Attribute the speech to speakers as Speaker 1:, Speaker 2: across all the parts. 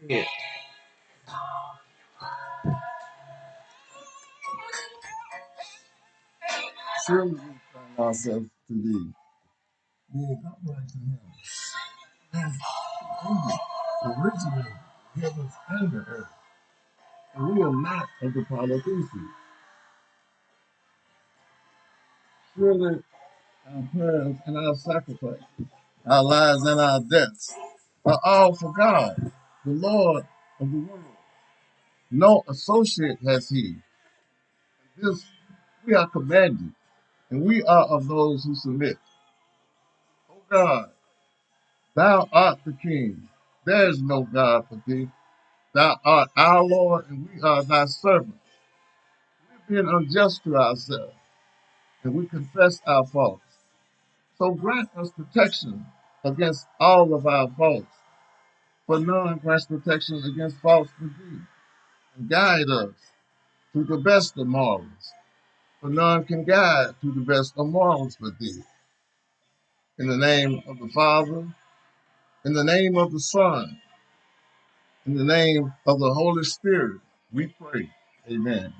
Speaker 1: Yeah.
Speaker 2: Surely we find ourselves to be being upright to Him. As created originally heavens and the earth. And we are not of the polytheism. Surely our prayers and our sacrifice, our lives and our deaths are all for God, the Lord of the world. No associate has He. This we are commanded, and we are of those who submit. O God, Thou art the King. There is no God but Thee. Thou art our Lord, and we are Thy servants. We've been unjust to ourselves, and we confess our faults. So grant us protection against all of our faults, for none grants protection against faults but Thee, and guide us to the best of morals, for none can guide to the best of morals but Thee. In the name of the Father, in the name of the Son, in the name of the Holy Spirit, we pray. Amen.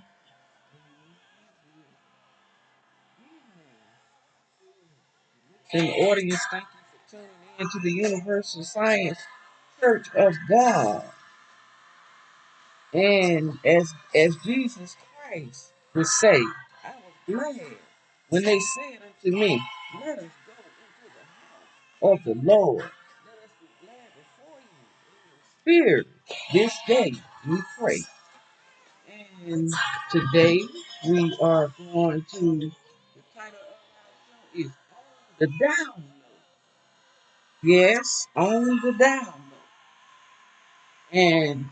Speaker 1: In the audience, thank you for tuning in to the Universal Science Church of God. And as Jesus Christ would say, I was glad when they said unto me, let us go into the house of the Lord. Let us be glad before you in the spirit. This day we pray. And today we are going to, the title of our show is On the Download. Yes, on the download. And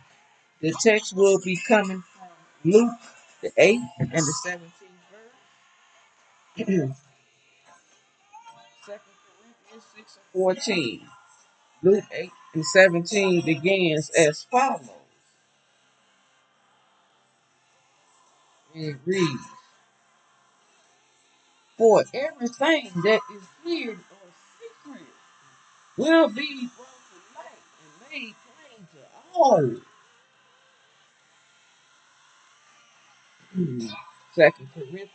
Speaker 1: the text will be coming from Luke, the 8th and the 17th verse. 2 Corinthians 6 and 14. Luke 8 and 17 begins as follows. And it reads, for everything that is hid or secret will be brought to light and made plain to all. 2 Corinthians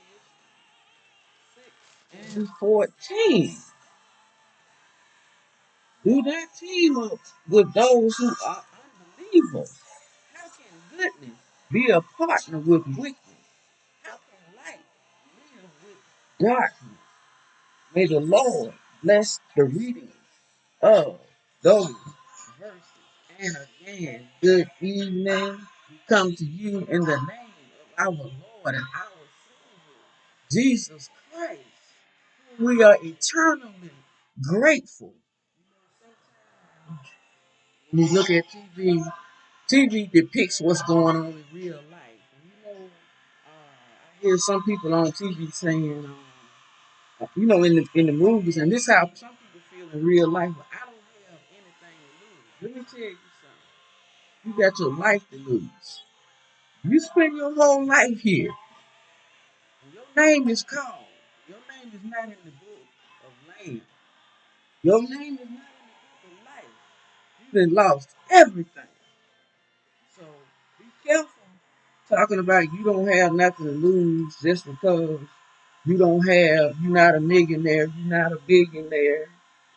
Speaker 1: 6 and 14. Do not team up with those who are unbelievers. How can goodness be a partner with wickedness? How can light live with darkness? May the Lord bless the reading of those verses. And again, good evening. We come to you in the name of our Lord and our Savior, Jesus Christ. We are eternally grateful. When you look at TV depicts what's going on in real life. And I hear some people on TV saying, in the movies, and this is how some people feel in real life. But I don't have anything to lose. Let me tell you something. You got your life to lose. You spend your whole life here. And your name is called. Your name is not in the book of land. Your name is not in the book of life. You done lost everything. So be careful talking about you don't have nothing to lose just because you're not a millionaire, you're not a billionaire,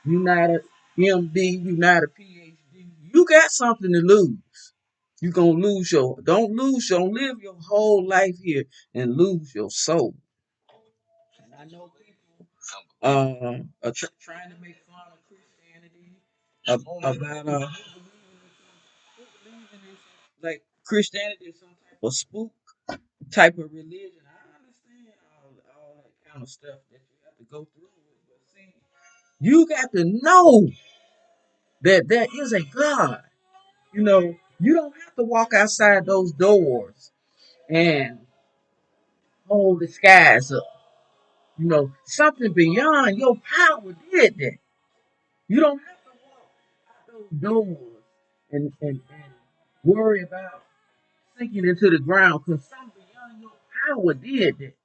Speaker 1: you're not a MD, you're not a PhD. You got something to lose. You're going to don't live your whole life here and lose your soul. And I know people are trying to make fun of Christianity, about who believe in this, like Christianity is some type of spook type of religion. I understand all that kind of stuff that you have to go through with, but see, you got to know that there is a God. You don't have to walk outside those doors and hold the skies up. Something beyond your power did that. You don't have to walk out those doors and worry about sinking into the ground because something beyond your power did that.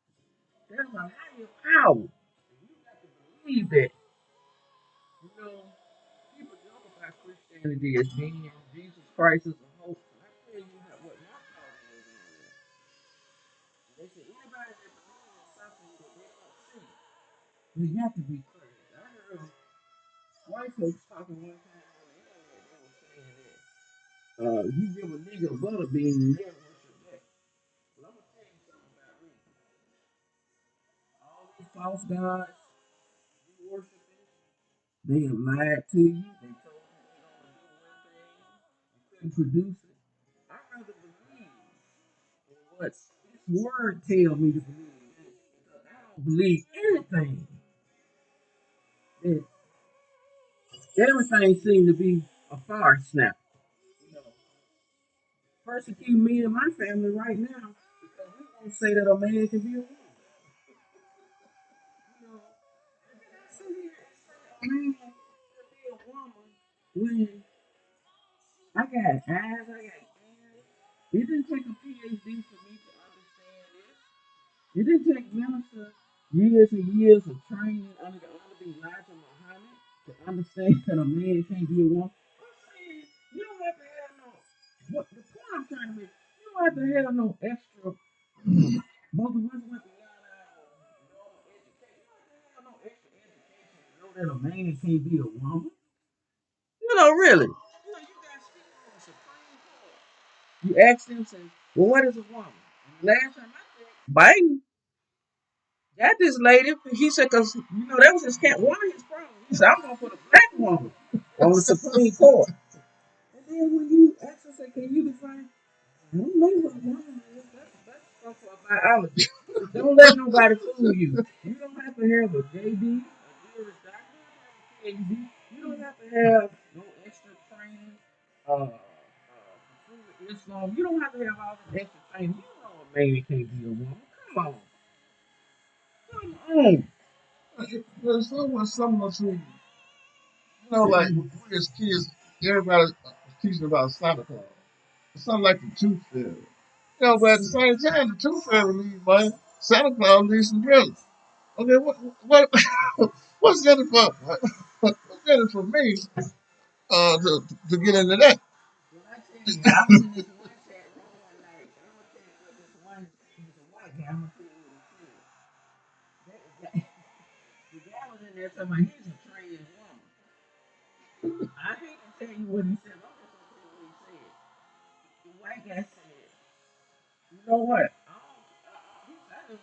Speaker 1: There's a higher power. You got to believe that. You know, people joke about Christianity as being Jesus Christ is a hoax. And I tell you what my thought is on it. They say anybody that believes in something that they don't see, they have to be crazy. I heard white folks talking one time on the internet. They were saying that you give a nigga a butter bean and they'll worship that. Well, I'm gonna tell you something about reading. All these false gods you worshiping, they have lied to you. They told you they're gonna do one thing and couldn't produce it. I'd rather believe in what this word tells me to believe in because I don't believe anything that everything seems to be a farce now. You know, persecute me and my family right now because we won't say that a man can be a woman. You know, and then I sit here and say a man can be a woman when I got eyes, I got ears. It didn't take a PhD for me to understand this. It didn't take minister years and years of training under the honorable Elijah Muhammad to understand that a man can't be a woman. I'm saying you don't have to have no. What the point I'm trying to make? You don't have to have no extra. Both of us went beyond our normal education. You don't have to have no extra education to know that a man can't be a woman. You know, really. You know, you got people on the Supreme Court. You ask them, say, well, what is a woman? And the last time I checked, Biden got this lady. He said, because, you know, that was his camp. One of his problems. He said, I'm going to put a black woman on the Supreme Court. And then when you ask her, say, can you define? I don't know what a woman is. That's stuff for biology. Don't let nobody fool you. You don't have to have a JD, a juris doctor, PhD. You don't have to have no extra training. Islam. You don't have to have all this extra training. You know a man can't be a woman. Come on, come on.
Speaker 2: There's so much some of us who, like we as kids, everybody was teaching about Santa Claus. It's something like the Tooth Fairy. But at the same time, the Tooth Fairy needs money. Santa Claus needs some presents. Okay, what, what's in it for? What's in it for me to get into that?
Speaker 1: Well, I tell you, I was in this one chat room one night, and I'm gonna tell you what this one, he was a white guy. I'm gonna tell you what he said. That guy, the guy was in there talking about he's a trans woman. I hate to tell you what he said. But I'm just gonna tell you what he said. The white guy said, "You know what? I don't want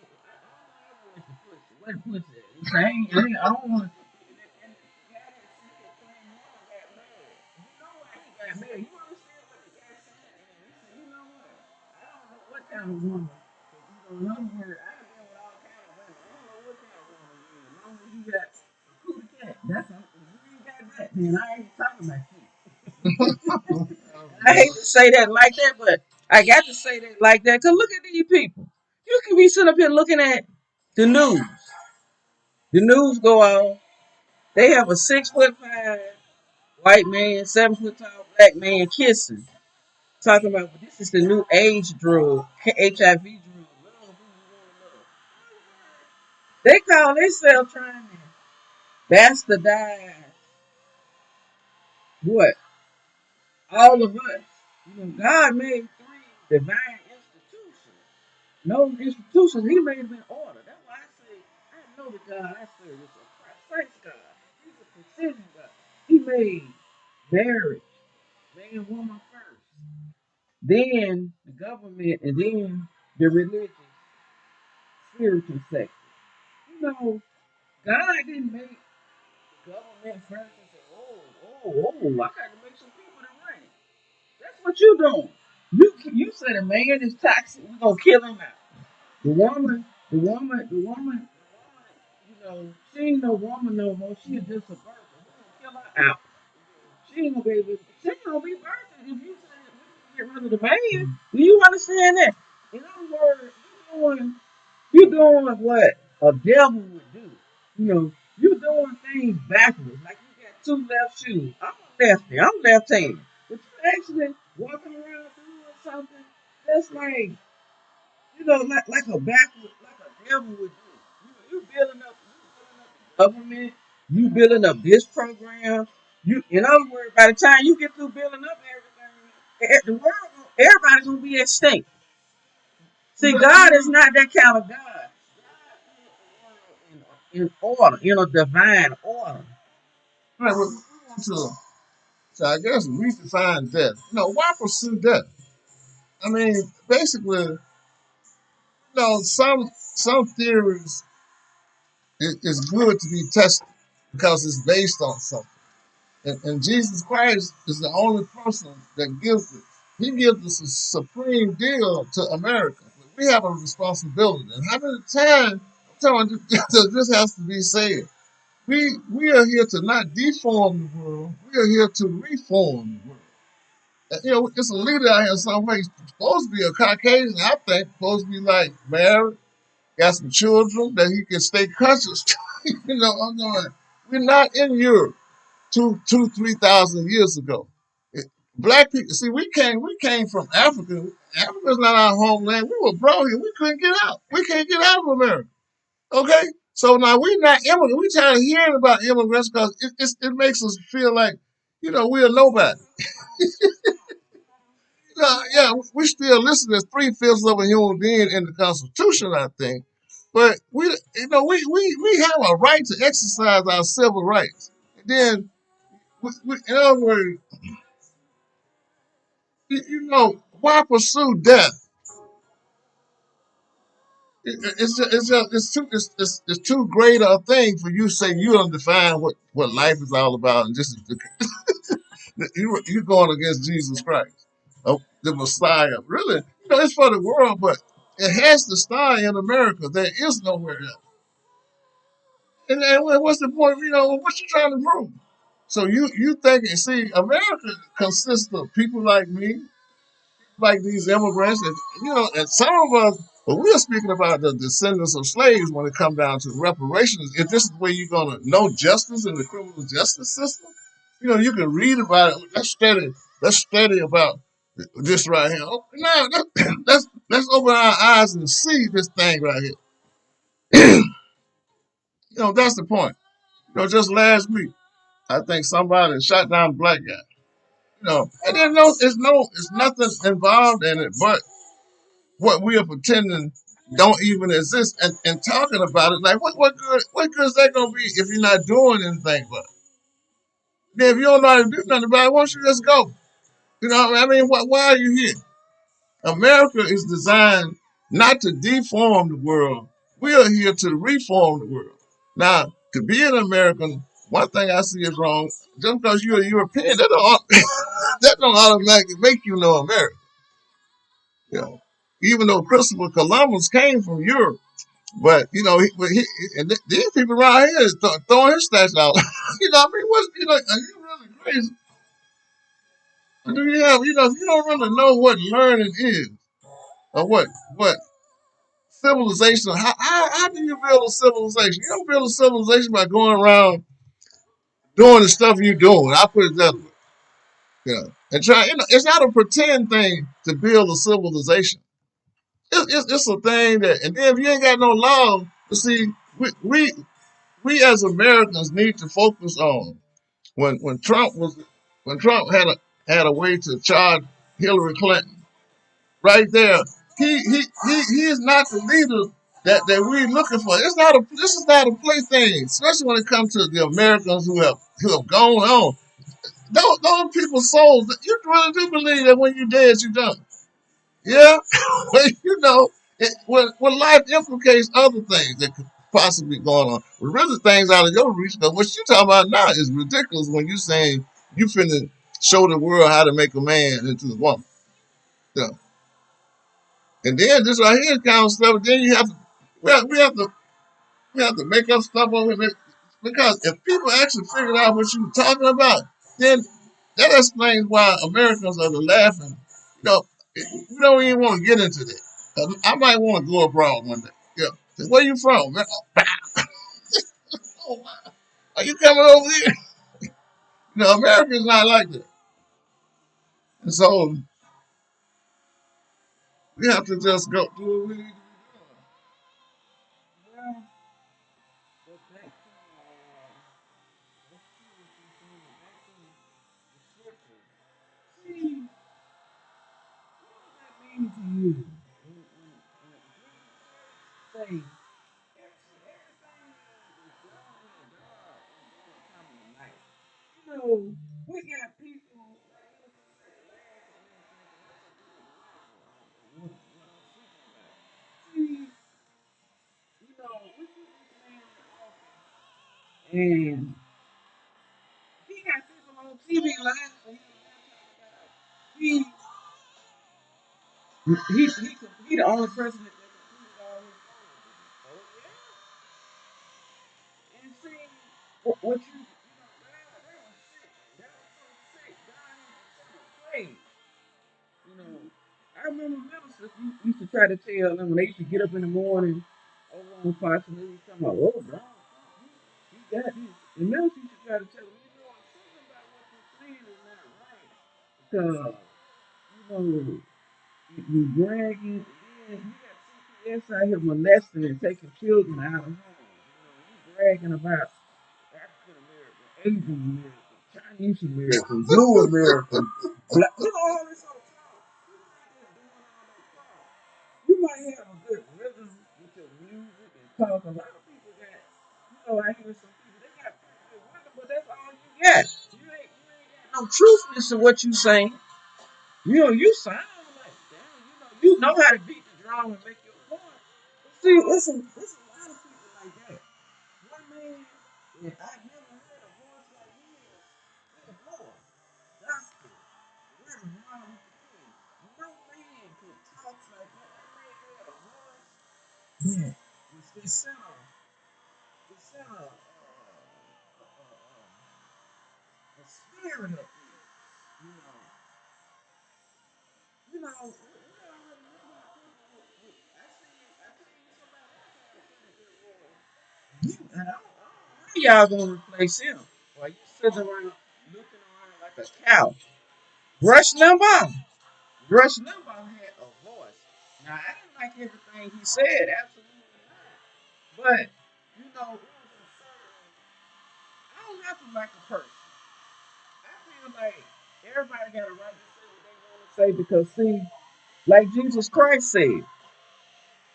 Speaker 1: the pussy. What pussy? He said, I don't want." And the guy that said that trans woman got mad. You know why he got mad? You understand what the guy said? And he said, "You know what? I don't know what kind of woman." In other words, I done been with all kind of women. I don't know what kind of woman you is. As long as you got a cootie cat, that's all. If you ain't got that, then I ain't talking about you. I hate to say that like that, but I got to say that like that because look at these people. You can be sitting up here looking at the news. The news go on. They have a 6'5" white man, 7 foot tall black man kissing, talking about well, this is the new age drug, HIV drug. Love who you want to love. They call themselves trying to bastardize what all of us. You know, God made three divine institutions. No institutions He made them in order. That's why I say I know the God I serve is a precise God. He's a precision God. He made marriage, man, woman first, then the government, and then the religious, spiritual sector. You know, God didn't make the government first and say, I got to make some people to run it. That's what you doing. You said a man is toxic. We're gonna kill him out. The woman, you know, she ain't no woman no more. She is just a birth. We're gonna kill her out. She ain't gonna be able. She ain't gonna be birthing if you say we get rid of the man. Do you understand that? In other words, you doing what a devil would do. You know, you doing things backwards. Like you got two left shoes. I'm a lefty. I'm left-handed. But you actually walking around doing something that's like, like a backward, like a devil would do. You building up the government. You building up this program. In other words, by the time you get through building up everything, the world, everybody's gonna be extinct. See, God is not that kind of God. In order, in a divine order.
Speaker 2: All right, well, we want to, so I guess redefine death. Why pursue death? I mean, basically, some theories is good to be tested because it's based on something. And Jesus Christ is the only person that gives it. He gives us a supreme deal to America. But we have a responsibility. And how many times, I'm telling you, this has to be said. We are here to not deform the world. We are here to reform the world. It's a leader out here somewhere. He's supposed to be a Caucasian, I think, supposed to be like married, got some children that he can stay conscious. I'm going, we're not in Europe 3,000 years ago. Black people, see, we came from Africa. Africa's not our homeland. We were brought here. We couldn't get out. We can't get out of America. Okay? So now we're not immigrants. We tired of hearing about immigrants because it makes us feel like, we're nobody. Yeah, we still listed as three-fifths of a human being in the Constitution, I think. But we have a right to exercise our civil rights. And then, in other words, why pursue death? It's too great a thing for you to say you don't define what life is all about, and this is you're going against Jesus Christ, the Messiah. Really, it's for the world, but it has to start in America. There is nowhere else. And what's the point? What you trying to prove? So you think, see, America consists of people like me, like these immigrants, and some of us, but we're speaking about the descendants of slaves when it comes down to reparations. If this is where you're going to know justice in the criminal justice system, you can read about it. Let's study about this right here. Oh, no, let's open our eyes and see this thing right here. That's the point. Just last week, I think somebody shot down a black guy. And then it's nothing involved in it, but what we are pretending don't even exist, and talking about it like what good is that gonna be if you're not doing anything about it? Then if you don't know how to do nothing about it, why don't you just go? I mean, why are you here? America is designed not to deform the world. We are here to reform the world. Now, to be an American, one thing I see is wrong. Just because you're a European, that don't automatically make you know America. Even though Christopher Columbus came from Europe. But and these people around here is throwing his stats out. I mean, are you really crazy? Or do you have, if you don't really know what learning is, or what civilization, how do you build a civilization? You don't build a civilization by going around doing the stuff you're doing. I put it that way. And try, it's not a pretend thing to build a civilization. It's a thing that, and then if you ain't got no law, you see, we as Americans need to focus on when Trump had a way to charge Hillary Clinton right there. He is not the leader that we're looking for. This is not a plaything, especially when it comes to the Americans who have gone on. Those people's souls. You really do believe that when you're dead, you're done. Yeah, well, when life implicates other things that could possibly be going on, but really things out of your reach. Because what you're talking about now is ridiculous when you're saying you finna show the world how to make a man into a woman. Yeah. And then this right here kind of stuff. Then you have to, well, we have to make up stuff over it because if people actually figured out what you were talking about, then that explains why Americans are laughing. We don't even want to get into that. I might want to go abroad one day. Yeah. Where you from? Man? Oh, are you coming over here? America's not like that. And so we have to just go do what we need to
Speaker 1: Well, but back to, say everything is done in the dark and then it come in the night. You know, we got people like innocent say laughing and thinking that's a good what I'm about. See, you know, we put this man in the office and he got people on TV laughing. He he the only president that completed all his goals. Oh yeah. And see what you know they was sick. They was so sick. God had to praise. You know, I remember ministers used to try to tell them when they used to get up in the morning over on Fox and they was talking about, oh God, you got this. The ministers used to try to tell them, you know, something about what you're saying is not right. Because, you know, you bragging, and then you got CPS out here molesting and taking children out of home. You know, you bragging about African American, Asian American, Chinese American, Blue American, black, you know, all this other talk. You might have a good rhythm with your music and talk. A lot of people got, you know, I hear some people, they got pretty good rhythm, but that's all you got. You ain't got no truthness to what you saying. You know, you sound like damn. You know how to beat the drum and make your point. But see, it's a lot of people like that. One man, and I never heard a voice like his. Good Lord, gospel, Reverend Martin Luther King. No man could talk like that. That man had a voice. Yeah, was the center, a spirit up there. You know, you know, we already know how people I tell you somebody else had a pretty good voice. You, and I don't know how y'all gonna replace him. While you sitting around looking around like a cow. Rush Limbaugh. Rush Limbaugh had a voice. Now I didn't like everything he said, absolutely not. But you know, it was a certain. I don't have to like a person. I feel like everybody got a right to say what they want to say because see, like Jesus Christ said,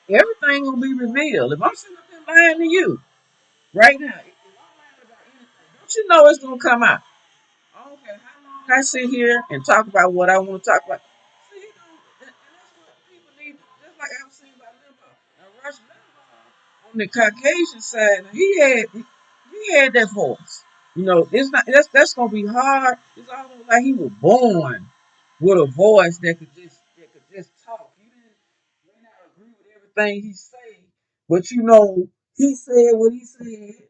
Speaker 1: everything gonna be revealed. If I'm sitting up there lying to you right now, if I'm lying about anything, don't you know it's gonna come out? I don't care how long I sit here and talk about what I want to talk about. See, you know, and that's what people need. Just like I was saying about Limbaugh. Now, Rush Limbaugh on the Caucasian side, now, he had that voice. You know, it's not that's gonna be hard. It's almost like he was born with a voice that could just talk. You may not agree with everything he say, but you know he said what he said,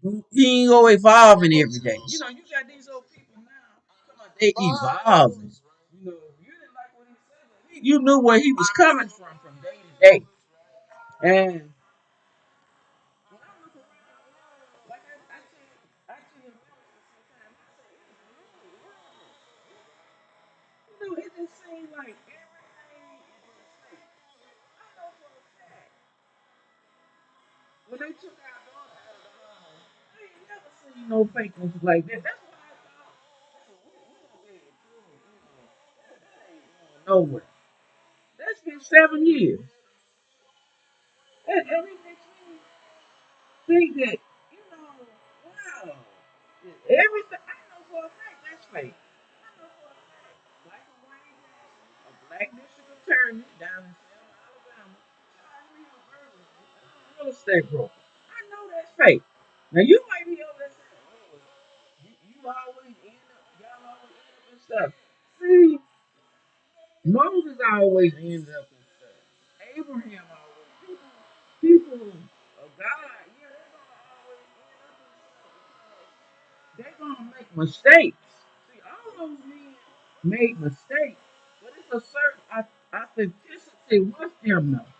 Speaker 1: and he ain't gonna evolving every day. You know, you got these old people now. Come on, they evolving. You know, you didn't like what he said, but you knew where he was coming from day to day. And when I look around the world, like I tell ministers sometimes, I say, it's really worldly. You know, it just seems like everything is in fake. I know for a fact when they took our daughter out of the home, I ain't never seen no fakeness like that. That's why I thought, we gonna be able to prove, that ain't going nowhere. That's been 7 years. And it makes me think that, wow, everything, I know for a fact that's fake. I know for a fact, Michael Wayne Jackson, a black district attorney down in Selma, Alabama, charged me with burglary. I'm a real estate broker. I know that's fake. Now you might be over there saying, oh, you always end up, y'all always end up in stuff. See, Moses always ends up in stuff. Abraham always, people of God, yeah, they're gonna always end up in stuff because they're gonna make mistakes. See, all those men made mistakes, but it's a certain authenticity with them, though.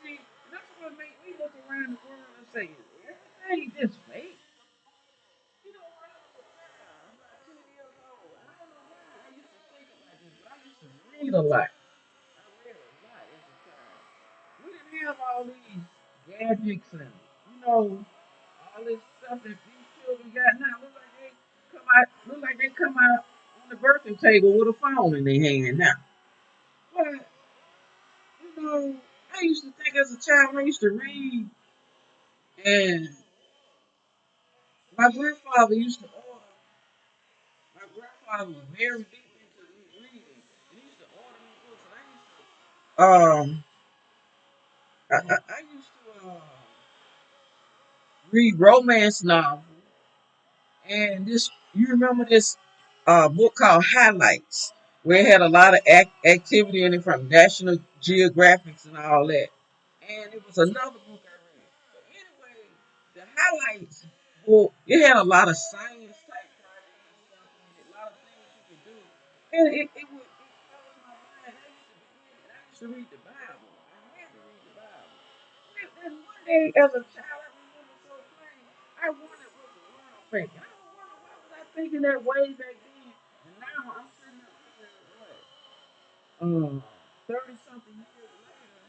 Speaker 1: See, that's what makes me look around the world and say, is everything just fake? You know, when I was a child, I'm about 10 years old. I don't know why I used to think about this, but I used to read a lot. I read a lot as a child. We didn't have all these gadgets and, all this stuff that these children got now. Look like they come out on the birthday table with a phone in their hand now. But, I I used to think as a child, I used to read, and my grandfather used to order. My grandfather was very deep into reading, and he used to order me books, and I used to read romance novels, and this you remember this book called Highlights, where it had a lot of activity in it from National Geographics and all that. And it was another book I read. But anyway, the Highlights book, it had a lot of science type projects and stuff in it, a lot of things you could do. And it would it closed my mind. I used to read the Bible. I had to read the Bible. And one day as a child I remember so plain, I wondered what the world thinking. I wonder why was I thinking that way back then, and now I'm sitting up here what? 30 something years later,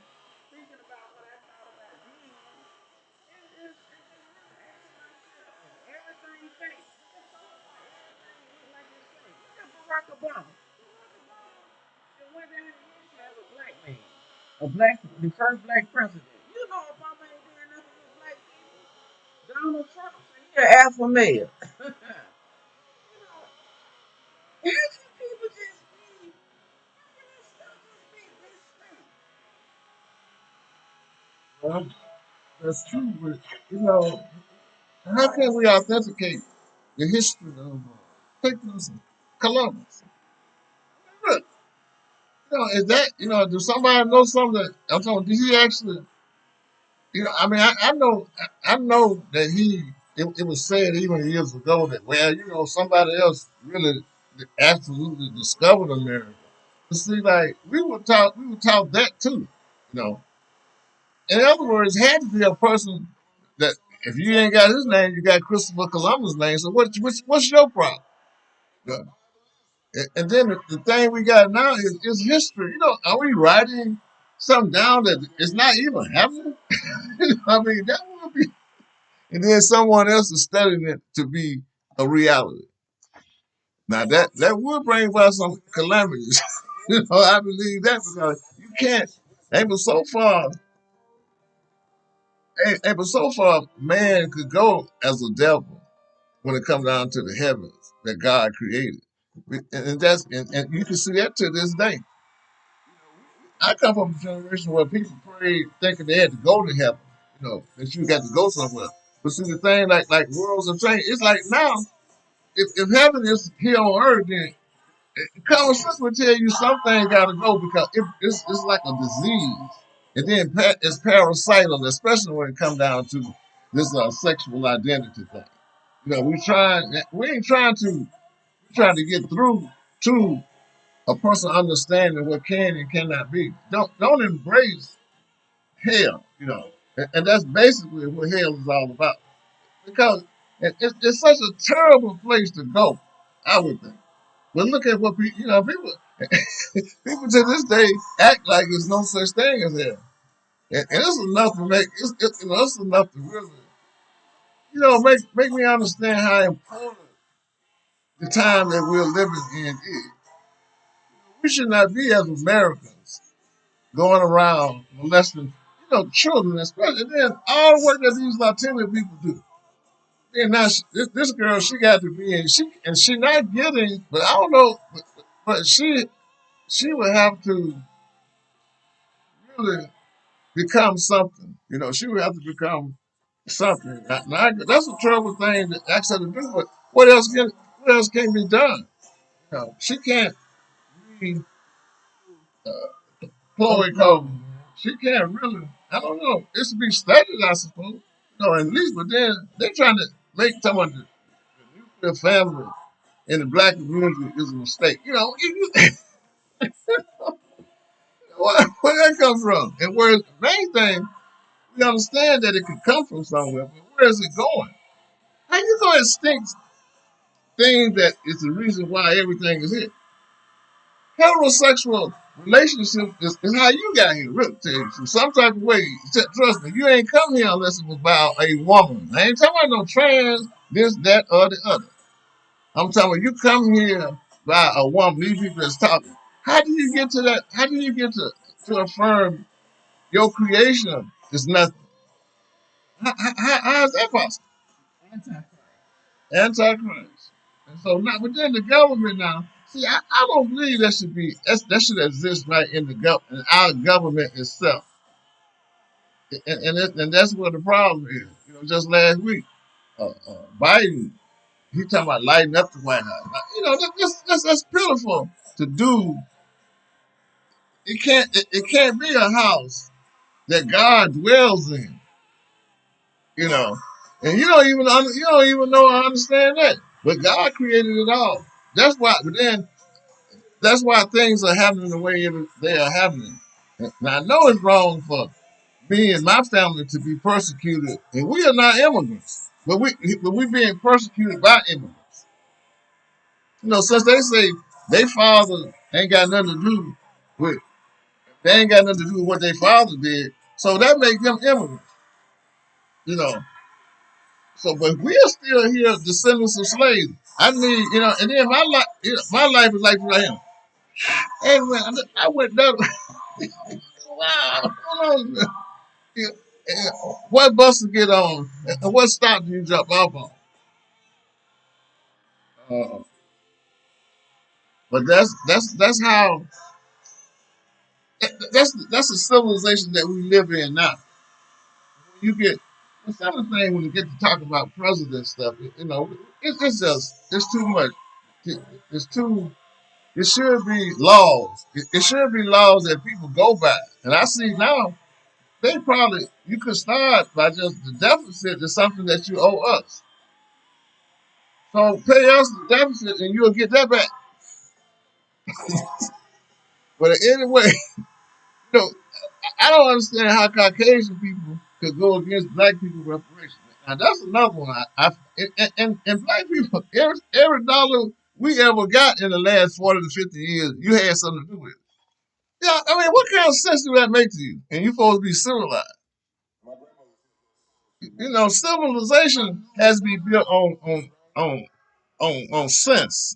Speaker 1: thinking about what I thought about then. And really asking myself, everything fake. Everything look like it's fake. Look at Barack Obama. Barack Obama that went down in history as a black man. The first black president. You know Obama ain't doing nothing with black people. Donald Trump said he an alpha male. You know, how can people just be, how can this stuff just be this straight?
Speaker 2: Well, that's true, but you know, how can we authenticate the history of Nicholas Columbus? Look, is that does somebody know something that I'm talking? Did he actually? I mean, I know that it was said even years ago that well, somebody else really absolutely discovered America. But see, like we were taught that too. You know, in other words, it had to be a person that if you ain't got his name, you got Christopher Columbus' name. So what's your problem? Yeah. And then the thing we got now is history. Are we writing something down that it's not even happening? I mean, that would be. And then someone else is studying it to be a reality. Now that would bring about some calamities. I believe that because you can't. Ain't but so far, ain't but so far, man could go as a devil when it comes down to the heavens that God created, and you can see that to this day. I come from a generation where people prayed thinking they had to go to heaven. That you got to go somewhere. But see the thing, like worlds of change. It's like now, if heaven is here on earth, then common sense would tell you something got to go because it's like a disease, and then it's parasital, especially when it comes down to this sexual identity thing. We ain't trying to get through to a person understanding what can and cannot be. Don't embrace hell, and that's basically what hell is all about. Because it's such a terrible place to go, I would think. But look at what people people to this day act like there's no such thing as hell, and it's enough to it's enough to really make me understand how important the time that we're living in is. We should not be as Americans going around molesting, children, especially. And then all the work that these Latino people do. And now this girl, she got to be in, she not getting, but I don't know, but she would have to really become something. She would have to become something. Now, that's a terrible thing to actually do. But what else can be done? She can't be Chloe Cole. She can't really. I don't know. It should be studied, I suppose. At least, but then they're trying to make someone the nuclear family in the black community is a mistake. Where that come from? And where the main thing, we understand that it could come from somewhere, but where is it going? How you going to extinct things that is the reason why everything is here? Heterosexual relationship is how you got here, really. Tell you. So some type of way, trust me, you ain't come here unless it was about a woman. I ain't talking about no trans, this, that, or the other. I'm talking about you come here by a woman. These people that's talking. How do you get to that? How do you get to affirm? Your creation is nothing. How is that possible? Antichrist. And so now within the government now, see, I don't believe that should exist right in the government, our government itself. And that's what the problem is. Just last week, Biden, he talking about lighting up the White House. Now, that's pitiful to do. It can't be a house that God dwells in, you know. And you don't even know or understand that. But God created it all. That's why. But then that's why things are happening the way they are happening. Now I know it's wrong for me and my family to be persecuted, and we are not immigrants, but we being persecuted by immigrants. Since they say their father ain't got nothing to do with they ain't got nothing to do with what their father did, so that makes them immigrants. You know, but we are still here, descendants of slaves. I need, and then my life is like right here. Hey man, I went down. Wow, hold on. Yeah, yeah. What bus to get on? And what stop do you jump off on? Uh, but that's how that's a civilization that we live in now. You get some of the thing when you get to talk about president stuff. It's too much. It's too. It should be laws. It should be laws that people go by. And I see now you could start by just the deficit is something that you owe us. So pay us the deficit and you'll get that back. But anyway, you know, I don't understand how Caucasian people could go against black people reparations. Now that's another one. And black people, every dollar we ever got in the last 40 to 50 years, you had something to do with it. Yeah, I mean, what kind of sense do that make to you? And you're supposed to be civilized. Civilization has to be built on sense.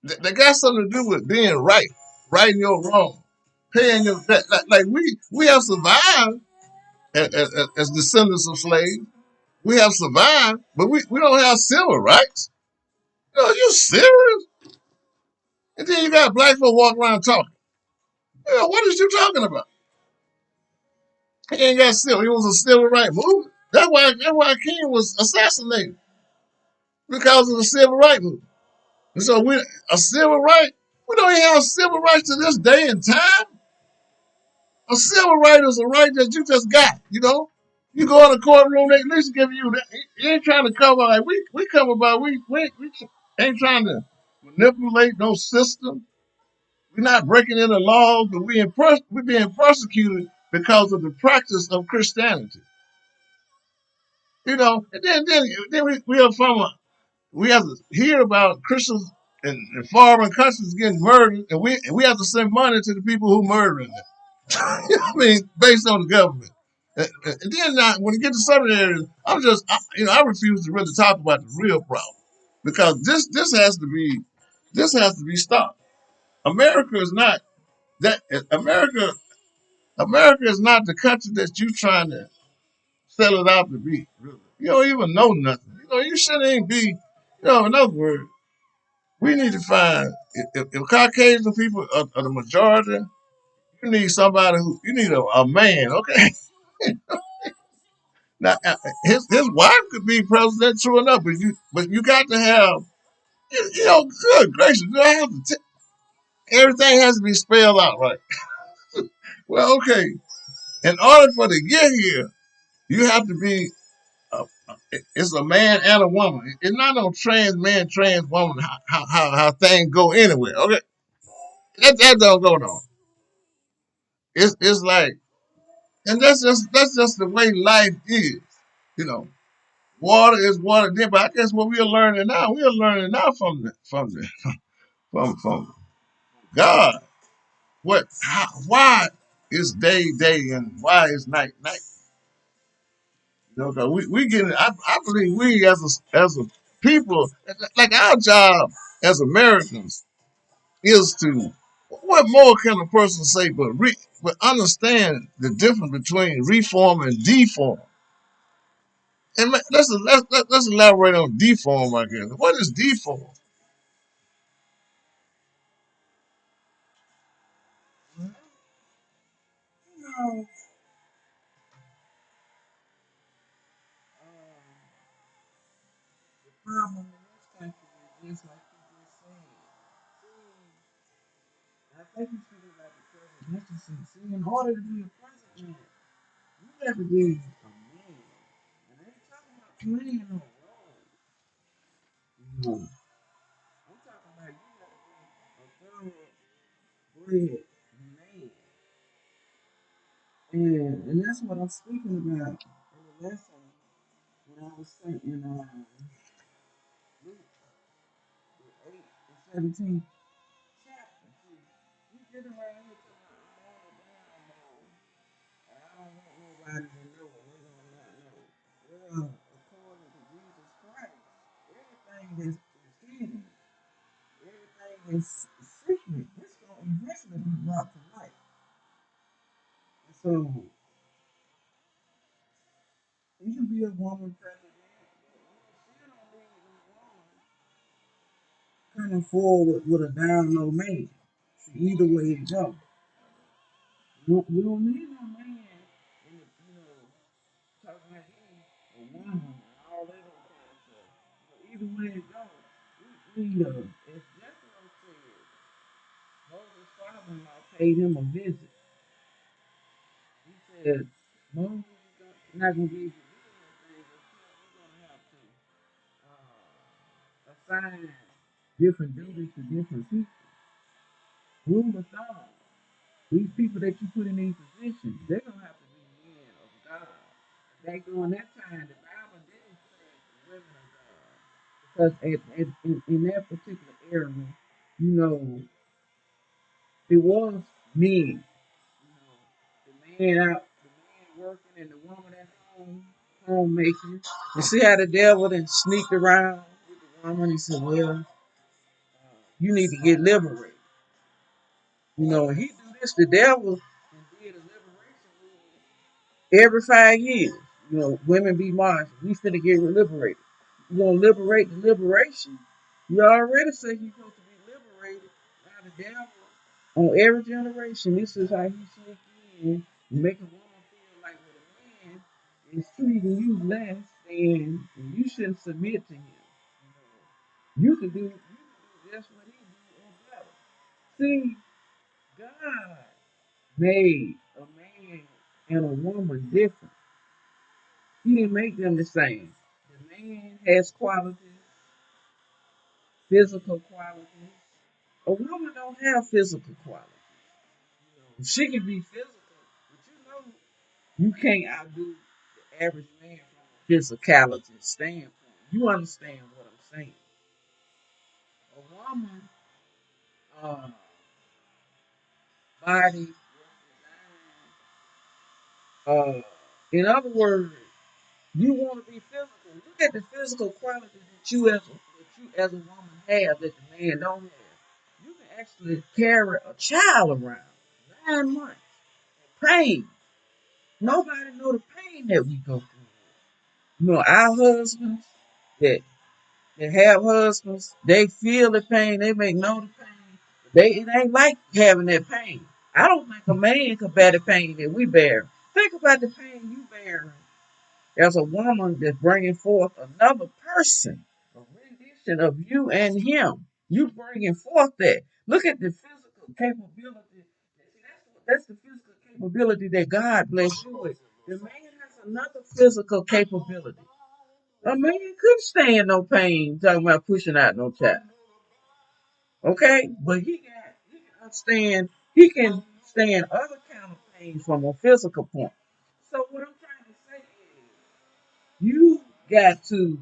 Speaker 2: They got something to do with being right, righting your wrong, paying your debt. Like we have survived as descendants of slaves. We have survived, but we don't have civil rights. Are you serious? And then you got black folk walking around talking. What is you talking about? He ain't got civil. It was a civil right movement. That's why King was assassinated because of the civil right movement. And so a civil right. We don't even have civil rights to this day and time. A civil right is a right that you just got. You go in the courtroom, they at least give you that. You ain't trying to cover like we cover about we ain't trying to manipulate no system. We're not breaking any laws, but we're being persecuted because of the practice of Christianity. And then we are we have to hear about Christians in foreign countries getting murdered, and we have to send money to the people who murdering them. I mean, based on the government. And then now, when you get to certain areas, I refuse to really talk about the real problem because this has to be stopped. America is not that America. America is not the country that you trying to sell it out to be. Really. You don't even know nothing. You shouldn't even be. In other words, we need to find if Caucasian people are the majority, you need somebody you need a man, okay? Now, his wife could be president, true enough, but you got to have, good gracious, everything has to be spelled out right. Well, okay, in order for to get here, you have to be, it's a man and a woman. It's not no trans man, trans woman, how things go anywhere, okay? That don't go on. It's like, and that's just the way life is, you know. Water is water. But I guess what we are learning now from God. Why is day day and why is night night? 'Cause we getting. I believe we as a people, like our job as Americans is to. What more can a person say but read? But understand the difference between reform and deform. And let's elaborate on deform, I guess. What is deform?
Speaker 1: Well, you know, the problem in this country is just like you just said. See, I think you should have like the president. See, in order to be a president, you have to be a man. And I ain't talking about playing no role. No. I'm talking about you got to be a thoroughbred man. And that's what I'm speaking about in the lesson when I was saying in Luke, the 8 and 17 chapter. See, you get around here talking about I'm on the down mode. I don't want nobody to know and they're going to not know. Well, according to Jesus Christ, everything that's hidden, everything that's secret, it's going to eventually be brought to light. And so, you can be a woman president, but you still don't need no woman coming forward with a down low man. Either way it goes. You don't need no man in the, talking like he a woman and all that other kind of stuff. But either way it goes, we need a, as Jethro said, Moses' father-in-law paid him a visit. He said, Moses is not going to be able to do anything, but we're going to have to assign different duties to different people. Rule of thumb. These people that you put in these positions, they're going to have to be men of God. Back during that time, the Bible didn't say women of God. Because in that particular era, you know, it was men. You know, the man out, the man working and the woman at home, homemaking. You see how the devil then sneaked around with the woman? He said, well, you need to get liberated. You know, and he do this, the devil did a liberation movement every 5 years. You know, women be marching. We finna get liberated. You gonna liberate the liberation. You already say you're supposed to be liberated by the devil. On every generation, this is how he sneak in and make a woman feel like with a man is treating you less than you shouldn't submit to him. You can do just what he do or better. See, God made a man and a woman different. He didn't make them the same. The man has qualities, physical qualities. A woman don't have physical qualities. She can be physical, but you can't outdo the average man from a physicality standpoint. You understand what I'm saying? A woman, uh, body, uh, in other words, you want to be physical. Look at the physical qualities that you as a woman have that the man don't have. You can actually carry a child around 9 months. Pain. Nobody know the pain that we go through. You know, our husbands that have husbands, they feel the pain, they may know the pain. It ain't like having that pain. I don't think a man can bear the pain that we bear. Think about the pain you bear as a woman that's bringing forth another person, a rendition of you and him. You bringing forth that. Look at the physical capability. See, that's the physical capability that God bless you with. The man has another physical capability. A man could stand no pain talking about pushing out no child. Okay? But he can stand other kind of pain from a physical point. So what I'm trying to say is you got to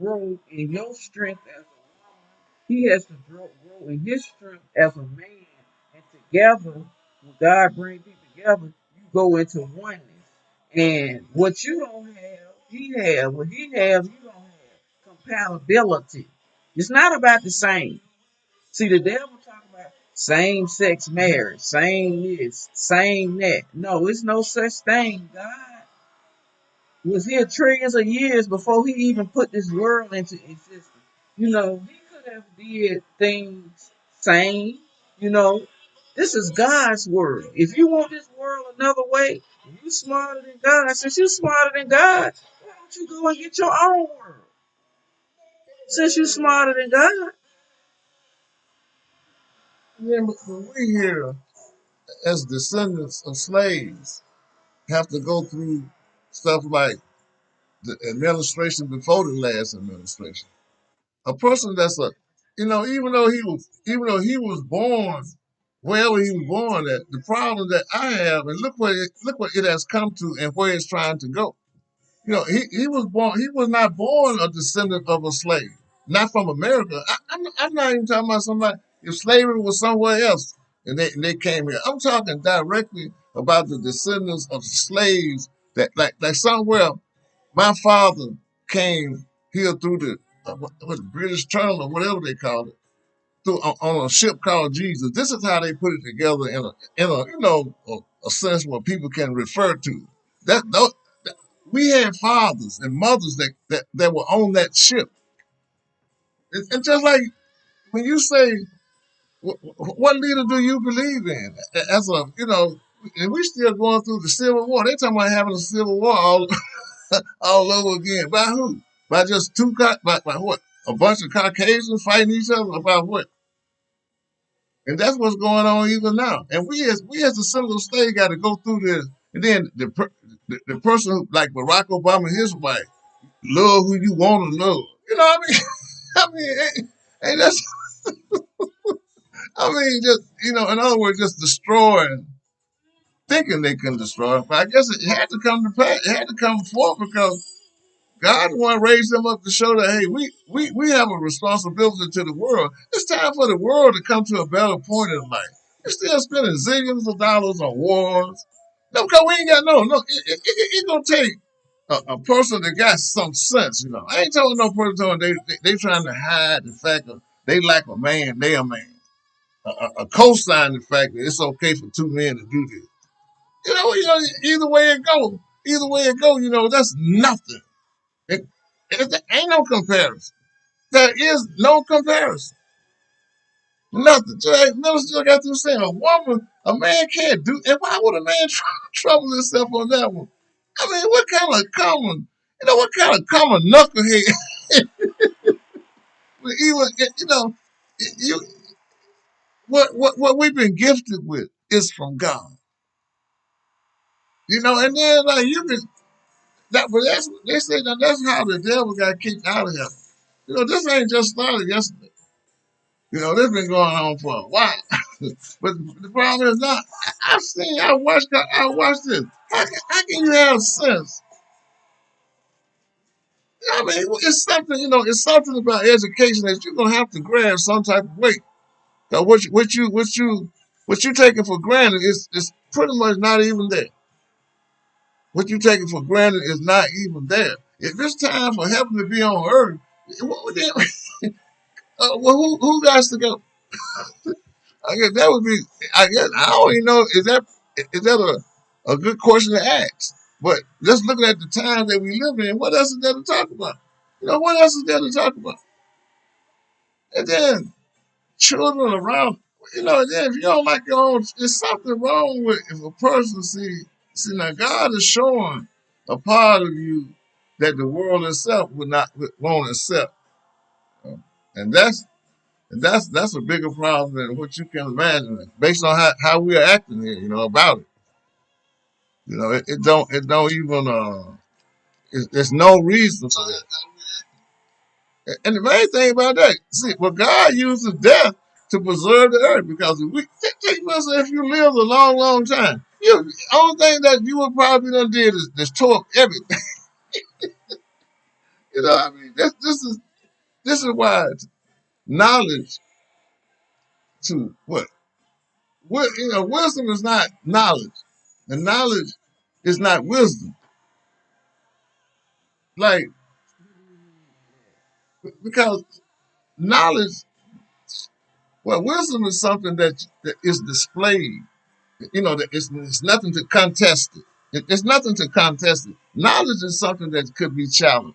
Speaker 1: grow in your strength as a woman. He has to grow in his strength as a man. And together, when God brings you together, you go into oneness. And what you don't have, he has. What he has, you don't have. Compatibility. It's not about the same. See, the devil talking about Same sex marriage, same this, same that. No, it's no such thing. God was here trillions of years before he even put this world into existence. He could have did things same. You know, this is God's world. If you want this world another way, you smarter than God. Since you smarter than God, why don't you go and get your own world? Since you smarter than God.
Speaker 2: Yeah, but we here as descendants of slaves have to go through stuff like the administration before the last administration. A person that's a, even though he was born wherever he was born at, the problem that I have, and look what it has come to and where it's trying to go. He was not born a descendant of a slave, not from America. I'm not even talking about somebody, if slavery was somewhere else and they came here. I'm talking directly about the descendants of slaves that, like somewhere my father came here through the British Channel or whatever they call it, through on a ship called Jesus. This is how they put it together in a sense where people can refer to that. We had fathers and mothers that were on that ship. And just like when you say, what leader do you believe in? As and we still going through the Civil War. They talking about having a Civil War all over again. By who? By just by what? A bunch of Caucasians fighting each other about what? And that's what's going on even now. And we as the single state got to go through this. And then the person who, like Barack Obama and his wife, love who you want to love. You know what I mean? I mean, ain't that's, I mean, just, in other words, just destroying, thinking they can destroy. But I guess it had to come to pass. It had to come forth because God want to raise them up to show that, hey, we have a responsibility to the world. It's time for the world to come to a better point in life. We're still spending zillions of dollars on wars. No, because we ain't got no. It gonna take a person that got some sense. I ain't telling no person they trying to hide the fact that they like a man, they a man. A co-sign the fact that it's okay for two men to do this. Either way it go, that's nothing. It, there ain't no comparison. There is no comparison. Nothing. Judge Minister got through saying a man can't do. And why would a man trouble himself on that one? I mean, what kind of common knucklehead? Even you what we've been gifted with is from God. And then like you can but they say that that's how the devil got kicked out of heaven. This ain't just started yesterday. This has been going on for a while. But the problem is not. I watched this. How can you have sense? I mean, it's something. It's something about education that you're gonna have to grab some type of weight. So what you taking for granted is pretty much not even there. What you taking for granted is not even there. If it's time for heaven to be on earth, what would that? Well, who got to go? I guess that would be. I guess I don't even know. Is that a good question to ask? But just looking at the time that we live in, what else is there to talk about? What else is there to talk about? And then children around. Then if you don't like your own, there's something wrong with if a person see now God is showing a part of you that the world itself won't accept, and that's a bigger problem than what you can imagine based on how we are acting here, about it. It don't even there's no reason for that. And the main thing about that, see, well, God uses death to preserve the earth because if you live a long, long time, only thing that you would probably done did is tore up everything. I mean, this is why knowledge to wisdom is not knowledge, and knowledge is not wisdom. Like because knowledge, Well, wisdom is something that is displayed. You know, that it's nothing to contest it. It's nothing to contest it. Knowledge is something that could be challenged.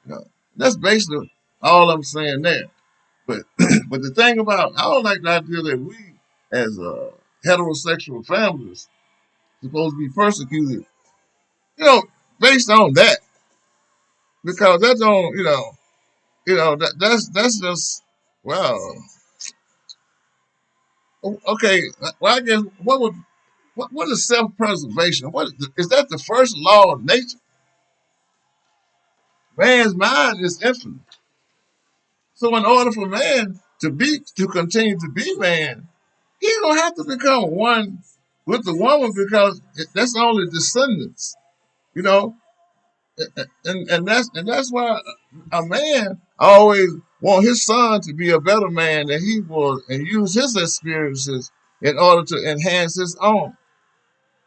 Speaker 2: You know, that's basically all I'm saying there. But but the thing about I don't like the idea that we as heterosexual families supposed to be persecuted. You know, based on that because that don't that's just well okay. Well, I guess what is self preservation? Is that the first law of nature? Man's mind is infinite. So in order for man to continue to be man, he's gonna have to become one with the woman because that's only descendants, you know. And that's why a man always want his son to be a better man than he was and use his experiences in order to enhance his own.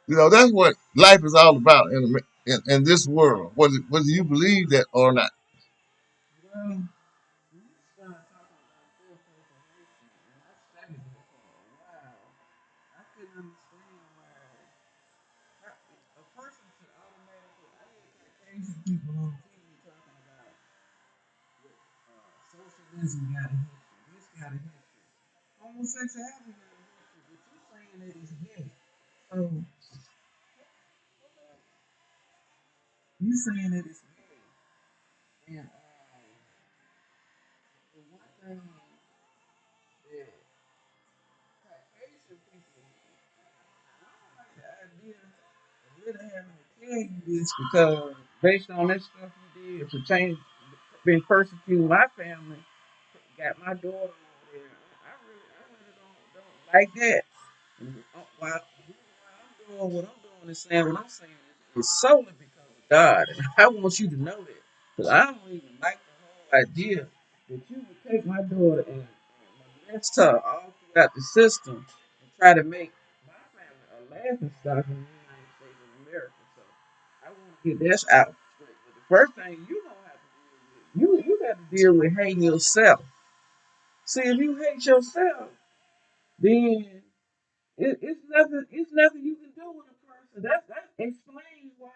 Speaker 2: You know, that's what life is all about in this world, whether you believe that or not.
Speaker 1: Well, we started talking about self-preservation, and I studied it for a while. I couldn't understand why a person should automatically. I hear Caucasian people on TV talking about socialism got a history, this got a history, homosexuality got a history, but you saying that it's gay. So you saying that it's gay, and the one thing that Caucasian people, I don't like the idea of really having to tell you this because based on that stuff you did pertaining, been persecuting my family, got my daughter over there. I really don't like that. While I'm doing what I'm doing and saying what I'm saying is solely because of God, and I want you to know that because I don't even like the whole idea that you would take my daughter and molest her all throughout the system and try to make my family a laughing stock in the United States of America. So I want to get that out straight. But the first thing you gonna have to deal with, you got to deal with hating yourself. See, if you hate yourself, then it's nothing you can do with a person. That explains why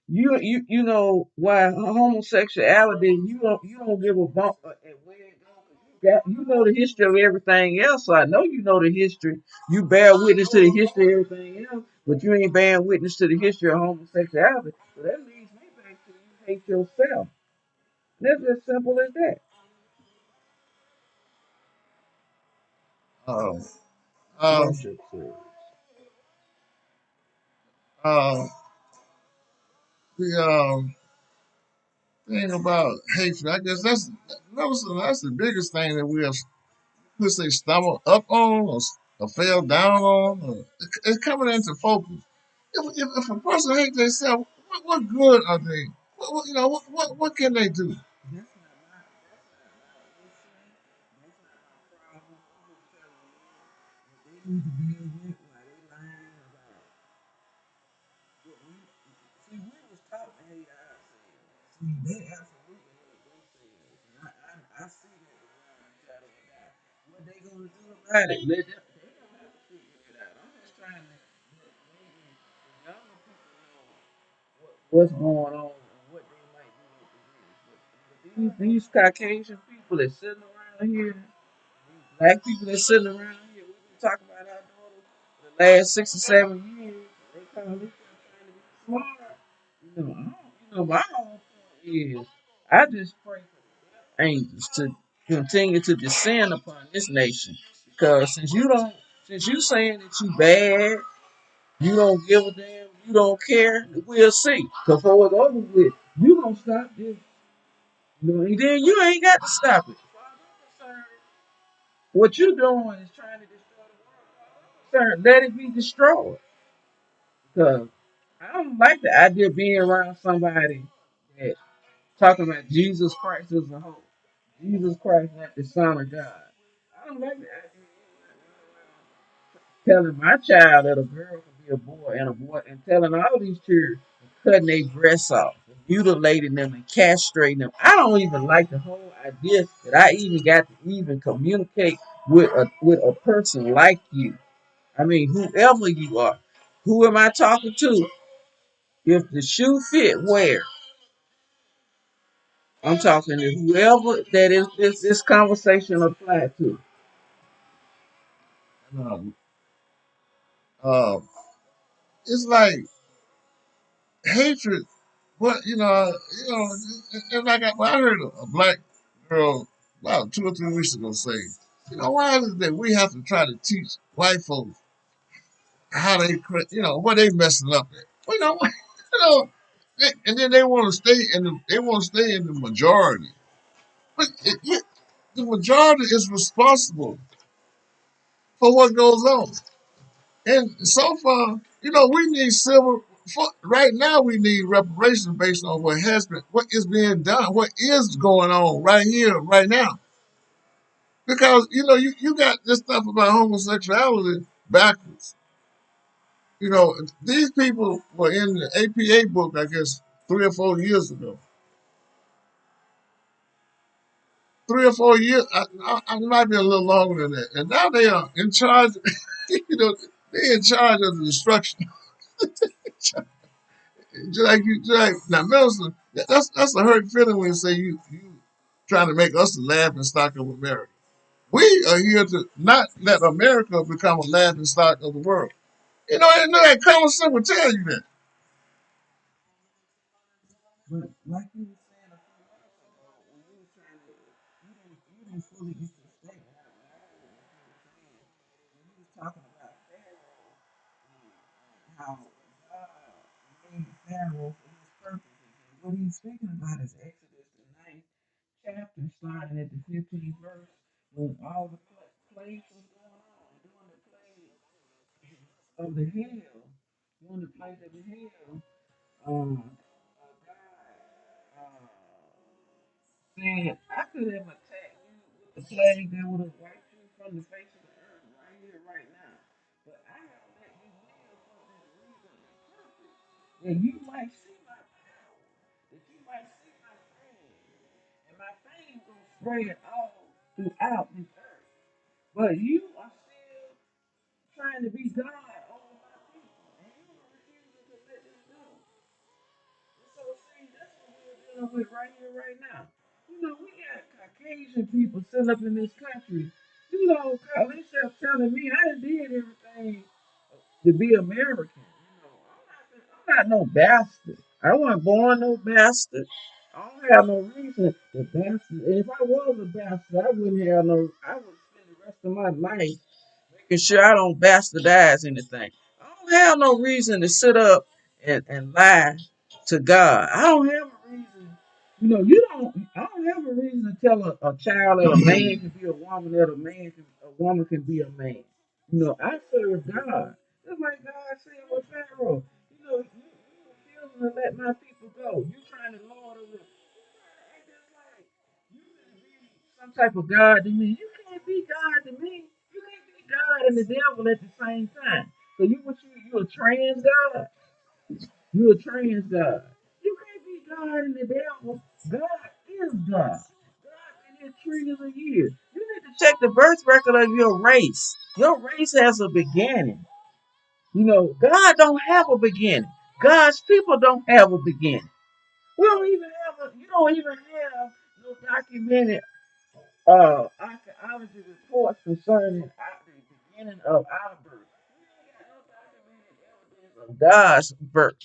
Speaker 1: you know why homosexuality you don't give a bump at where it goes. You know the history of everything else. So I know you know the history. You bear witness to the history of everything else, but you ain't bearing witness to the history of homosexuality. So that leads me back to you hate yourself. That's as simple as that.
Speaker 2: Um, um,
Speaker 1: Worship service.
Speaker 2: uh, the thing about hatred, I guess that's the biggest thing that we have could say stumbled up on or fell down on. It's coming into focus. If a person hates themselves, what good are they? What can they do?
Speaker 1: That's not my problem. I'm just telling you what they need to deal with while they lying about what we see. We was taught to hate ourselves. See, they absolutely hate themselves. And I see that without a shadow of a doubt. What they gonna do about it? Let them. They gonna have to figure it out. I'm just trying to let maybe the younger people know what's going on and what they might be up against. But these Caucasian people that sitting around here, these black people that sitting around here, we've been talking about our daughters for the last 6 or 7 years. They call themselves trying to be smart. My whole point is I just pray for the angels to continue to descend upon this nation. Because since you saying that you bad, you don't give a damn, you don't care, we'll see. Because before it's over with, you gonna stop this. And then you ain't got to stop it. What you doing is trying to destroy the world. Sir, let it be destroyed. Because I don't like the idea of being around somebody that talking about Jesus Christ as a whole. Jesus Christ not the Son of God. I don't like the idea of telling my child that a girl can be a boy and a boy and telling all these children cutting their breasts off, and mutilating them and castrating them. I don't even like the whole idea that I even got to even communicate with a person like you. I mean, whoever you are. Who am I talking to? If the shoe fit, wear. I'm talking to whoever that is this conversation applied to.
Speaker 2: Um, uh, it's like hatred. What and like I heard a black girl about 2 or 3 weeks ago say, why is it that we have to try to teach white folks how they, what they messing up at? You know, and then they want to stay in the majority, but the majority is responsible for what goes on. And so far, we need civil. Right now, we need reparations based on what is being done, what is going on right here, right now. Because you got this stuff about homosexuality backwards. These people were in the APA book, I guess, 3 or 4 years ago. 3 or 4 years, I might be a little longer than that. And now they are in charge. They're in charge of the destruction. Just like now, Milton, that's a hurt feeling when you say you trying to make us the laughing stock of America. We are here to not let America become a laughing stock of the world. And that common sense would tell you that.
Speaker 1: But like you were saying a few minutes ago, when you were trying to, you didn't fully get your statement out loud. What you were saying when you was talking about Pharaoh, how God made Pharaoh for his purposes, and what he's speaking about is Exodus the 9th chapter, starting at the 15th verse, when all the plagues was going on, during the plague of the hail, during the plague of the hail, God. Saying, I could have attacked you with the plague that would have wiped you from the face of the earth right here, right now. But I have let you live for this reason and purpose, that you might see my power, that you might see my fame, and my fame will spread all throughout this earth. But you are still trying to be God over my people, and you are refusing to let them go. So see, that's what we're dealing with right here, right now. We got Caucasian people sitting up in this country. Call themselves telling me I done did everything to be American. I'm not no bastard. I wasn't born no bastard. I don't have no reason to bastard. And if I was a bastard, I wouldn't have no. I would spend the rest of my life making sure I don't bastardize anything. I don't have no reason to sit up and lie to God. I don't have a reason. You don't. I don't have a reason to tell a child that a man can be a woman, that a woman can be a man. I serve God. Just like God said with Pharaoh. You refusing to let my people go. You trying to lord over. You trying to act just like you can be some type of God to me. You can't be God to me. You can't be God and the devil at the same time. So you a trans God. You a trans God. You can't be God and the devil. God is God. God been here trillions of years. You need to check the birth record of your race. Your race has a beginning. God don't have a beginning. God's people don't have a beginning. You don't even have no documented archaeology reports concerning the beginning of our birth. We ain't got no documented evidence of God's birth.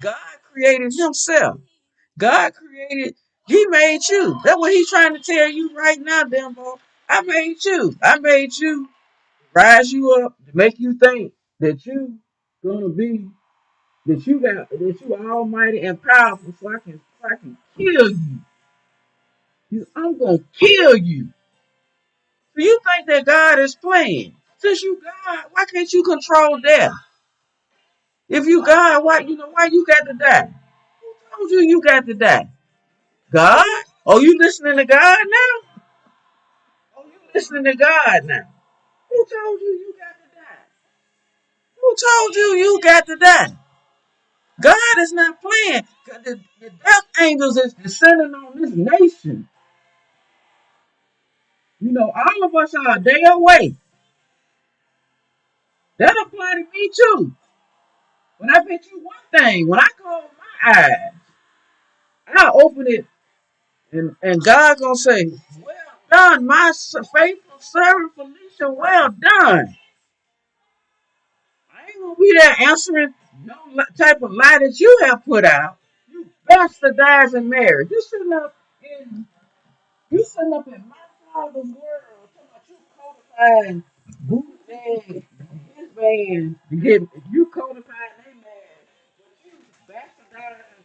Speaker 1: God created himself. He made you. That's what he's trying to tell you right now, Dembo. I made you. I made you, rise you up to make you think that gonna be that you are almighty and powerful, so I can kill you. I'm gonna kill you. So you think that God is playing? Since you God, why can't you control death? If you God, why you got to die? Who told you got to die? God? Oh, you listening to God now? Oh, you listening to God now? Who told you got to die? Who told you got to die? God is not playing. The death angels is descending on this nation. You know, all of us are a day away. That apply to me too. But I bet you one thing, when I close my eyes, I'll open it and God gonna say, well done, my faithful servant Felicia, well done. I ain't gonna be there answering no type of lie that you have put out. You bastardized in marriage. In you sitting up in my father's world talking about you codifying bootleg his band. You codifying their marriage. But you bastardized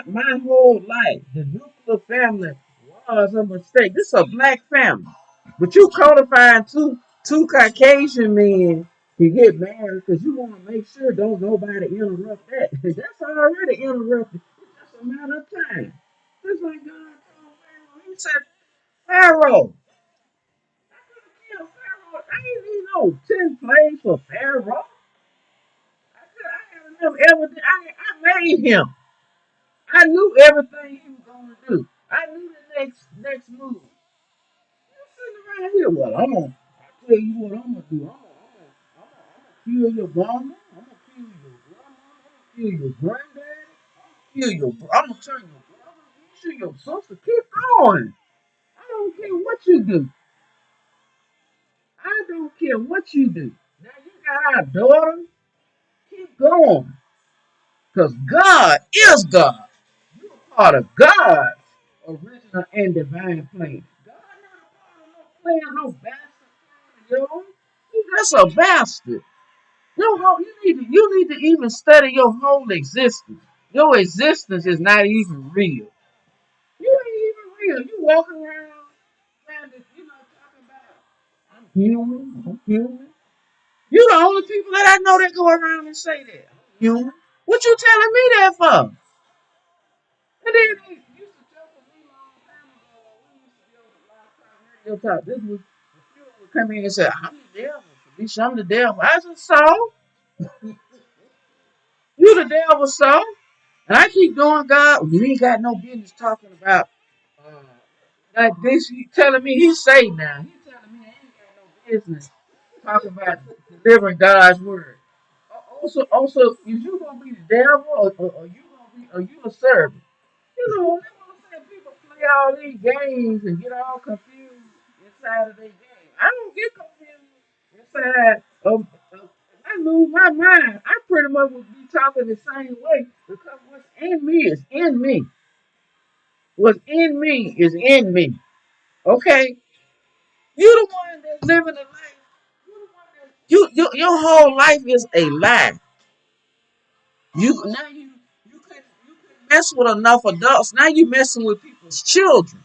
Speaker 1: my whole life. The nuclear family was a mistake. This is a black family. But you codifying two Caucasian men to get married because you want to make sure don't nobody interrupt that. That's already interrupted. It's just a matter of time. Just like God told Pharaoh. He said, Pharaoh, I could have killed Pharaoh. I ain't need no 10 plays for Pharaoh. I had enough evidence. I made him. I knew everything he was going to do. I knew the next move. Sitting around here, well, I tell you what I'm gonna do. I'm gonna kill your mama. I'm gonna kill your grandma. I'm gonna kill your granddaddy. I'm gonna turn your brother. Kill your sister. Keep going. I don't care what you do. I don't care what you do. Now you got our daughter. Keep going, cause God is God. You're part of God's original and divine plan. God never part of no plan, no bastard plan, yo. You just a bastard. You need to even study your whole existence. Your existence is not even real. You ain't even real. You walking around, man, talking about I'm human. I'm human. You the only people that I know that go around and say that. I'm human. What you telling me that for? And then they used to joke with me long time ago. We used to be on the live talk radio talk. This was a few would come in and say, I'm the devil. Felicia, I'm the devil. I said, so? You the devil, so? And I keep going, God, you ain't got no business talking about uh, like this. You telling me he's saved now. He's telling me I ain't got no business talking about delivering God's word. Also, is you gonna be the devil or you gonna be are you a servant? You know, that's what I'm saying. People play all these games and get all confused inside of their game. I don't get confused inside of if I lose my mind, I pretty much would be talking the same way because what's in me is in me. What's in me is in me. Okay? You the one that's living the life. You the one that your whole life is a lie. You couldn't mess with enough adults. Now you messing with people's children.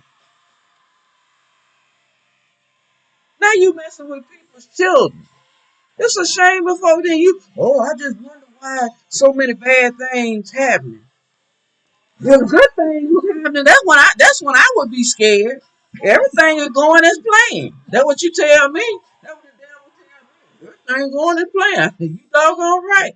Speaker 1: Now you messing with people's children. It's a shame before then I just wonder why so many bad things happening. The good things was happening. That's when I would be scared. Everything is going as planned. That's what you tell me. That's what the devil tell me. Everything going as planned. You doggone right.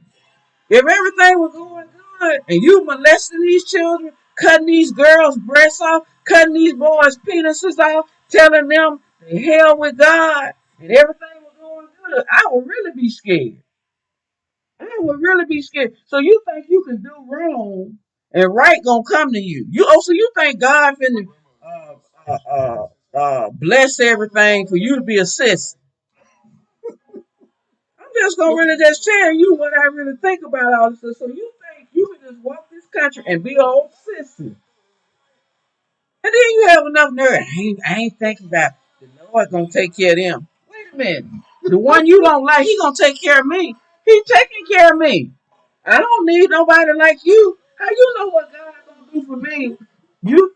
Speaker 1: If everything was going good and you molesting these children, cutting these girls' breasts off, cutting these boys' penises off, telling them to hell with God, and everything was going good, I would really be scared. I would really be scared. So you think you can do wrong and right gonna come to you? So you think God finna bless everything for you to be a sis? I'm just gonna really just tell you what I really think about all this. So you think you can just walk this country and be an old sissy, and then you have enough nerve. I ain't thinking about the Lord gonna take care of them. Wait a minute, the one you don't like, he gonna take care of me. He taking care of me. I don't need nobody like you. How you know what God gonna do for me? You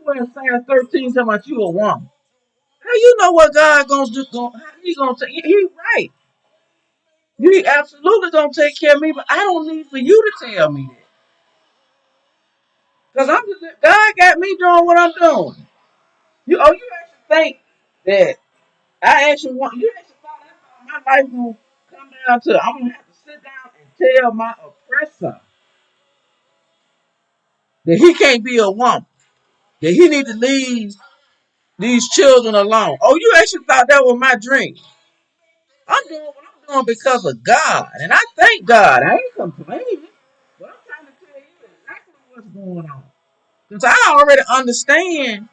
Speaker 1: went Psalm 13 talking about you a woman. How you know what God gonna do? How he gonna take? He right. You absolutely gonna take care of me, but I don't need for you to tell me that. Because God got me doing what I'm doing. You actually think that I actually want you actually thought my life gonna come down to I'm gonna have to sit down and tell my oppressor that he can't be a woman, that he need to leave these children alone. Oh, you actually thought that was my dream. I'm doing what I'm doing because of God. And I thank God. I ain't complaining. But I'm trying to tell you exactly what's going on. Because I already understand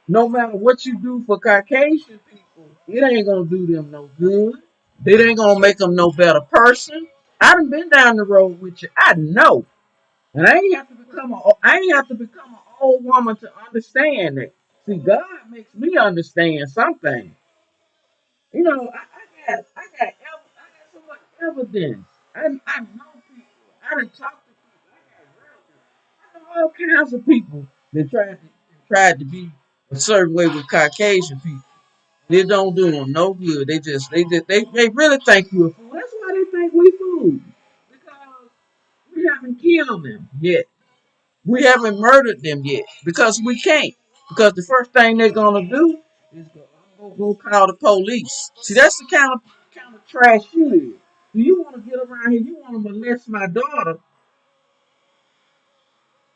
Speaker 1: no matter what you do for Caucasian people, it ain't going to do them no good. It ain't going to make them no better person. I done been down the road with you. I know. And I ain't have to become an old woman to understand that. See, God makes me understand something. You know, I got so much evidence. I know people. I done talked to people. I know all kinds of people that tried to be a certain way with Caucasian people. It don't do them no good. They really think you a fool. That's why they think we fools. Because we haven't killed them yet. We haven't murdered them yet because we can't. Because the first thing they're gonna do is go call the police. See, that's the kind of trash you is. Do you want to get around here? You want to molest my daughter?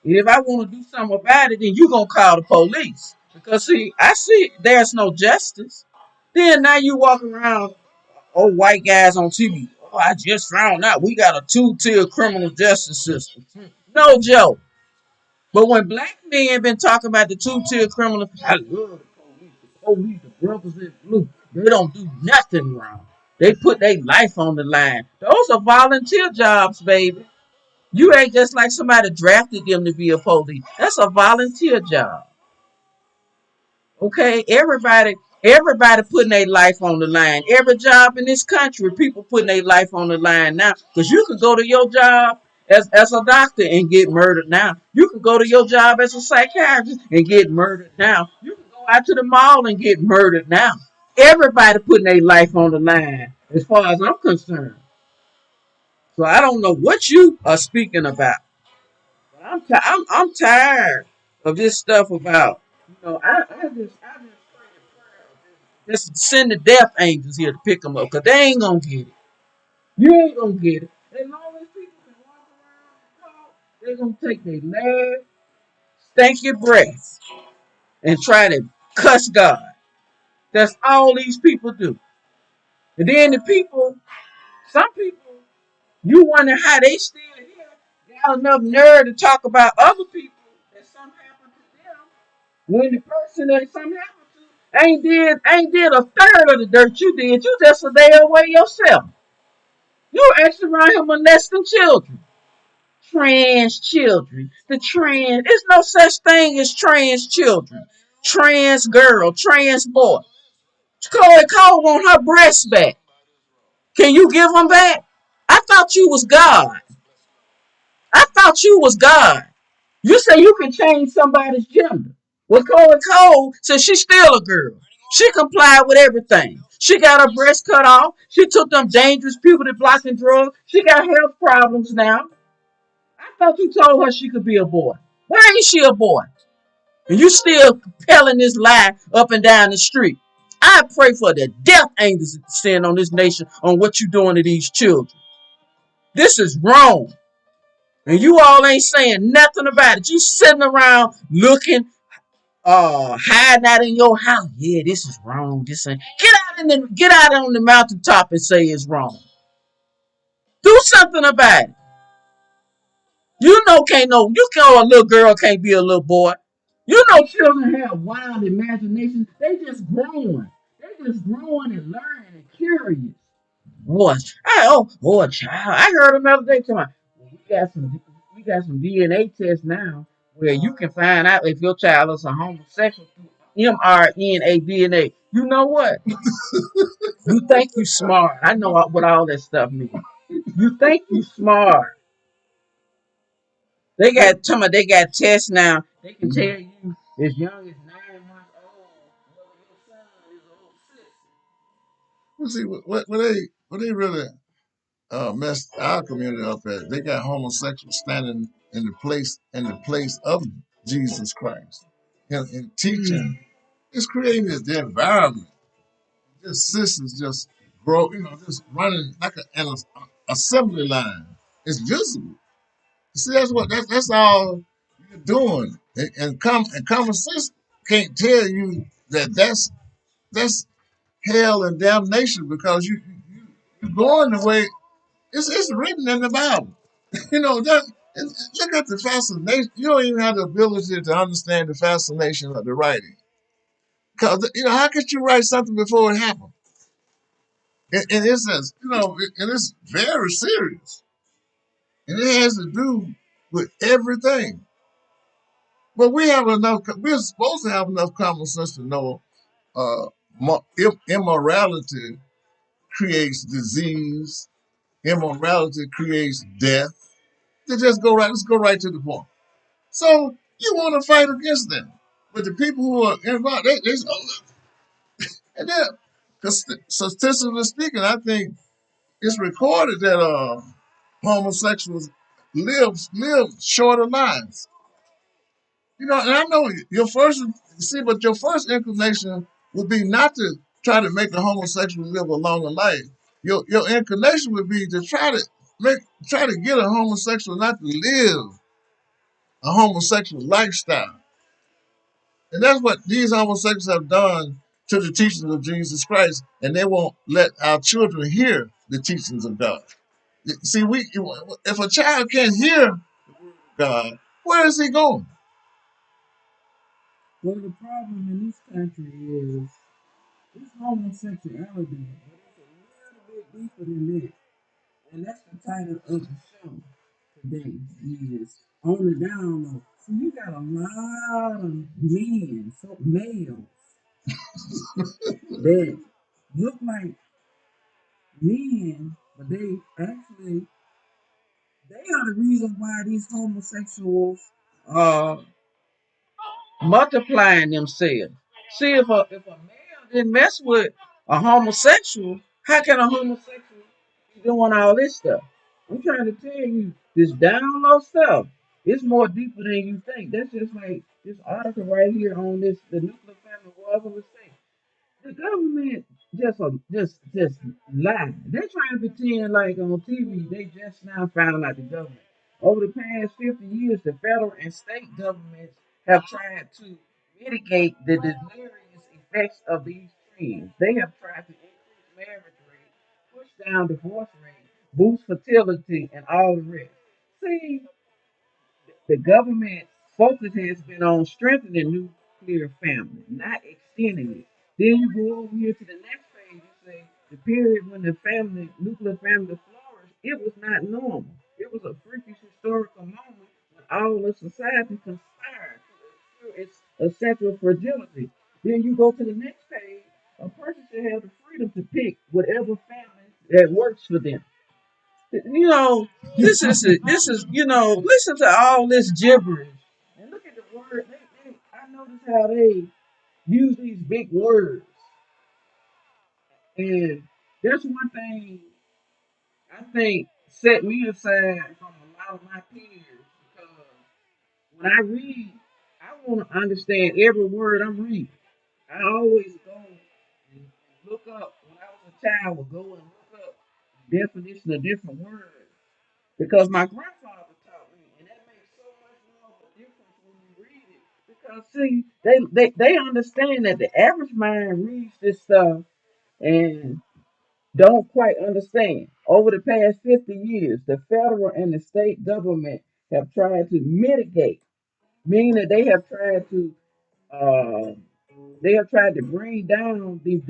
Speaker 1: And if I want to do something about it, then you gonna call the police. Because see, I see there's no justice. Then now you walk around, old white guys on TV. Oh, I just found out we got a two-tier criminal justice system. No joke. But when black men been talking about the two-tier criminal, I love the police. The police, the brothers in blue, they don't do nothing wrong. They put their life on the line. Those are volunteer jobs, baby. You ain't just like somebody drafted them to be a police. That's a volunteer job. Okay, everybody putting their life on the line. Every job in this country, people putting their life on the line now. Because you could go to your job as a doctor and get murdered now. You can go to your job as a psychiatrist and get murdered now. You can go out to the mall and get murdered now. Everybody putting their life on the line, as far as I'm concerned. So I don't know what you are speaking about. But I'm tired of this stuff about, just send the death angels here to pick them up because they ain't gonna get it. You ain't gonna get it. As long as people can walk around and talk, they're gonna take their last stinky breath and try to cuss God. That's all these people do. And then some people, you wonder how they still here, got enough nerve to talk about other people that something happened to them when the person that something happened to ain't did a third of the dirt you did. You just a day away yourself. You actually around here molesting children. Trans children. There's no such thing as trans children. Trans girl, trans boy. Chloe Cole want her breasts back. Can you give them back? I thought you was God. I thought you was God. You say you can change somebody's gender. Well, Chloe Cole says she's still a girl. She complied with everything. She got her breast cut off. She took them dangerous puberty blocking drugs. She got health problems now. I thought you told her she could be a boy. Why ain't she a boy? And you still pelling this lie up and down the street. I pray for the death angels to descend on this nation on what you doing to these children. This is wrong. And you all ain't saying nothing about it. You sitting around looking, hiding out in your house. Yeah, this is wrong. This ain't. Get out on the mountaintop and say it's wrong. Do something about it. A little girl can't be a little boy. You know children have wild imaginations. They just growing and learning and curious. A child. I heard him the other day talking about, well, we got some DNA tests now where you can find out if your child is a homosexual through mRNA DNA. You know what? You think you smart. I know what all that stuff means. You think you smart. They got tests now. They can tell you as young as 9 months old whether your son is
Speaker 2: You see, what they really messed our community up at, they got homosexuals standing in the place of Jesus Christ and teaching. It's creating the environment. Just sisters just grow, just running like an assembly line. It's visible. See, that's all you're doing. And common sense can't tell you. that's hell and damnation because you're going the way it's written in the Bible. You know that. Look at the fascination. You don't even have the ability to understand the fascination of the writing. Because how could you write something before it happened? In essence, and it's very serious, and it has to do with everything. But we have enough. We're supposed to have enough common sense to know uh, immorality creates disease. Immorality creates death. To just go right. Let's go right to the point. So you want to fight against them, but the people who are involved, and then, because statistically speaking, I think it's recorded that homosexuals live shorter lives. And I know but your first inclination would be not to try to make a homosexual live a longer life. Your inclination would be to try to get a homosexual not to live a homosexual lifestyle. And that's what these homosexuals have done to the teachings of Jesus Christ, and they won't let our children hear the teachings of God. See, if a child can't hear God, where is he going?
Speaker 1: Well, the problem in this country is it's homosexuality, but it's a little bit deeper than that. And that's the title of the show today is On the Down Low. So you got a lot of men, so males, that look like men, but they are the reason why these homosexuals are multiplying themselves. See, if a male didn't mess with a homosexual, how can a homosexual be doing all this stuff? I'm trying to tell you, this down low stuff, it's more deeper than you think. That's just like this article right here on the nuclear family was a mistake. The government just lie. They're trying to pretend like on TV they just now found out the government. Over the past 50 years, the federal and state governments have tried to mitigate the deleterious effects of these trends. They have tried to increase marriage rate, push down divorce rate, boost fertility, and all the rest. See, the government focus has been on strengthening nuclear family, not extending it. Then you go over here to the next page and say the period when the nuclear family flourished, it was not normal. It was a freakish historical moment when all of society conspired to ensure its essential fragility. Then you go to the next page. A person should have the freedom to pick whatever family that works for them. Listen to all this gibberish and look at the word. I notice how they use these big words, and that's one thing I think set me aside from a lot of my peers because when I read, I want to understand every word I'm reading. I always go and look up when I was a child. Would go and look up the definition of different words. Because my grandfather taught me, and that makes so much more of a difference when you read it. Because see, they understand that the average mind reads this stuff and don't quite understand. Over the past 50 years, the federal and the state government have tried to mitigate, meaning that uh, they have tried to bring down the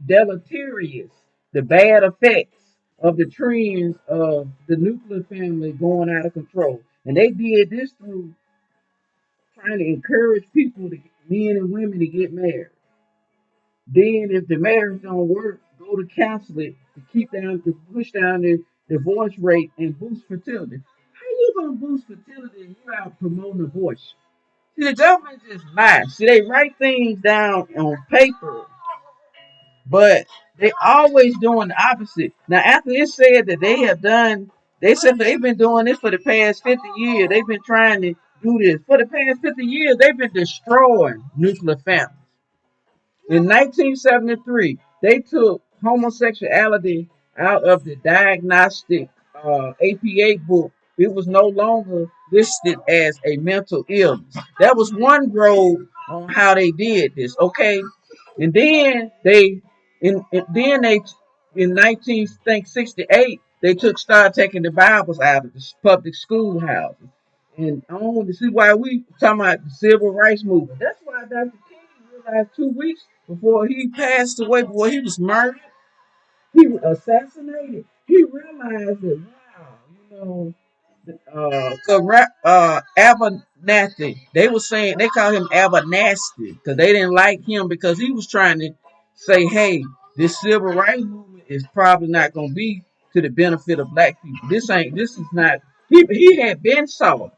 Speaker 1: deleterious, the bad effects of the trends of the nuclear family going out of control. And they did this through trying to encourage men and women to get married. Then if the marriage don't work, go to counsel it to push down the divorce rate and boost fertility. How you gonna boost fertility and you out promoting abortion? See, the government just lies. See, they write things down on paper, but they always doing the opposite. Now, after it said that they said they've been doing this for the past 50 years. They've been trying to do this. For the past 50 years, they've been destroying nuclear families. In 1973, they took homosexuality out of the diagnostic APA book. It was no longer listed as a mental illness. That was one road on how they did this, okay? And then they in 1968 they started taking the Bibles out of the public schoolhouses. And I want to see why we talking about the civil rights movement. That's why Dr. King realized 2 weeks before he passed away, before he was murdered, he was assassinated. He realized that wow, Abernathy. They were saying they called him Abernasty because they didn't like him because he was trying to say, hey, this civil rights movement is probably not going to be to the benefit of black people. This is not. He had been sold.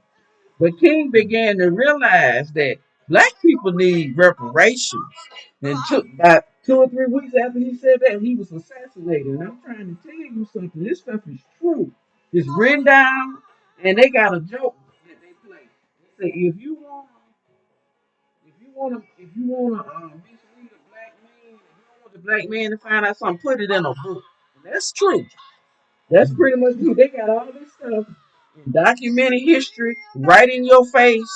Speaker 1: But King began to realize that black people need reparations. And took about 2 or 3 weeks after he said that, he was assassinated. And I'm trying to tell you something. This stuff is true. It's written down, and they got a joke that they play. They say if you want to mislead a black man, if you don't want the black man to find out something, put it in a book. And that's true. That's pretty much true. They got all this stuff in documented history right in your face,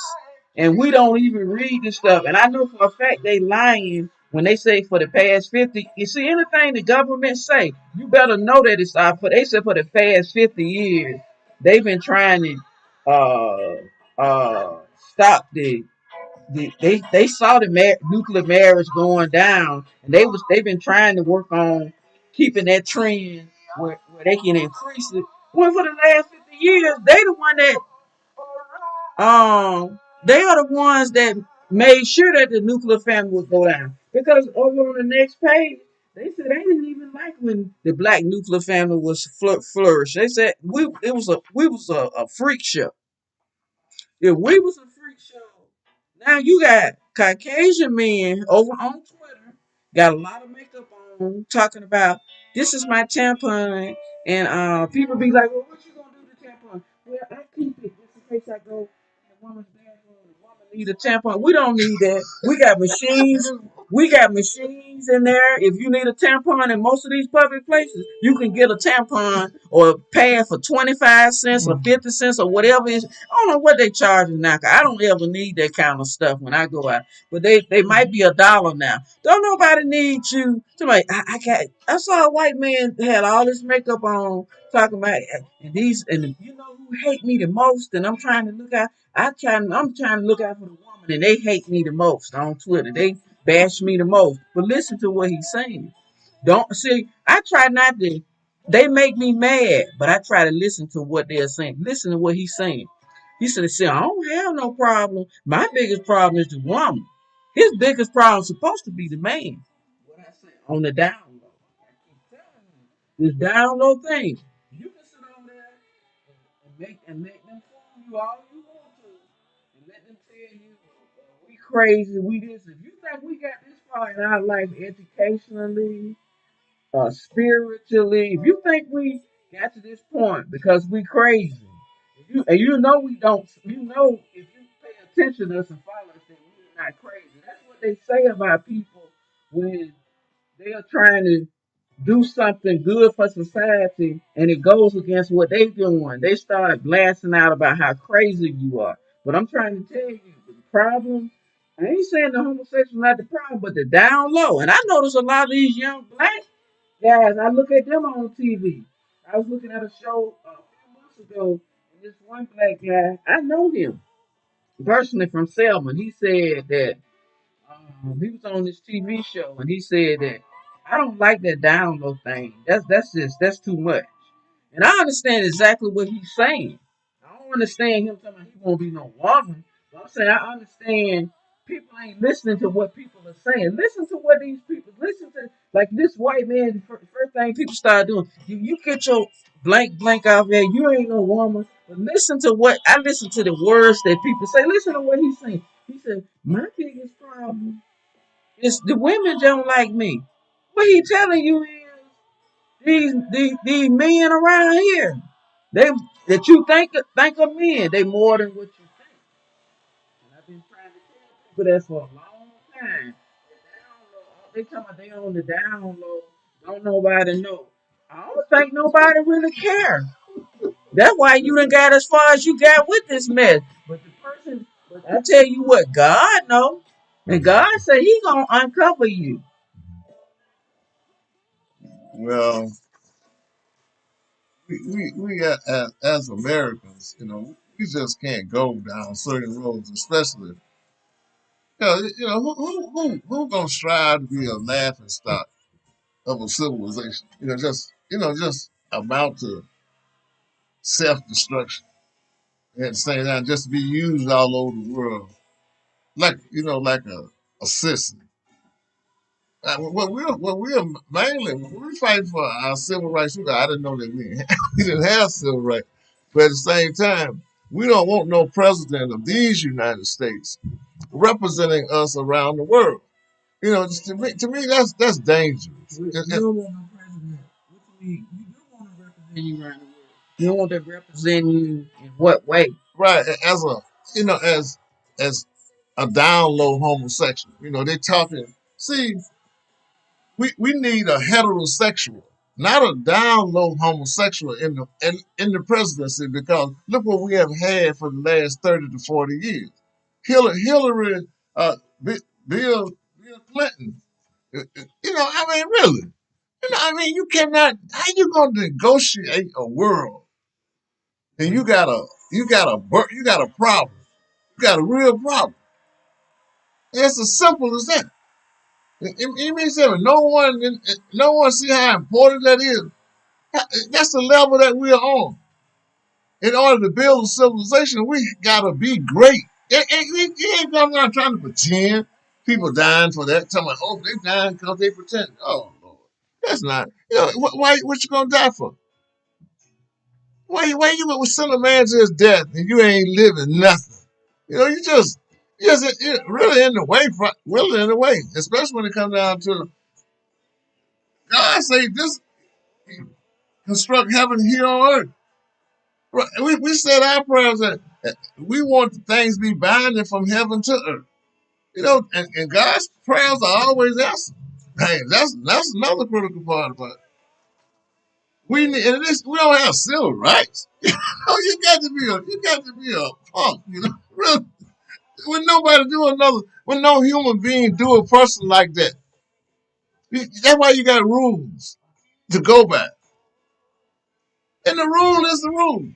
Speaker 1: and we don't even read this stuff. And I know for a fact they lying when they say for the past 50. You see anything the government say, you better know that it's for. They said for the past 50 years they've been trying to stop they saw the nuclear marriage going down, and they've been trying to work on keeping that trend where they can increase it. Well, for the last 50 years, they are the ones that made sure that the nuclear family would go down. Because over on the next page, they said they didn't even like when the black nuclear family was flourished. They said we was a freak show. If we was a freak show, now you got Caucasian men over on Twitter, got a lot of makeup on, talking about this is my tampon, and people be like, well, what you gonna do to tampon? Well, I keep it just in case I go in a woman's bathroom. The woman need a tampon. We don't need that. We got machines. We got machines in there. If you need a tampon in most of these public places, you can get a tampon or a pad for 25 cents or 50 cents or whatever it is. I don't know what they charging now. 'Cause I don't ever need that kind of stuff when I go out. But they might be $1 now. Don't nobody need you. Somebody, I saw a white man had all this makeup on talking about and you know who hate me the most, and I'm trying to look out. I'm trying to look out for the woman, and they hate me the most on Twitter. They bash me the most. But listen to what he's saying. Don't see. I try not to. They make me mad, but I try to listen to what they're saying. Listen to what he's saying. He said, I don't have no problem. My biggest problem is the woman. His biggest problem is supposed to be the man. What I say on the down low. I keep telling you, this down low thing. You can sit on there and make them fool you all you want to, and let them tell you we crazy, we this. If you think we got this far in our life educationally, spiritually, if you think we got to this point because we crazy, and you know we don't, you know if you pay attention to us and follow us, then we're not crazy. That's what they say about people when they are trying to do something good for society and it goes against what they're doing. They start blasting out about how crazy you are. But I'm trying to tell you, the problem, I ain't saying the homosexual is not the problem, but the down low. And I notice a lot of these young black guys, I look at them on TV. I was looking at a show a few months ago, and this one black guy, I know him personally from Selma. He said that he was on this TV show, and he said that I don't like that download thing. That's too much. And I understand exactly what he's saying. I don't understand him talking about he won't be no woman. But I'm saying I understand people ain't listening to what people are saying. Listen to what these people listen to. Like this white man, the first thing people start doing, you get your blank off there. You ain't no woman. But listen to what I listen to the words that people say. Listen to what he's saying. He said, my biggest problem is the women don't like me. What he telling you is these men around here, they that you think of men, they more than what you think. And I've been trying to tell people that for a long time. They talking about they on the down low, don't nobody know. I don't think nobody really care. That's why you done got as far as you got with this mess. But the person, but I tell you what, God know. And God said he gonna uncover you.
Speaker 2: Well, as Americans, we just can't go down certain roads, especially who gonna strive to be a laughing stock of a civilization? Just amount to self destruction and at the same time just to be used all over the world like a system. What we're mainly we fight for our civil rights. I didn't know that we didn't have civil rights, but at the same time, we don't want no president of these United States representing us around the world. Just to me, that's dangerous.
Speaker 1: You don't want no president. What you mean? You do want to represent you around the world. You don't want to represent you in what way?
Speaker 2: Right, as a as a down low homosexual. They talking. See, we need a heterosexual, not a down low homosexual in the presidency, because look what we have had for the last 30 to 40 years. Hillary, Bill Clinton. Really. You cannot. How you going to negotiate a world and you got a problem. You got a real problem. It's as simple as that. It means that no one see how important that is. That's the level that we're on. In order to build a civilization, we gotta be great. You ain't going around trying to pretend. People dying for that. Talking about, oh, they dying because they pretend. Oh Lord, that's not. Why? What you gonna die for? Why you would send a man to his death and you ain't living nothing? You're really in the way, really in the way, especially when it comes down to God say this construct heaven here on earth. Right. We said our prayers that we want things to be binding from heaven to earth. And God's prayers are always answered. Hey, that's another critical part about it. We don't have civil rights. You got to be a punk. Really, when no human being do a person like that. That's why you got rules to go by. And the rule is the rule.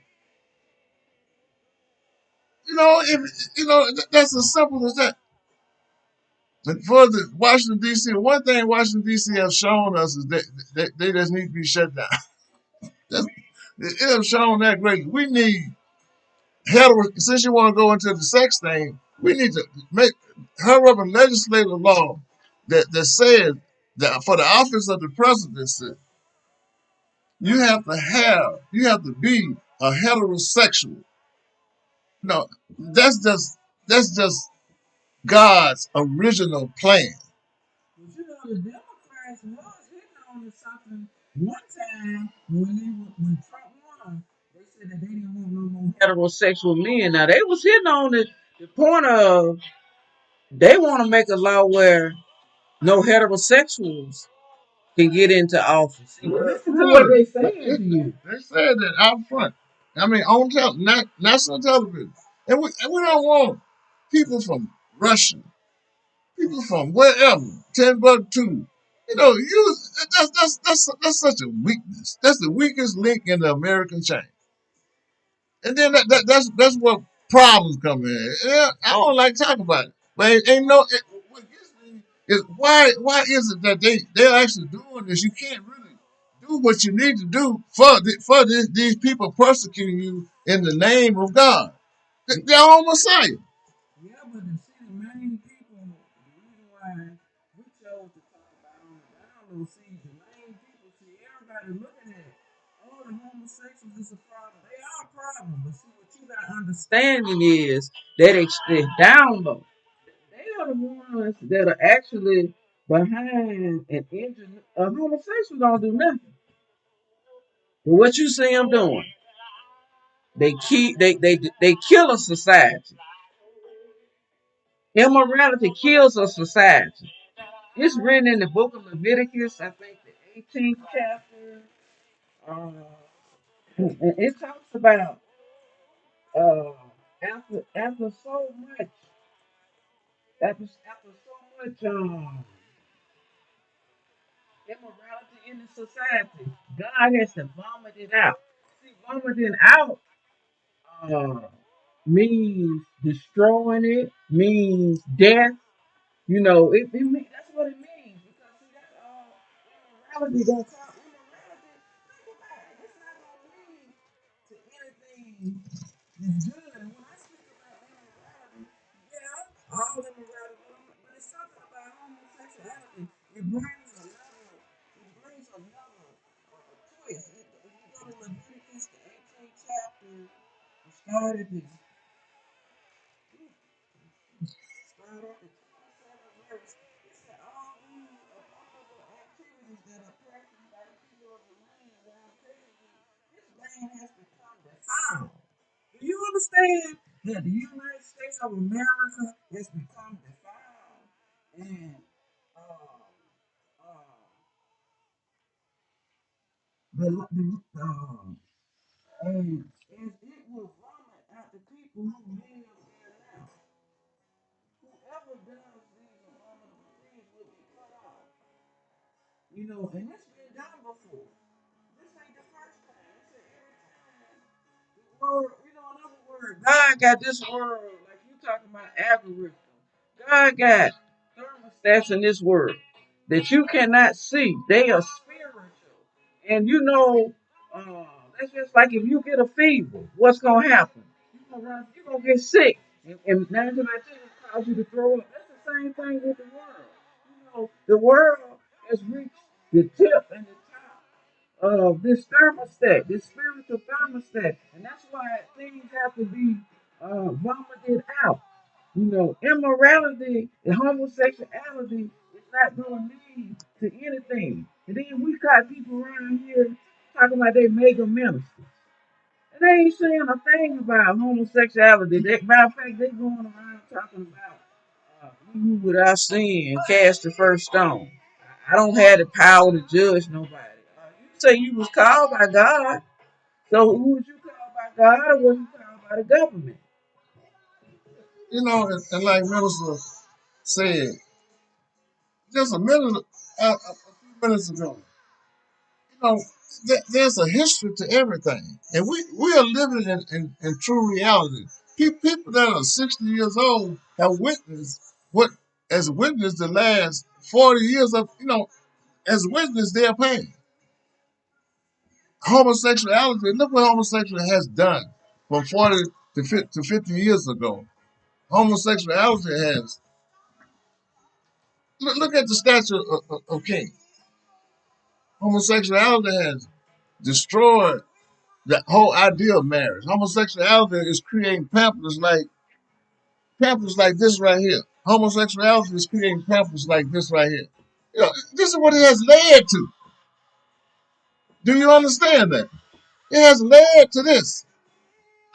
Speaker 2: That's as simple as that. And for the Washington D.C., one thing Washington D.C. has shown us is that they just need to be shut down. It has shown that great. We need since you want to go into the sex thing, we need to hurry up and legislate a law that says that for the office of the presidency, you have to be a heterosexual. No, that's just God's original plan.
Speaker 1: But the Democrats was hitting on to something one time when Trump won. They said that they didn't want no more heterosexual men. Now they was hitting on the point of they want to make a law where no heterosexuals can get into office. See, listen to what
Speaker 2: Really?
Speaker 1: they saying to you.
Speaker 2: They said that out front. On national television. And we don't want people from Russia, people from wherever, Timbuktu. That's such a weakness. That's the weakest link in the American chain. And then that's what problems come in. Yeah, I don't like talking about it, but ain't no. What gets me is why is it that they're actually doing this? You can't really do what you need to do for these people persecuting you in the name of God. They're all Messiah.
Speaker 1: Yeah, but the main people, the reason why we chose to talk about on the download, see, the main people, see, everybody looking at it. Oh, the homosexuals is a problem. They are a problem. But see, what you got understanding is that the download. They are the ones that are actually behind an engine. A homosexual don't do nothing. But what you see them doing, they kill a society. Immorality kills a society. It's written in the book of Leviticus, I think the 18th chapter. And it talks about uh, after so much after so much immorality in the society, God has to vomit it out. See, vomiting out uh, means destroying it, means death. You know, that's what it means. Because see, that immorality don't come. Immorality, think about it. It's not gonna lead to anything that's good. And when I speak about immorality, yeah, all immorality, but it's something about homosexuality. It brings another twist. If you go to Leviticus, the 18th chapter, it started the start at the 27th verse. It said all these abominable activities that are practiced by the people of the land around Canaan, this land has become defiled. Do you understand that the United States of America has become defiled? And uh, uh, and it will vomit out the people who live there now. Whoever does these abominable things will be cut off. You know, and it's been done before. This ain't the first time. It's every time the word, you know, in other words, God got this world, like you talking about algorithm. God got thermostats in this world that you cannot see. They are spiritual. And you know, that's just like if you get a fever, what's gonna happen? You're gonna get sick. And 9 times out of 10 it cause you to throw up. That's the same thing with the world. You know, the world has reached the tip and the top of this thermostat, this spiritual thermostat. And that's why things have to be vomited out. You know, immorality and homosexuality is not going to lead to anything. And then we got people around here talking about they mega ministers. And they ain't saying a thing about homosexuality. Matter of fact, they going around talking about he who without sin cast the first stone. I don't have the power to judge nobody. You say you was called by God. So who was you called by God or was you called by the government?
Speaker 2: You know, and like Minister said just a minute, a few minutes ago, you know, there's a history to everything. And we are living in true reality. People that are 60 years old have witnessed what, as witness the last 40 years of, you know, as witness their pain. Homosexuality, look what homosexuality has done from 40 to 50 years ago. Homosexuality has, look at the statue of King. Homosexuality has destroyed the whole idea of marriage. Homosexuality is creating pamphlets like this right here. Homosexuality is creating pamphlets like this right here. You know, this is what it has led to. Do you understand that? It has led to this,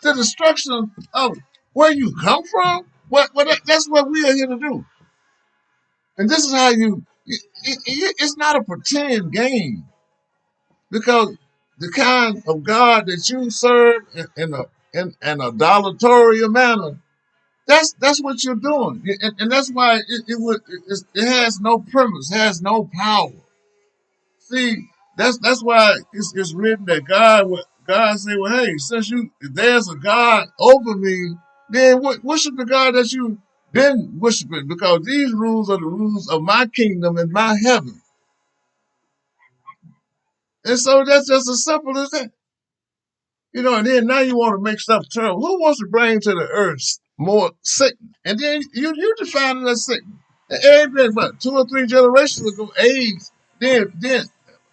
Speaker 2: the destruction of where you come from. That's what we are here to do. And this is how it's not a pretend game because the kind of God that you serve in an idolatorial manner, that's what you're doing, and that's why it has no premise, has no power. See, that's why it's written that God said, well, hey, since if there's a God over me, then worship the God that you been worshiping, because these rules are the rules of my kingdom and my heaven. And so that's just as simple as that. You know, and then now you want to make stuff terrible. Who wants to bring to the earth more sickness? And then you define it as sickness. And every what 2 or 3 generations ago, AIDS. Then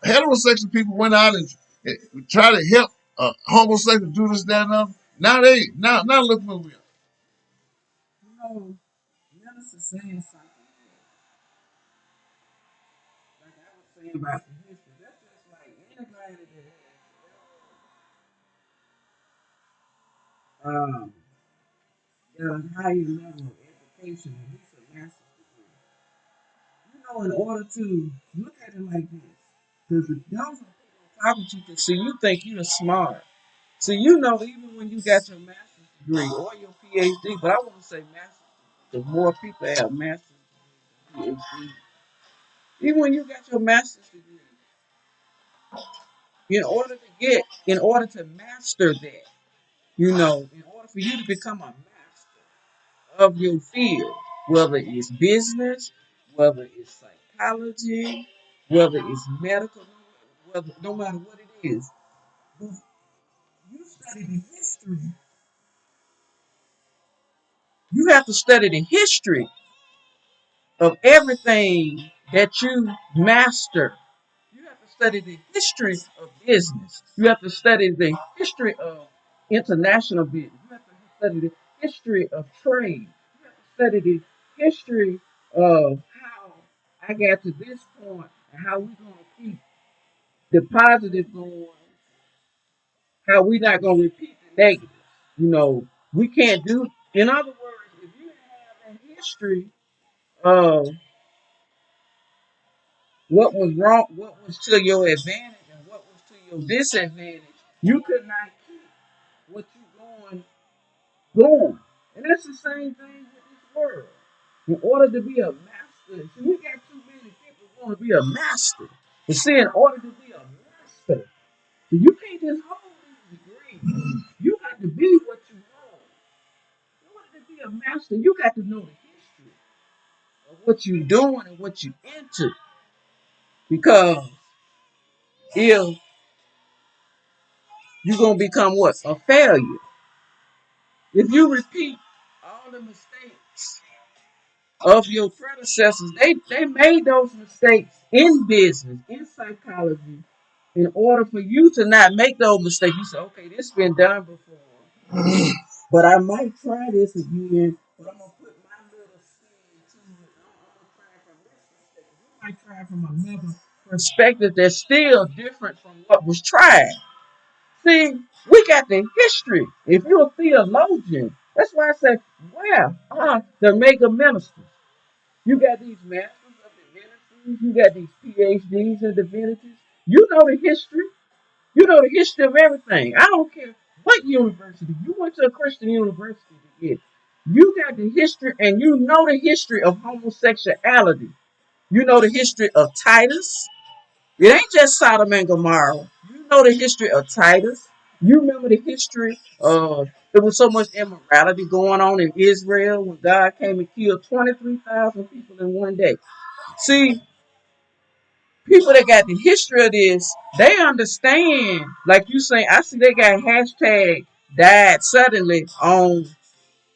Speaker 2: heterosexual people went out and try to help homosexuals do this, that, and other. Now look where we are.
Speaker 1: You know, Minister saying something like I was saying about the history. That's just like anybody that has got a higher level of education, at least a master's degree. You know, in order to look at it like this, because those are people talking to you, so you think you're smart. So you know, even when you got your master's degree or your PhD, but I want to say master's degree, because more people have master's degrees than PhD. Even when you got your master's degree, In order to master that, in order for you to become a master of your field, whether it's business, whether it's psychology, whether it's medical, no matter what it is, you study the history. You have to study the history of everything that you master. You have to study the history of business. You have to study the history of international business. You have to study the history of trade. You have to study the history of how I got to this point and how we're going to keep the positive going, how we're not going to repeat the negative. We can't do, in other words, if you have a history of what was wrong, what was to your advantage, and what was to your disadvantage, you could not keep what you going. And that's the same thing with this world. In order to be a master, see, we got too many people want to be a master. But see, in order to be a master, so you can't just hold these degrees. You got to be what you hold. In order to be a master, you got to know the history of what you're doing and what you're into. Because if you're gonna become what? A failure. If you repeat all the mistakes of your predecessors, they made those mistakes in business, in psychology, in order for you to not make those mistakes. You say, okay, this has been done before, but I might try this again, but I'm gonna put my little spin to it. I'm gonna try from this perspective. You might try from another perspective that's still different from what was tried. See, we got the history. If you're a theologian, that's why I say, wow, the mega ministers. You got these masters of divinities, you got these PhDs in divinities. You know the history. You know the history of everything. I don't care what university. You went to a Christian university to get. You got the history and you know the history of homosexuality. You know the history of Titus. It ain't just Sodom and Gomorrah. You know the history of Titus. You remember the history of there was so much immorality going on in Israel when God came and killed 23,000 people in one day. See, people that got the history of this, they understand. Like you say, I see they got hashtag died suddenly on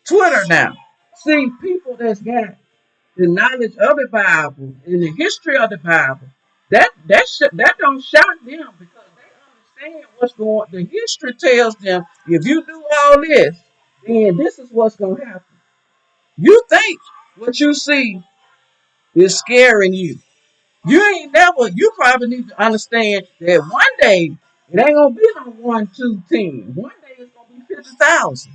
Speaker 1: Twitter now. See, people that's got the knowledge of the Bible and the history of the Bible, that don't shock them because they understand what's going. The history tells them if you do all this, then this is what's going to happen. You think what you see is scaring you. You ain't never. You probably need to understand that one day it ain't gonna be no 1, 2, 10. One day it's gonna be 50,000.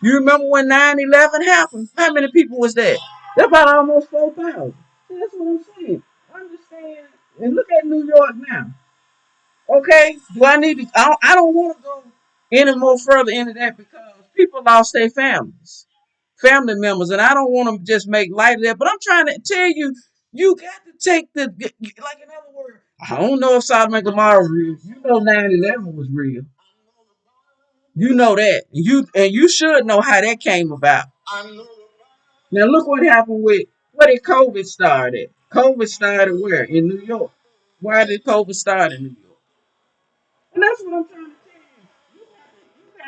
Speaker 1: You remember when 9/11 happened? How many people was there? That's about almost 4,000. That's what I'm saying. Understand? And look at New York now. Okay, do I need to? I don't want to go any more further into that because people lost their family members, and I don't want to just make light of that. But I'm trying to tell you, you got to take the like in other words. I don't know if Sodom and Gomorrah was real. You know 9/11 was real. You know that. You should know how that came about. Now look what happened with where did COVID start at? COVID started where? In New York. Why did COVID start in New York? And that's what I'm trying to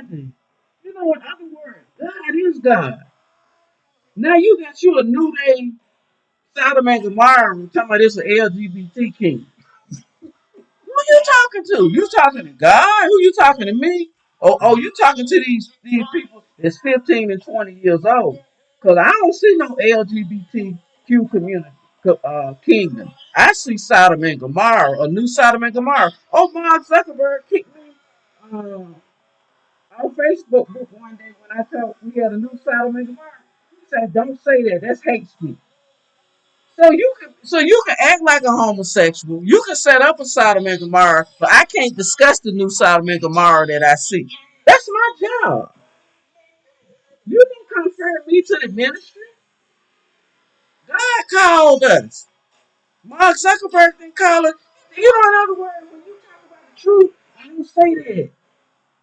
Speaker 1: tell you. In other words, God is God. Now you got you a new day Sodom and Gomorrah talking about this an LGBT king. Who you talking to? You talking to God? Who you talking to me? Oh, you talking to these people that's 15 and 20 years old? Cause I don't see no LGBTQ community kingdom. I see Sodom and Gomorrah, a new Sodom and Gomorrah. Oh, Mark Zuckerberg kicked me on Facebook one day when I told we had a new Sodom and Gomorrah. He said, "Don't say that. That's hate speech." So you can act like a homosexual. You can set up a Sodom and Gomorrah, but I can't discuss the new Sodom and Gomorrah that I see. That's my job. You can compare me to the ministry. God called us. Mark Zuckerberg didn't call us. In other words, when you true. I don't say that.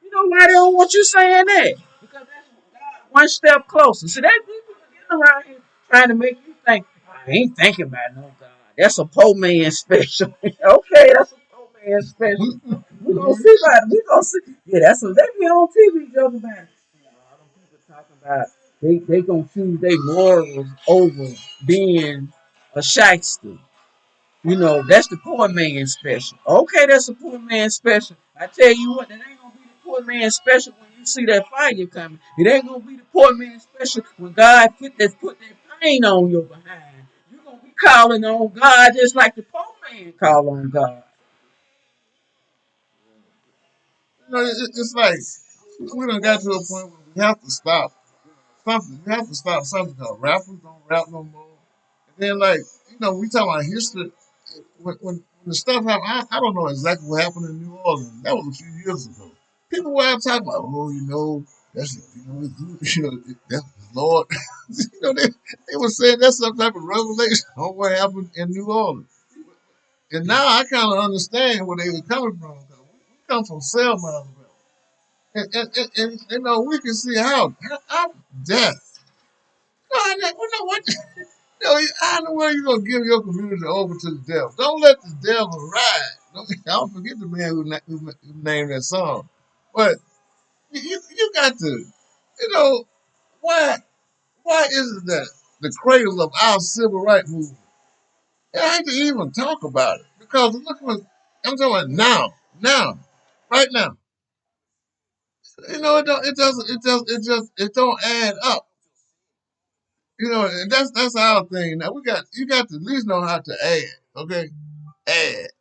Speaker 1: You know why they don't want you saying that? Because that's God one step closer. See, that people getting around here trying to make you think, I ain't thinking about no God. That's a poor man special. Okay, that's a poor man special. We gonna see about it. We gonna see. Yeah, that's what they be on TV joking about it. All them people talking about they gonna choose their morals over being a shyster. You know, that's the poor man special. Okay, that's a poor man special. I tell you what, that ain't gonna be the poor man special when you see that fire coming. It ain't gonna be the poor man special when God put that pain on your behind. You're gonna be calling on God just like the poor man call on God.
Speaker 2: You know, it's like we done got to a point where we have to stop something. We have to stop something because rappers don't rap no more. And then, like, we talk about history. When the stuff happened, I don't know exactly what happened in New Orleans. That was a few years ago. People were out talking about, oh, that's that's the Lord. They were saying that's some type of revelation on what happened in New Orleans. And now I kind of understand where they were coming from. 'Cause we come from Selma, Alabama. We can see how death. No, what? I know where you're gonna give your community over to the devil. Don't let the devil ride. Don't forget the man who named that song. But you got to, why why is it that the cradle of our civil rights movement? I hate to even talk about it because look what I'm talking about now, right now. It don't add up. And that's our thing. Now you got to at least know how to add. Okay, add.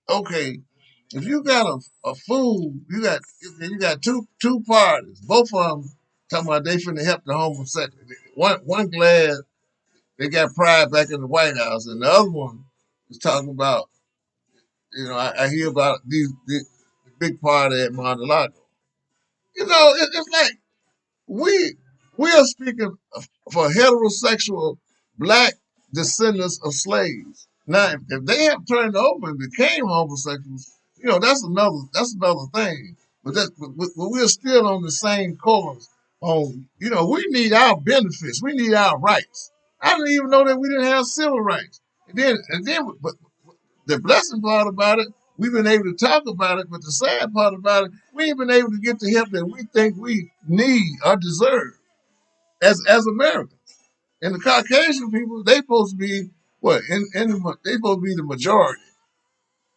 Speaker 2: Okay, if you got a fool, you got two parties. Both of them talking about they finna help the homosexual. One glad they got pride back in the White House, and the other one is talking about. I hear about the big party at Mar-a-Lago. It's like we we are speaking for heterosexual black descendants of slaves. Now, if they have turned over and became homosexuals, that's another thing. But we're still on the same course. We need our benefits. We need our rights. I didn't even know that we didn't have civil rights. But the blessing part about it, we've been able to talk about it. But the sad part about it, we ain't been able to get the help that we think we need or deserve as Americans. And the Caucasian people, they supposed to be what? They supposed to be the majority,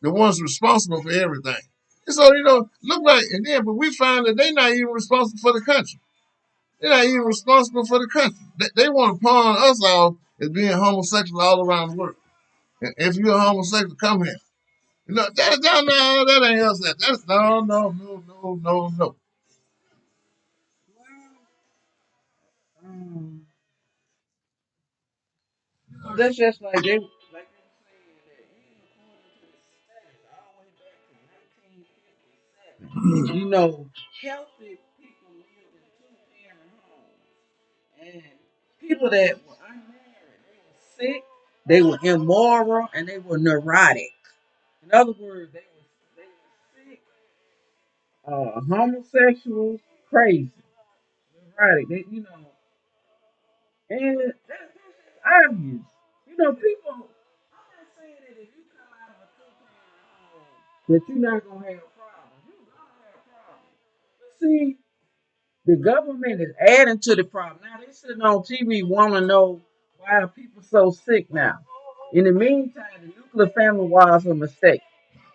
Speaker 2: the ones responsible for everything. And so look like but we find that they're not even responsible for the country. They're not even responsible for the country. They want to pawn us off as being homosexual all around the world. And if you're a homosexual, come here. That ain't us. That's no.
Speaker 1: Um, that's just like they were saying that even according to the studies all the way back to 1957, healthy people lived in two-parent homes, and people that were unmarried, they were sick, they were immoral, and they were neurotic. In other words, they were sick, homosexuals, crazy, neurotic. And that's obvious. People. I'm not saying that if you come out of a two-parent home that you're not gonna have problems. You're gonna have problems. But see, the government is adding to the problem. Now they sitting on TV want to know why are people so sick now. In the meantime, the nuclear family was a mistake.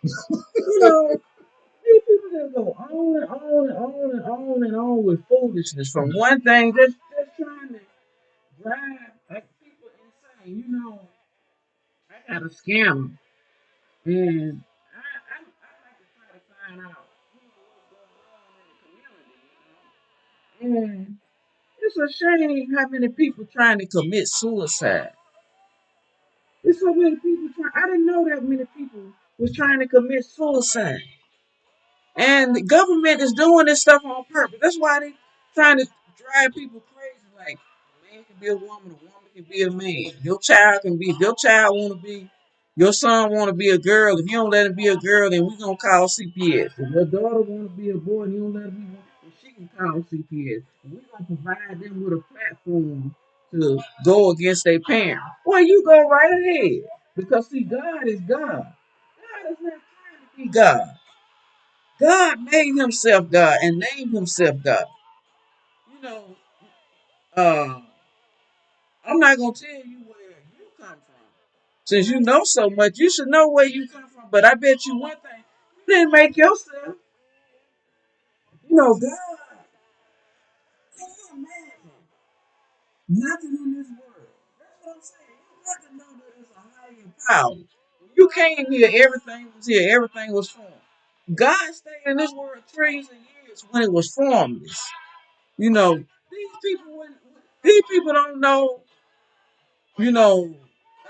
Speaker 1: You know, these people just go on and on and on and on and on with foolishness from one thing, just trying to drive people insane. I got a scammer, and I like to try to find out what's going on in the community. And it's a shame how many people trying to commit suicide. There's so many people trying. I didn't know that many people was trying to commit suicide. And the government is doing this stuff on purpose. That's why they trying to drive people crazy. Like a man can be a woman can be a man. Your child can be. If your child want to be, Your son want to be a girl. If you don't let him be a girl, then we gonna call CPS. If your daughter want to be a boy, and you don't let her be one, then she can call CPS. And we gonna provide them with a platform to go against their parents. Well, you go right ahead because see, God is God. God is not trying to be God. God made himself God and named himself God. You know, uh, I'm not gonna tell you where you come from. Since you know so much, you should know where you come from. But I bet you one thing, you didn't make yourself. You know, God, can you imagine nothing in this world? That's what I'm saying. You got to know that there's a higher power. You came here, everything was here, everything was formed. God stayed in this world trillions of years when it was formless. You know, these people don't know, you know,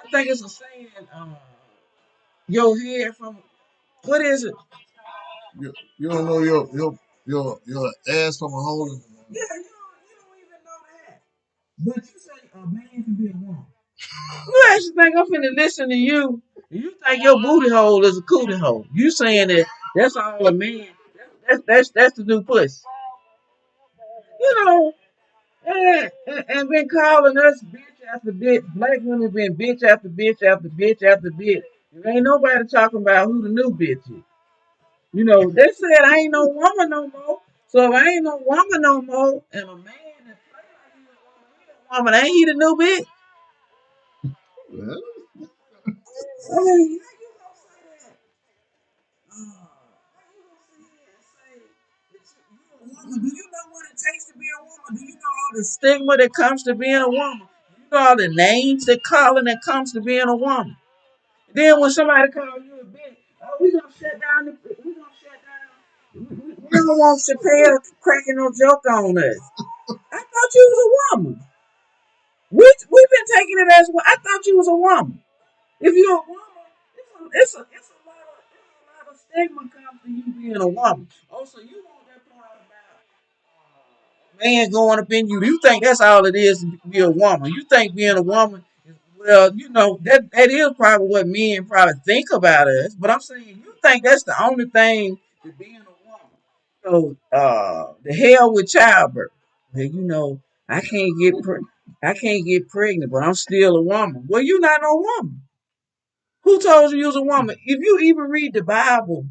Speaker 1: I think it's a saying, your head from, what is it?
Speaker 2: You don't know your ass from a hole in the wall.
Speaker 1: Yeah, you don't even know that. But you say a man can be a woman. You actually think I'm finna listen to you. You think your booty hole is a cootie hole. You saying that that's all a man. That's the new pussy. You know, and been calling us bitch after bitch. Black women been bitch after bitch after bitch after bitch. There ain't nobody talking about who the new bitch is. You know, they said I ain't no woman no more. So if I ain't no woman no more, and a man that play like he a woman, ain't he the new bitch?
Speaker 2: Well,
Speaker 1: I mean, how you gonna say that? How you gonna sit here and say that you a woman? Do you know what it takes to be a woman? Do you know all the stigma that comes to being a woman? Do you know all the names that calling that comes to being a woman? Then when somebody calls you a bitch, oh, we gonna shut down we gonna shut down. We don't want Chappelle cracking no joke on us. I thought you was a woman. We've been taking it as well. I thought you was a woman. If you're a woman, it's a lot of stigma comes to you being a woman. Also, you want that part about man going up in you. You think that's all it is to be a woman. You think being a woman is, well, you know, that is probably what men probably think about us. But I'm saying you think that's the only thing to being a woman. So the hell with childbirth. Well, you know, I can't get I can't get pregnant, but I'm still a woman. Well, you're not no woman. Who told you you was a woman? If you even read the Bible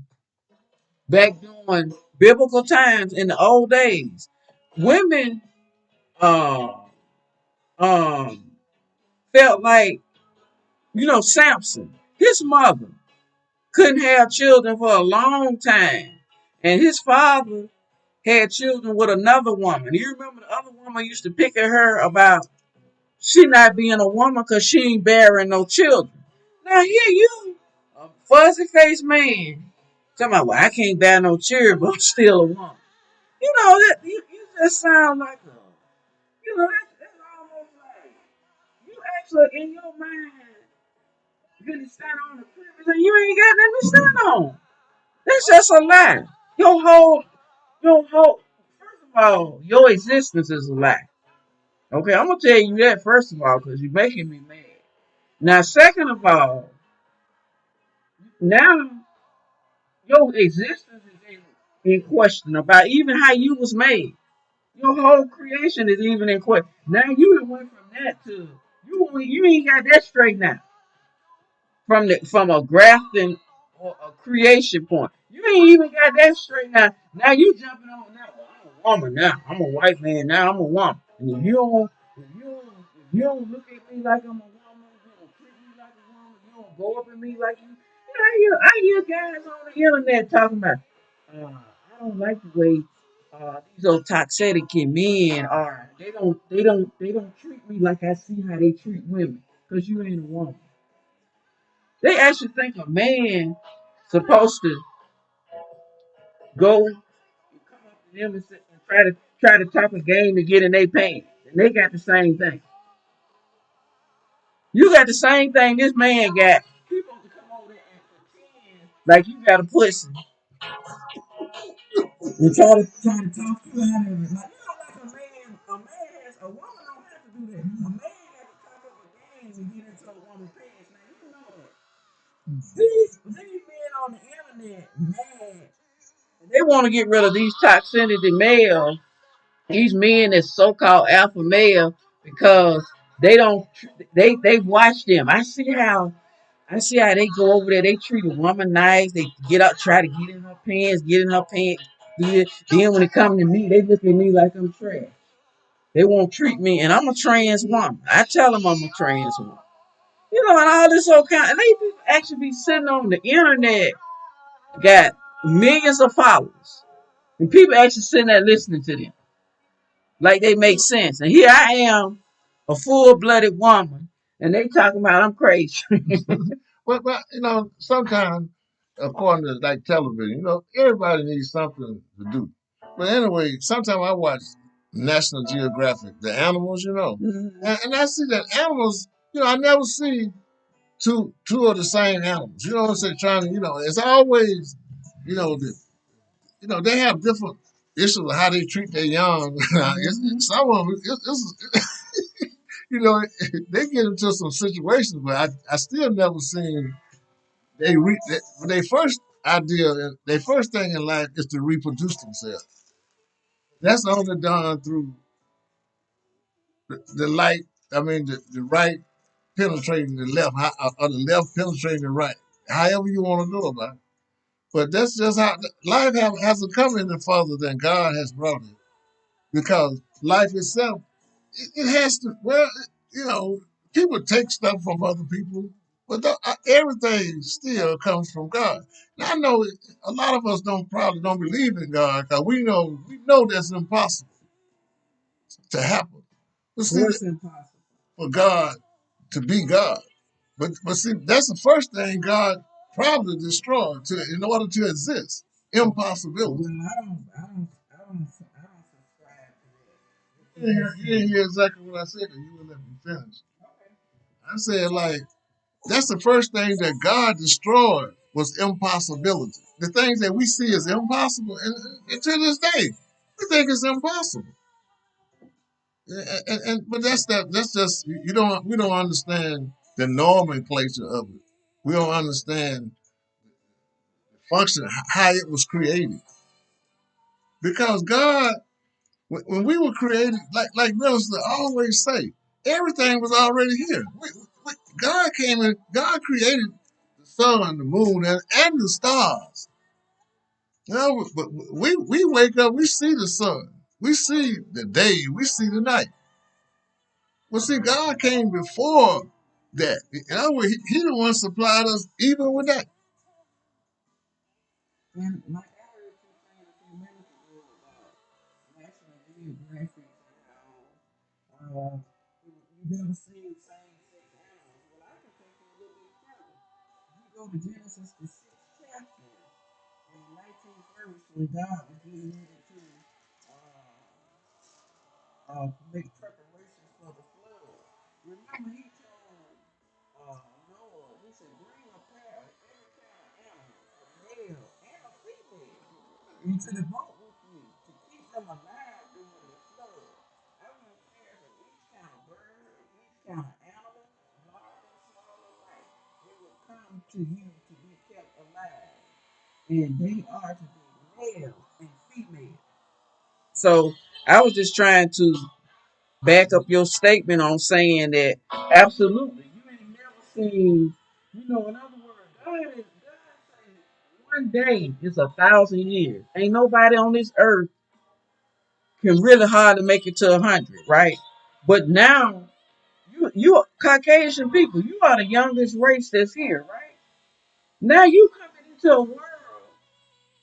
Speaker 1: back during biblical times in the old days, women uh, um, felt like, you know, Samson, his mother couldn't have children for a long time. And his father had children with another woman. You remember the other woman used to pick at her about she not being a woman because she ain't bearing no children. Now here you, a fuzzy faced man, talking about, well, I can't bear no children, but I'm still a woman. You know, that you just sound like a, you know, that's almost like you actually in your mind gonna stand on the premise and you ain't got nothing to stand on. That's just a lie. Your whole, first of all, your existence is a lie. Okay, I'm gonna tell you that first of all because you're making me mad. Now, second of all, now your existence is in question about even how you was made. Your whole creation is even in question. Now you done went from that to you ain't got that straight now. From a grafting or a creation point. You ain't even got that straight now. Now you jumping on now. Well, I'm a woman now. I'm a white man now. I'm a woman. And if you don't look at me like I'm a woman, you don't treat me like a woman, you don't go up at me like I hear guys on the internet talking about I don't like the way these old toxic men are. They don't treat me like I see how they treat women. Cause you ain't a woman. They actually think a man supposed to go and come up to them and, try to talk a game to get in their pants. And they got the same thing. You got the same thing this man got. He supposed to come over there and pretend like you got a pussy and try to talk you out of it. Like like a man has a woman don't have to do that. A man has to talk up a game and get into a woman's pants. Now you know that. These men on the internet, man, they want to get rid of these toxicity males, these men that's so-called alpha male, because they don't, they watch them. I see how they go over there. They treat a woman nice. They get up, try to get in her pants. Then when it come to me, they look at me like I'm trash. They won't treat me, and I'm a trans woman. I tell them I'm a trans woman. And all this old kind. And they actually be sitting on the internet, got millions of followers, and people actually sitting there listening to them like they make sense. And here I am, a full-blooded woman, and they talking about I'm crazy.
Speaker 2: But sometimes, according to like television, everybody needs something to do. But anyway, sometimes I watch National Geographic, the animals, and I see that animals, I never see two of the same animals. You know what I'm saying? Trying to, it's always, the, they have different issues of how they treat their young. Some of them, you know, they get into some situations, but I still never seen they first idea, their first thing in life is to reproduce themselves. That's only done through the light. I mean, the right penetrating the left, or the left penetrating the right. However you want to go about it. But that's just how life hasn't come any further than God has brought it. Because life itself, it has to. Well, people take stuff from other people, but everything still comes from God. Now, I know a lot of us probably don't believe in God because we know that's impossible to happen. But see, for God to be God. But see, that's the first thing God probably destroyed in order to exist. Impossibility.
Speaker 1: Well, I don't subscribe to
Speaker 2: You didn't hear exactly what I said, and you wouldn't let me finish. I said, like, that's the first thing that God destroyed was impossibility. The things that we see as impossible, and to this day, we think it's impossible. But that's just we don't understand the nomenclature of it. We don't understand the function, how it was created. Because God, when we were created, like ministers always say, everything was already here. God came in, God created the sun, the moon, and the stars. But we wake up, we see the sun, we see the day, we see the night. Well, see, God came before that. In other words, he the one supplied us even with that.
Speaker 1: And like I heard you saying a few minutes ago about National Geographic and how you never seen same-sex animals. Well, I can take you a little bit further. You go to Genesis, the 6th chapter, in the 19th verse, when God was getting ready to make preparations for the flood. Remember, he told Noah, he said, bring a pair of every kind of animal, a male and a female, into the boat with you to keep them alive during the flood. I want pairs of each kind of bird, each kind of animal, large and small alike. They will come to you to be kept alive, and they are to be male and female. So I was just trying to back up your statement on saying that absolutely you ain't never seen, in other words, God saying one day is 1,000 years. Ain't nobody on this earth can really hardly make it to 100, right? But now you Caucasian people, you are the youngest race that's here, right? Now you coming into a world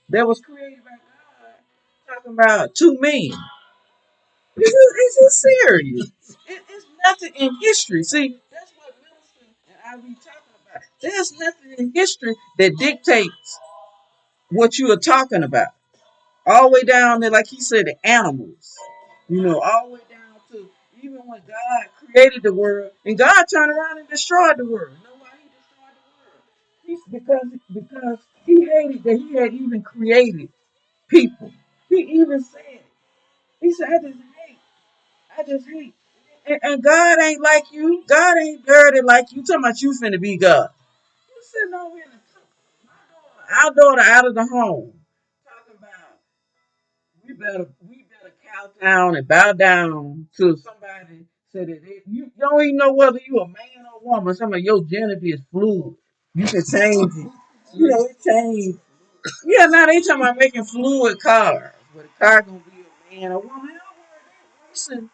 Speaker 1: that was created by God, talking about 2 million. It's serious. It's nothing in history. See, that's what Milton and I be talking about. There's nothing in history that dictates what you are talking about. All the way down there, like he said, the animals. All the way down to even when God created the world and God turned around and destroyed the world. You know why he destroyed the world? Because he hated that he had even created people. He even said it. He said, I just hate. And God ain't like you. God ain't dirty like you. Talking about you finna be God. sitting over in our daughter out of the home, talking about we better cow down and bow down to somebody. Said that you don't even know whether you a man or woman. Some of your gender is fluid. You can change it. You know, it changed. Yeah, now they talking about making fluid cars. But the car gonna be a man or woman. They wasting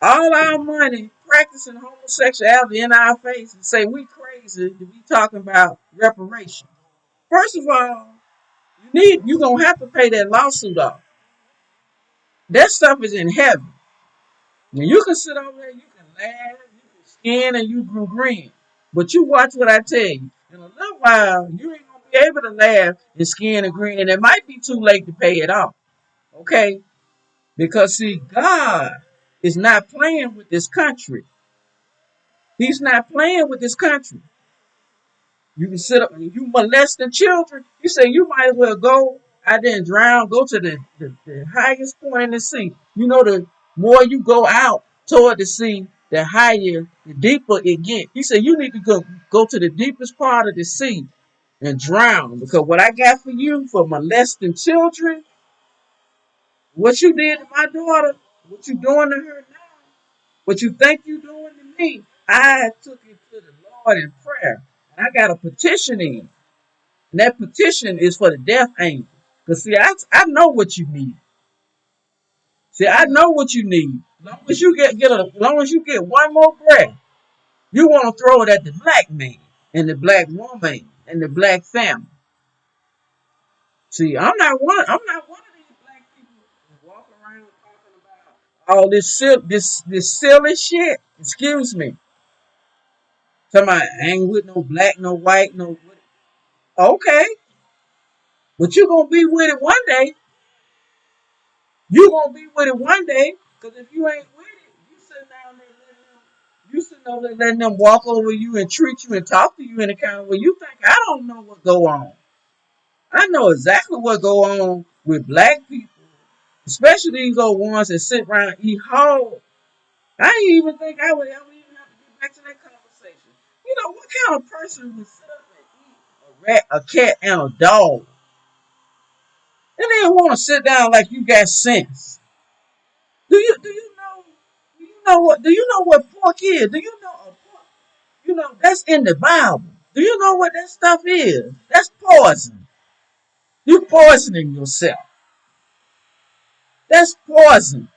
Speaker 1: all our money practicing homosexuality in our face and say we crazy to be talking about reparations. First of all, you gonna have to pay that lawsuit off. That stuff is in heaven. Now you can sit over there, you can laugh, you can skin, and you can grin. But you watch what I tell you. In a little while, you ain't gonna be able to laugh and skin and grin, and it might be too late to pay it off. Okay? Because see, God is not playing with this country. He's not playing with this country. You can sit up and you molesting children. You say you might as well go out there and drown, go to the highest point in the sea. You know, the more you go out toward the sea, the higher, the deeper it gets. He said you need to go to the deepest part of the sea and drown. Because what I got for you for molesting children, what you did to my daughter, what you doing to her now, what you think you doing to me, I took it to the Lord in prayer. And I got a petition in. And that petition is for the death angel. Because see, I know what you need. See, I know what you need. As long as you get one more breath, you want to throw it at the black man and the black woman and the black family. See, I'm not one of these black people who walk around talking about all this silly shit. Excuse me. Somebody ain't with no black, no white, no. Okay, but you gonna be with it one day. You gonna be with it one day. Cause if you ain't with it, you sitting over there letting them walk over you and treat you and talk to you in a kind of way. You think I don't know what go on. I know exactly what go on with black people, especially these old ones that sit around and eat hog. I didn't even think I would ever even have to get back to that conversation. You know, what kind of person would sit up and eat a rat, a cat, and a dog? And they want to sit down like you got sense. Do you know what pork is? Do you know a pork? You know that's in the Bible. Do you know what that stuff is? That's poison. You poisoning yourself. That's poison.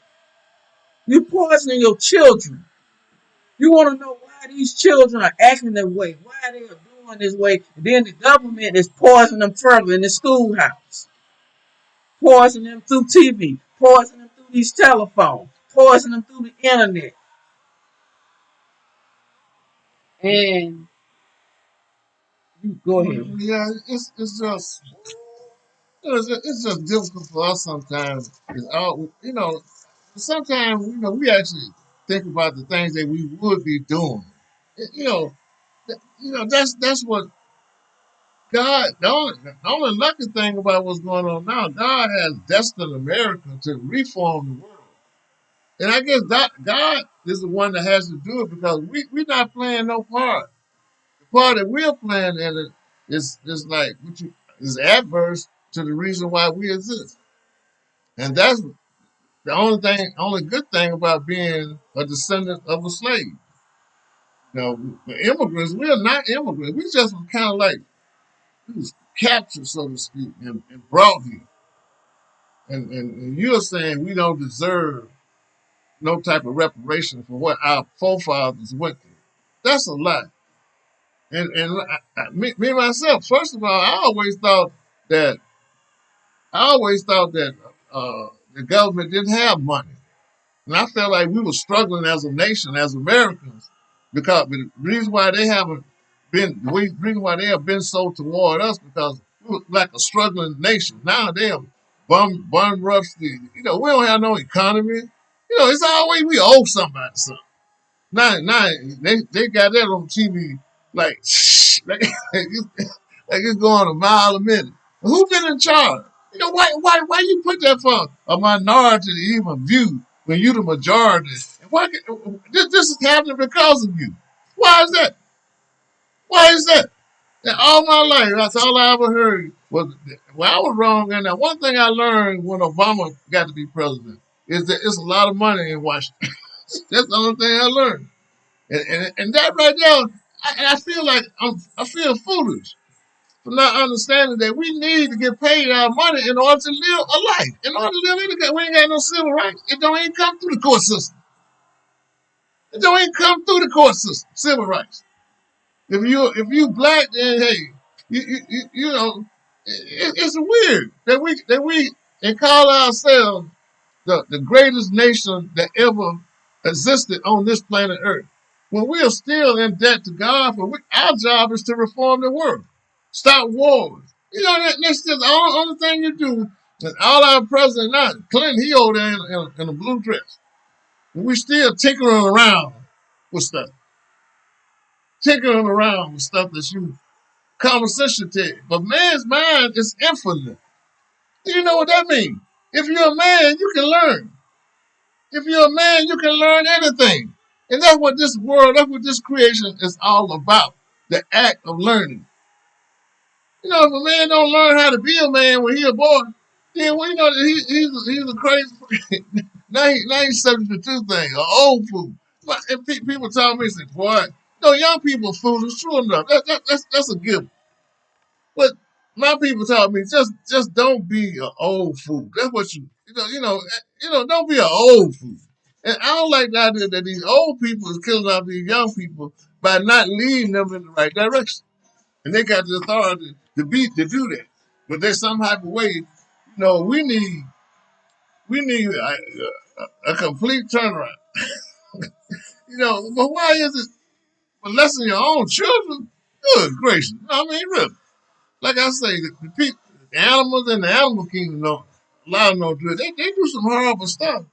Speaker 1: You poisoning your children. You want to know why these children are acting that way, why they are doing this way. And then the government is poisoning them further in the schoolhouse, poisoning them through TV, poisoning them through these telephones, poisoning them through the internet. And you go ahead.
Speaker 2: Yeah, it's just difficult for us sometimes. It's all, sometimes we actually think about the things that we would be doing. You know, that's what God. The only lucky thing about what's going on now, God has destined America to reform the world, and I guess that God is the one that has to do it because we're not playing no part. The part that we're playing in it is like is adverse to the reason why we exist, and that's the only good thing about being a descendant of a slave. The immigrants, we are not immigrants. We just kind of like we was captured, so to speak, and brought here. And you're saying we don't deserve no type of reparation for what our forefathers went through. That's a lie. Me myself, first of all, that I always thought that the government didn't have money. And I felt like we were struggling as a nation, as Americans, because the reason why they haven't been, the reason why they have been so toward us, because we were like a struggling nation. Now they are bum rusty. We don't have no economy. It's always we owe somebody something. Now they got that on TV like, like it's going a mile a minute. Who been in charge? Why you put that for a minority to even view when you the majority? And this is happening because of you. Why is that? Why is that? And all my life, that's all I ever heard was, well, I was wrong. And that one thing I learned when Obama got to be president is that it's a lot of money in Washington. That's the only thing I learned. And that right there, I feel like I feel foolish for not understanding that we need to get paid our money in order to live a life. In order to live anything, we ain't got no civil rights. It don't even come through the court system. It don't even come through the court system. Civil rights. If you black, then hey, you know, it's weird that we and call ourselves the greatest nation that ever existed on this planet Earth. When we are still in debt to God, but our job is to reform the world, stop wars. You know, that's just the only thing you do. And all our president, not Clinton, he over there in a blue dress. And we still tinkering around with stuff. Tinkering around with stuff that you common sense should tell you. But man's mind is infinite. Do you know what that means? If you're a man, you can learn. If you're a man, you can learn anything. And that's what this world, that's what this creation is all about. The act of learning. You know, if a man don't learn how to be a man when he's a boy, then well, you know he's a crazy. Now he's subject to two things: an old fool. But and people tell me, say, "Boy, no, young people are foolish." True enough, that's a gift. But my people taught me just don't be an old fool. That's what don't be an old fool. And I don't like the idea that these old people is killing off these young people by not leading them in the right direction. And they got the authority to do that. But there's some type of way, we need a complete turnaround. But why is it molesting your own children? Good gracious. I mean, really. Like I say, the people, the animals in the animal kingdom don't allow no good. They do some horrible stuff.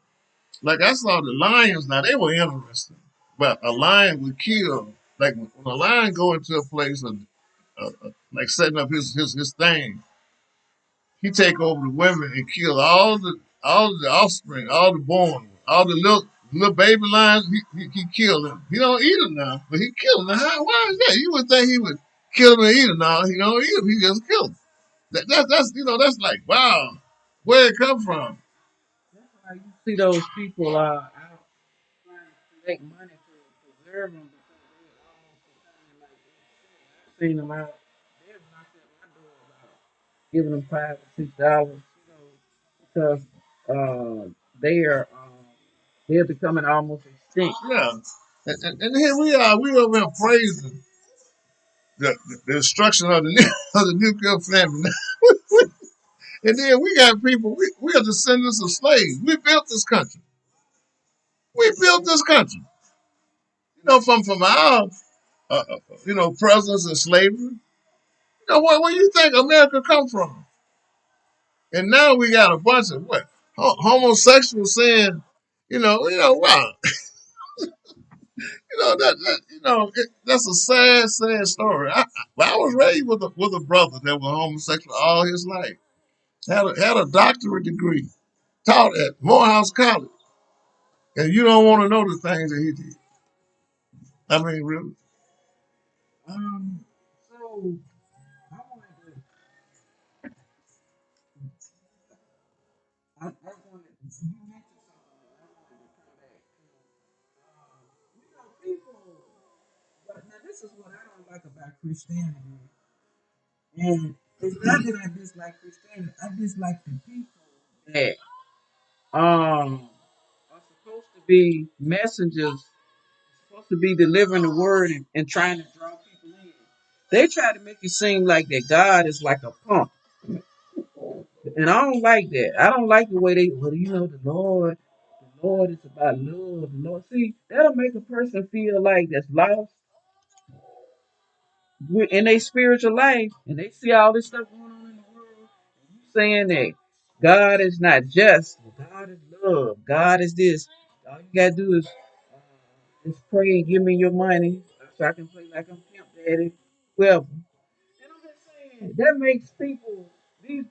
Speaker 2: Like I saw the lions. Now they were interesting, but a lion would kill. Like when a lion go into a place and like setting up his thing, he take over the women and kill all the offspring, all the born, all the little baby lions. He killed them. He don't eat them now, but he killed them. Why is that? You would think he would kill them and eat them. Now he don't eat them. He just killed them. That's like wow, where it come from?
Speaker 1: That's why you see those people out trying to collect money to preserve them because they almost becoming like this. I've seen them out. They've knocked at my door about giving them $5 or $6, because they are they're becoming almost extinct.
Speaker 2: Yeah, and here we are. We over here praising the destruction of of the nuclear family, and then we got people. We are descendants of slaves. We built this country. We built this country. From our presence in slavery. Where you think America come from? And now we got a bunch of what homosexuals saying, wow, that's a sad story. I was raised with a brother that was homosexual all his life. Had a doctorate degree, taught at Morehouse College, and you don't want to know the things that he did. I mean, really.
Speaker 1: Um, so I wanted to, wanted you mentioned something that I wanted to come back to. People. But now this is what I don't like about Christianity, and it's not that I dislike Christianity. I dislike the people that are supposed to be messengers, supposed to be delivering the word and trying to draw people in. They try to make it seem like that God is like a pump. And I don't like that. I don't like the way the Lord is about love. The Lord, see, that'll make a person feel like that's lost in their spiritual life, and they see all this stuff going on in the world. And you saying that God is not just, God is love, God is this. All you gotta do is pray and give me your money so I can play like I'm Pimp Daddy, whoever. And I'm just saying that makes people they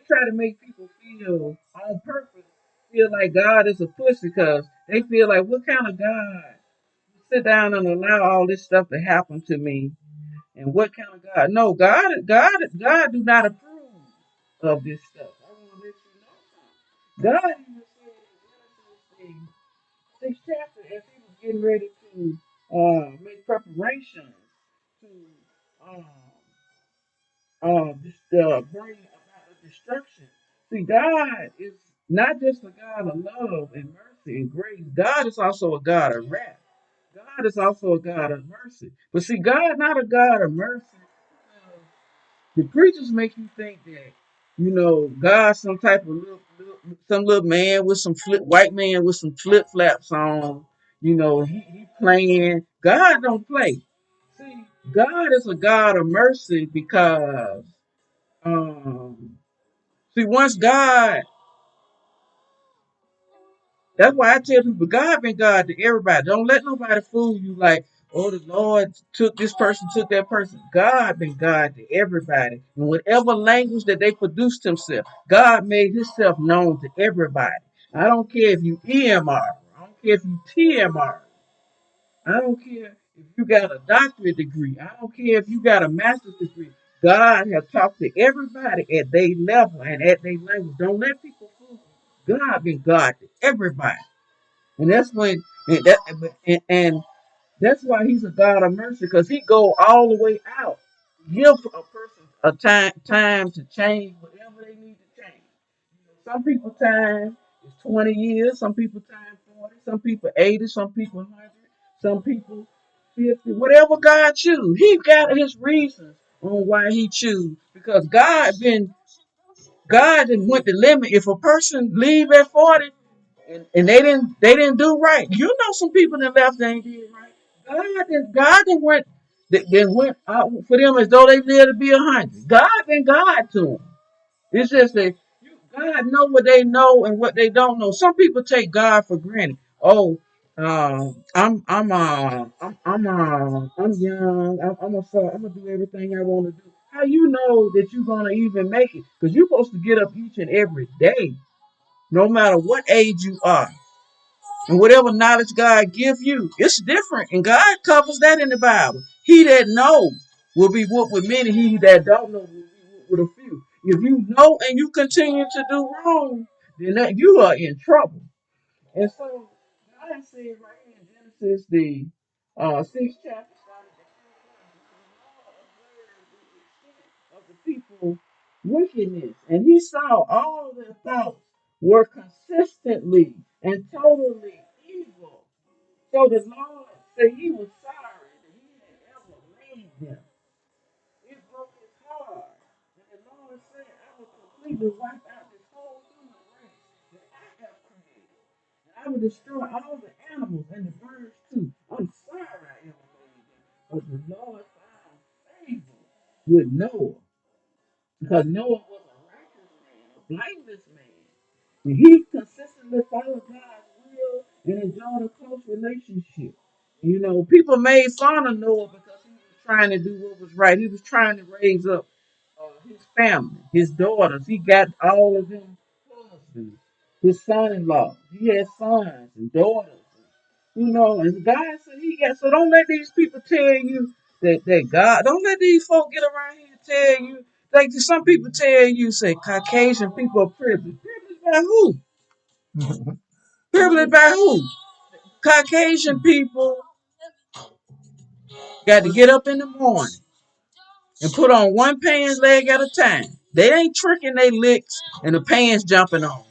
Speaker 1: try to make people feel on purpose feel like God is a pussy because they feel like what kind of God sit down and allow all this stuff to happen to me And what kind of God? No, God do not approve of this stuff. I want to let you know something. God even said in Genesis the sixth chapter, as he was getting ready to make preparations to um, bring about the destruction. See, God is not just a God of love and mercy and grace. God is also a God of wrath. God is also a God of mercy. But see, God not a God of mercy. The preachers make you think that, God's some type of some little man with some white man with some flip flops on. He playing. God don't play. See, God is a God of mercy because, um, see, once God, that's why I tell people, God been God to everybody. Don't let nobody fool you like, oh, the Lord took this person, took that person. God been God to everybody. In whatever language that they produced himself, God made himself known to everybody. I don't care if you EMR. I don't care if you TMR. I don't care if you got a doctorate degree. I don't care if you got a master's degree. God has talked to everybody at their level and at their language. Don't let people fool you. God been God to everybody. And that's when and that's why he's a God of mercy, because he go all the way out. Give a person a time to change whatever they need to change. Some people time is 20 years, some people time 40, some people 80, some people 100, some people 50, whatever God choose. He got his reasons on why he choose. Because God didn't went the limit. If a person leave at 40, and they didn't do right. Some people that left they ain't did right. God didn't went out for them as though they lived to be 100. God been God to them. It's just that God know what they know and what they don't know. Some people take God for granted. Oh, I'm young. I'm gonna do everything I want to do. How you know that you're gonna even make it? Because you're supposed to get up each and every day, no matter what age you are. And whatever knowledge God give you, it's different. And God covers that in the Bible. He that know will be whooped with many. He that don't know will be whooped with a few. If you know and you continue to do wrong, then you are in trouble. And so God said right here in Genesis, the sixth chapter, started at of the people wickedness. And he saw all their thoughts were consistently and totally evil. So the Lord said he was sorry that he had ever made them. It broke his heart. And the Lord said, I will completely wipe out this whole human race that I have created. And I will destroy all the animals and the birds too. I'm sorry I ever made them. But the Lord found favor with Noah. Because Noah was a righteous man, a blameless man. And he consistently followed God's will and enjoyed a close relationship. People made fun of Noah because he was trying to do what was right. He was trying to raise up his family, his daughters. He got all of them husbands, his son-in-law. He had sons and daughters. And God said he got. So don't let these people tell you that God. Don't let these folk get around here and tell you. Like some people tell you, say Caucasian people are privileged. Privileged by who? Privileged by who? Caucasian people got to get up in the morning and put on one pants leg at a time. They ain't tricking their licks and the pants jumping on.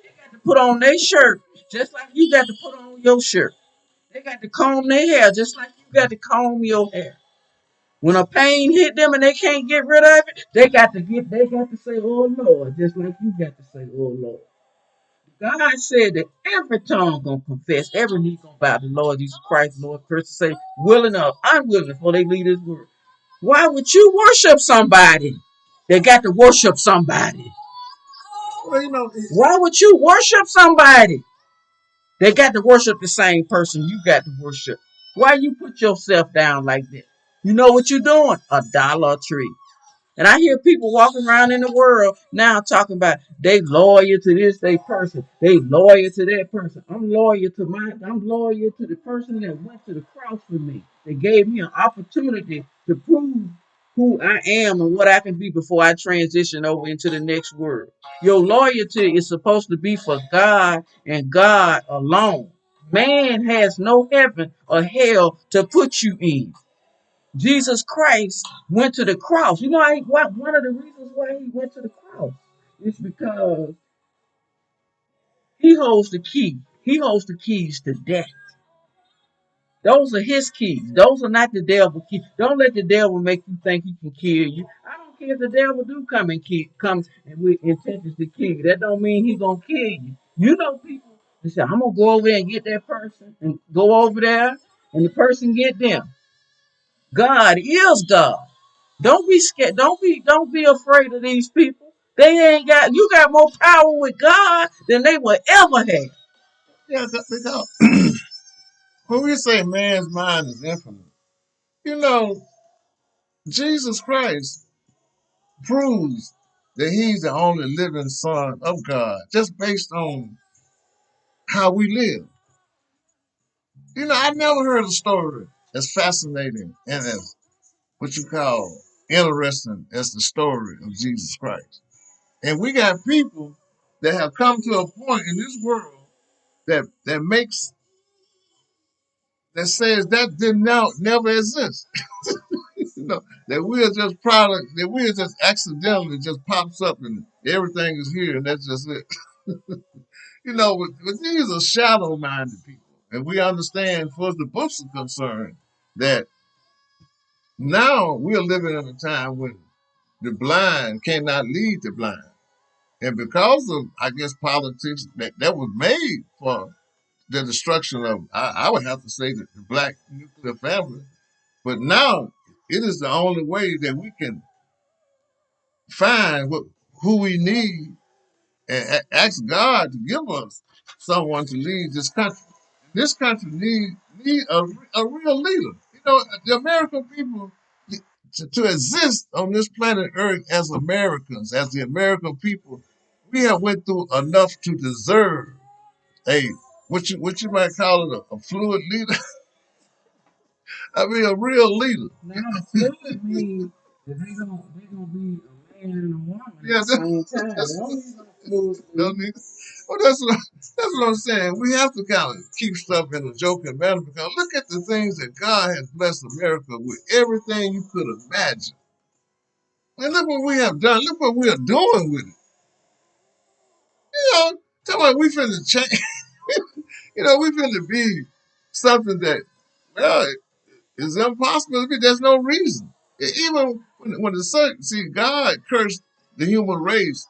Speaker 1: They got to put on their shirt just like you got to put on your shirt. They got to comb their hair just like you got to comb your hair. When a pain hit them and they can't get rid of it, they got to say, oh Lord, just like you got to say, oh Lord. God said that every tongue gonna confess, every knee gonna bow to the Lord Jesus Christ, Lord, first to say, willing or unwilling before they leave this world. Why would you worship somebody that got to worship somebody?
Speaker 2: Well,
Speaker 1: Why would you worship somebody that got to worship the same person you got to worship? Why you put yourself down like that? You know what you're doing? Idolatry. And I hear people walking around in the world now talking about they loyal to this they person, they loyal to that person. I'm loyal to the person that went to the cross for me. They gave me an opportunity to prove who I am and what I can be before I transition over into the next world. Your loyalty is supposed to be for God and God alone. Man has no heaven or hell to put you in. Jesus Christ went to the cross. You know, one of the reasons why he went to the cross is because he holds the key. He holds the keys to death. Those are his keys. Those are not the devil's keys. Don't let the devil make you think he can kill you. I don't care if the devil do comes and with intentions to kill you. That don't mean he's gonna kill you. You know people that say, I'm gonna go over there and get that person and go over there and the person get them. God is God. Don't be scared. Don't be afraid of these people. They ain't got you got more power with God than they will ever have.
Speaker 2: Yeah, because when we say man's mind is infinite, you know, Jesus Christ proves that he's the only living son of God, just based on how we live. You know, I never heard a story as fascinating and as what you call interesting as the story of Jesus Christ. And we got people that have come to a point in this world that says that did not never exist. You know, that we are just product, that we are just accidentally just pops up and everything is here and that's just it. You know, but these are shadow minded people. And we understand, as far as the books are concerned, that now we are living in a time when the blind cannot lead the blind. And because of, I guess, politics that was made for the destruction of, I would have to say, the black nuclear family. But now it is the only way that we can find who we need and ask God to give us someone to lead this country. This country need a real leader. You know, the American people, to exist on this planet Earth as Americans, as the American people, we have went through enough to deserve a what you might call it a fluid leader. I mean, a real leader.
Speaker 1: Now fluid means that they gonna be a man and a woman at
Speaker 2: Yeah,
Speaker 1: the same time. They
Speaker 2: that's
Speaker 1: don't need no fluid
Speaker 2: don't
Speaker 1: leader.
Speaker 2: need. Well, that's what I'm saying. We have to kind of keep stuff in a joking manner because look at the things that God has blessed America with. Everything you could imagine. And look what we have done. Look what we are doing with it. You know, tell me we finna change. You know, we finna be something that, well, is impossible to be. There's no reason. Even when the sun, see, God cursed the human race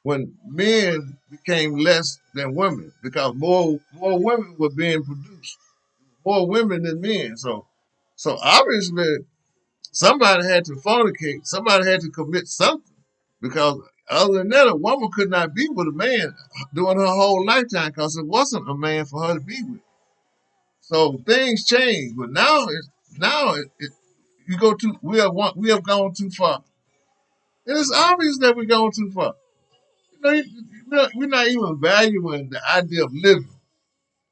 Speaker 2: when men became less than women because more women were being produced, more women than men. So obviously somebody had to fornicate, somebody had to commit something because other than that, a woman could not be with a man during her whole lifetime because it wasn't a man for her to be with. So things change, but now you go too. We have gone too far, and it's obvious that we're going too far. You know, we're not even valuing the idea of living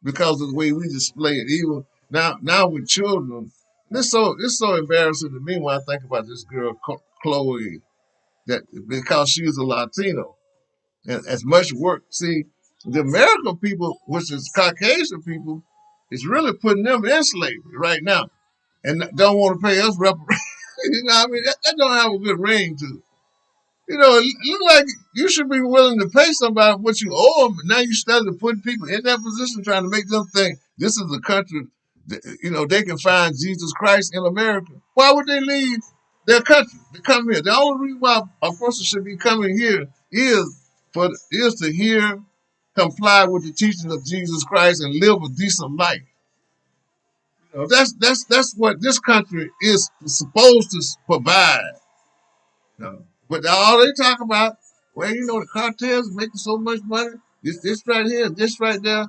Speaker 2: because of the way we display it. Even now with children, it's so embarrassing to me when I think about this girl Chloe that because she's a Latino and as much work. See, the American people, which is Caucasian people, is really putting them in slavery right now and don't want to pay us reparations. You know what I mean? That don't have a good ring to it. You know, it look like you should be willing to pay somebody what you owe them. But now you started putting people in that position, trying to make them think this is a country that, you know, they can find Jesus Christ in America. Why would they leave their country to come here? The only reason why a person should be coming here is to hear, comply with the teaching of Jesus Christ, and live a decent life. You know, that's what this country is supposed to provide. No. But all they talk about, well, you know, the cartels making so much money. This right here, this right there.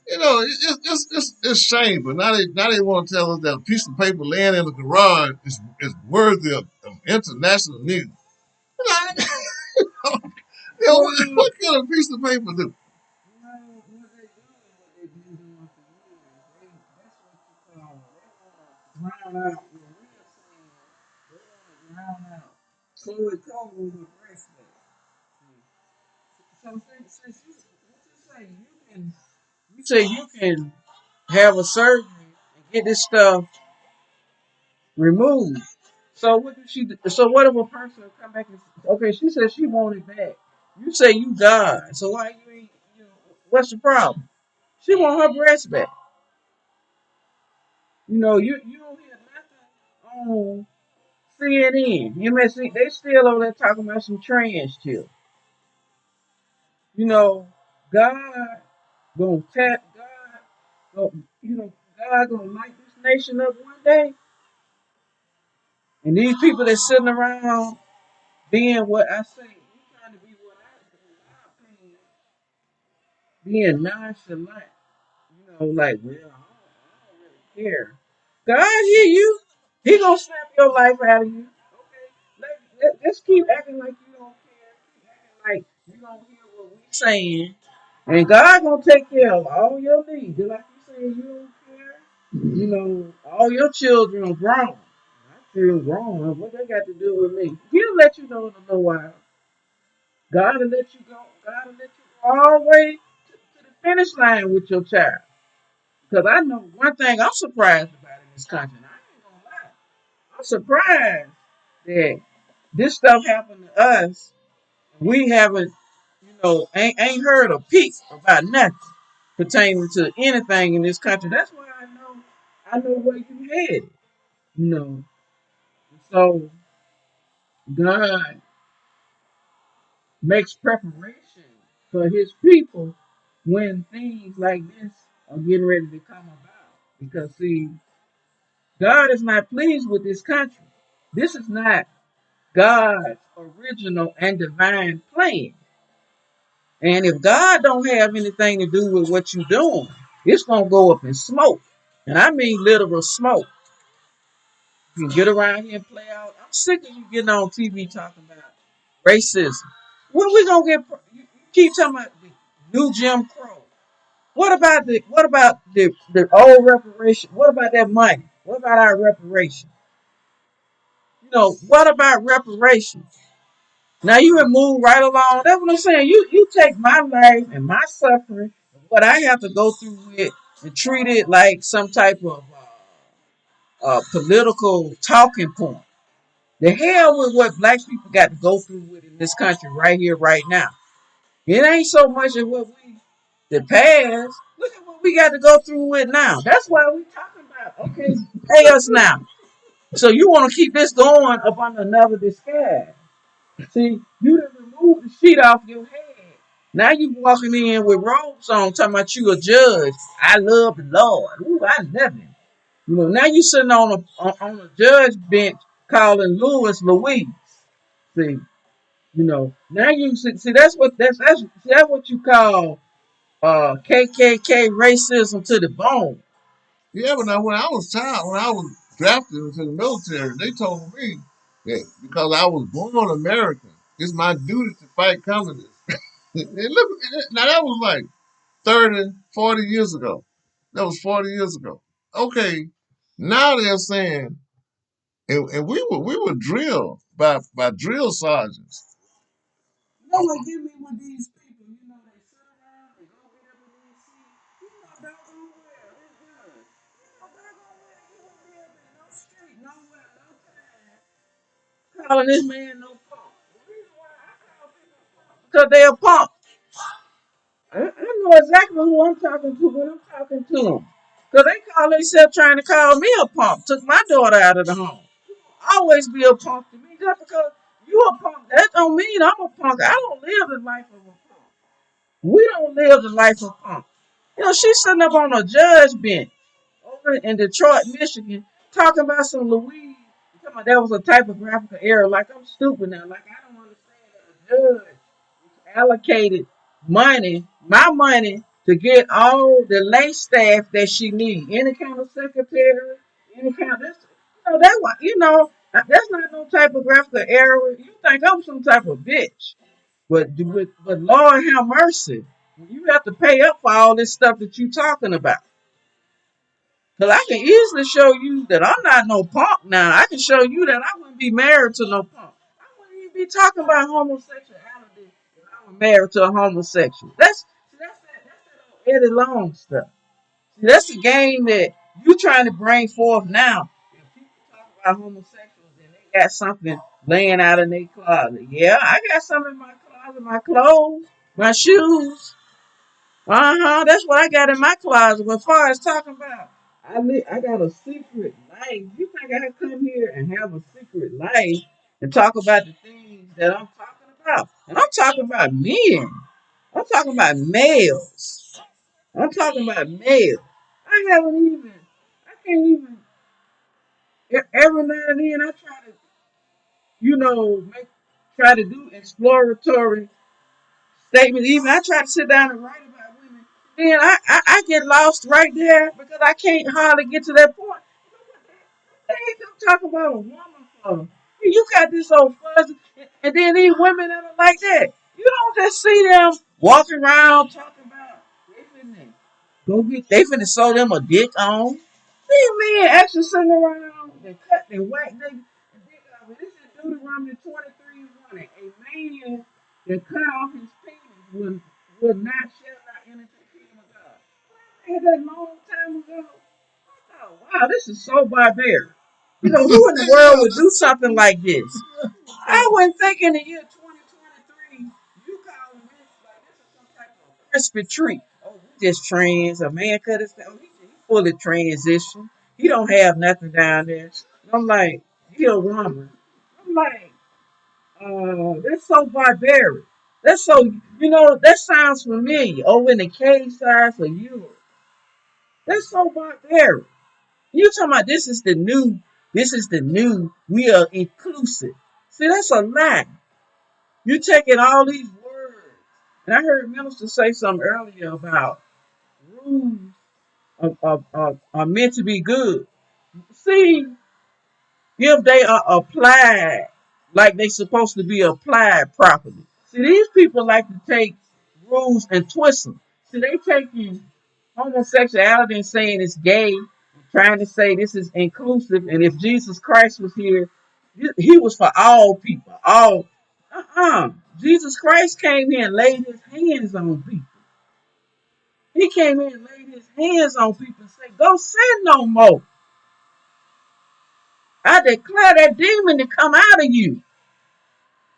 Speaker 2: It's shameful. Now they want to tell us that a piece of paper laying in the garage is worthy of international news. Like,
Speaker 1: Well,
Speaker 2: what can a piece of paper do?
Speaker 1: what they doing, what they've been doing for years, that's what you call, they want to drown out, what we are saying, they want to drown out Chloe Cole with breastplate. So since you, what you say, you say you can have a surgery and get this stuff removed. So what did she do? So what if a person come back and okay, she said she wanted it back. You say you God, so why you ain't, you know, what's the problem? She want her breast back. You know, you don't hear nothing on CNN, MSC. They still over there talking about some trans shit. You know, God gonna tap God. You know, God gonna light this nation up one day, and these people that sitting around being what I say, you trying to be what I, in my opinion, being nonchalant. You know, like, well, I don't really care. God hear you. He gonna snap your life out of you. Okay, let's keep acting like you don't care. Keep acting like you don't hear what we saying, and God gonna take care of all your needs. Just like you saying, you don't care. You know, all your children are grown. My children grown. What they got to do with me? He'll let you know in a little while. God will let you go. God will let you go all the way to the finish line with your child. Because I know one thing I'm surprised about in this country. And I ain't gonna lie. I'm surprised that this stuff happened to us. We haven't, ain't heard a peep about nothing pertaining to anything in this country. That's why I know where you headed. You know, so God makes preparation for His people when things like this are getting ready to come about. Because see, God is not pleased with this country. This is not God's original and divine plan. And if God don't have anything to do with what you're doing, it's gonna go up in smoke. And I mean literal smoke. You can get around here and play out. I'm sick of you getting on TV talking about racism. When we gonna get? You keep talking about the new Jim Crow. What about the old reparation? What about that money? What about our reparations? You know, what about reparations? Now you would move right along. That's what I'm saying. You take my life and my suffering, what I have to go through with, and treat it like some type of political talking point. The hell with what black people got to go through with in this country right here, right now. It ain't so much of what we the past. Look at what we got to go through with now. That's why we talking about. Okay, pay us now. So you want to keep this going up under another disguise. See, you done removed the sheet off your head. Now you walking in with robes on, talking about you a judge. I love the Lord. Ooh, I love him. You know, now you sitting on a judge bench calling Louis Louise. See, you know, now you see that's what you call KKK racism to the bone.
Speaker 2: Yeah, but now when I was child, when I was drafted into the military, they told me that because I was born American, it's my duty to fight communists. And look, now that was like 30, 40 years ago. That was 40 years ago. Okay, now they're saying, and we were drilled by drill sergeants.
Speaker 1: You know what give me with these people? You know they sit around, they go get up in these seats. You know doggone well it's good. You know doggone well you won't be up in no street, nowhere, no time. Calling this man no punk. The reason why I call people punk because they a punk. I know exactly who I'm talking to when I'm talking to them. Because they call themselves trying to call me a punk. Took my daughter out of the home. Always be a punk to me. Just because you a punk, that don't mean I'm a punk. I don't live the life of a punk. We don't live the life of punk. You know, she's sitting up on a judge bench over in Detroit, Michigan, talking about some Louise. Talking about that was a typographical error. Like I'm stupid now. Like I don't understand that a judge allocated money, my money, to get all the lay staff that she needs. Any kind of secretary, any kind of this. You know, that one, you know. That's not no typographical error. You think I'm some type of bitch. But Lord have mercy. You have to pay up for all this stuff that you talking about. Because I can easily show you that I'm not no punk now. I can show you that I wouldn't be married to no punk. I wouldn't even be talking about homosexuality if I was married to a homosexual. That's that old Eddie Long stuff. See, that's the game that you trying to bring forth now. If people talk about homosexuals and they got something laying out in their closet. Yeah, I got something in my closet, my clothes, my shoes. That's what I got in my closet. But as far as talking about, I got a secret life. You think I come here and have a secret life and talk about the things that I'm talking about? And I'm talking about men. I'm talking about males. I'm talking about males. I haven't even, I can't even, every now and then I try to, try to do exploratory statements. Even I try to sit down and write about women. Then I get lost right there because I can't hardly get to that point. They ain't gonna talk about a woman for. You got this old fuzzy, and then these women that are like that. You don't just see them walking around talking about they finna sew them a dick on. These men actually sitting around and cut and whack they dick off. And this is Deuteronomy 23:1. A man that cut off his penis will not shall not enter the kingdom of God. I had that long time ago. Oh wow, this is so barbaric. Who in the world would do something like this? I wouldn't think in the year 2023 you calling this like this is some type of crispy treat. Oh, we just trans. A man cut his he fully transition. He don't have nothing down there. I'm like, he a woman. I'm like, that's so barbaric. That's so that sounds familiar. Oh, in the cave size of Europe. That's so barbaric. You talking about this is the new, we are inclusive. See, that's a lie. You taking all these words. And I heard minister say something earlier about rules are meant to be good. See, if they are applied like they supposed to be applied properly. See, these people like to take rules and twist them. See, they taking homosexuality and saying it's gay, trying to say this is inclusive, and if Jesus Christ was here, he was for all people. All Jesus Christ came here and laid his hands on people. He came here and laid his hands on people and said, go sin no more. I declare that demon to come out of you.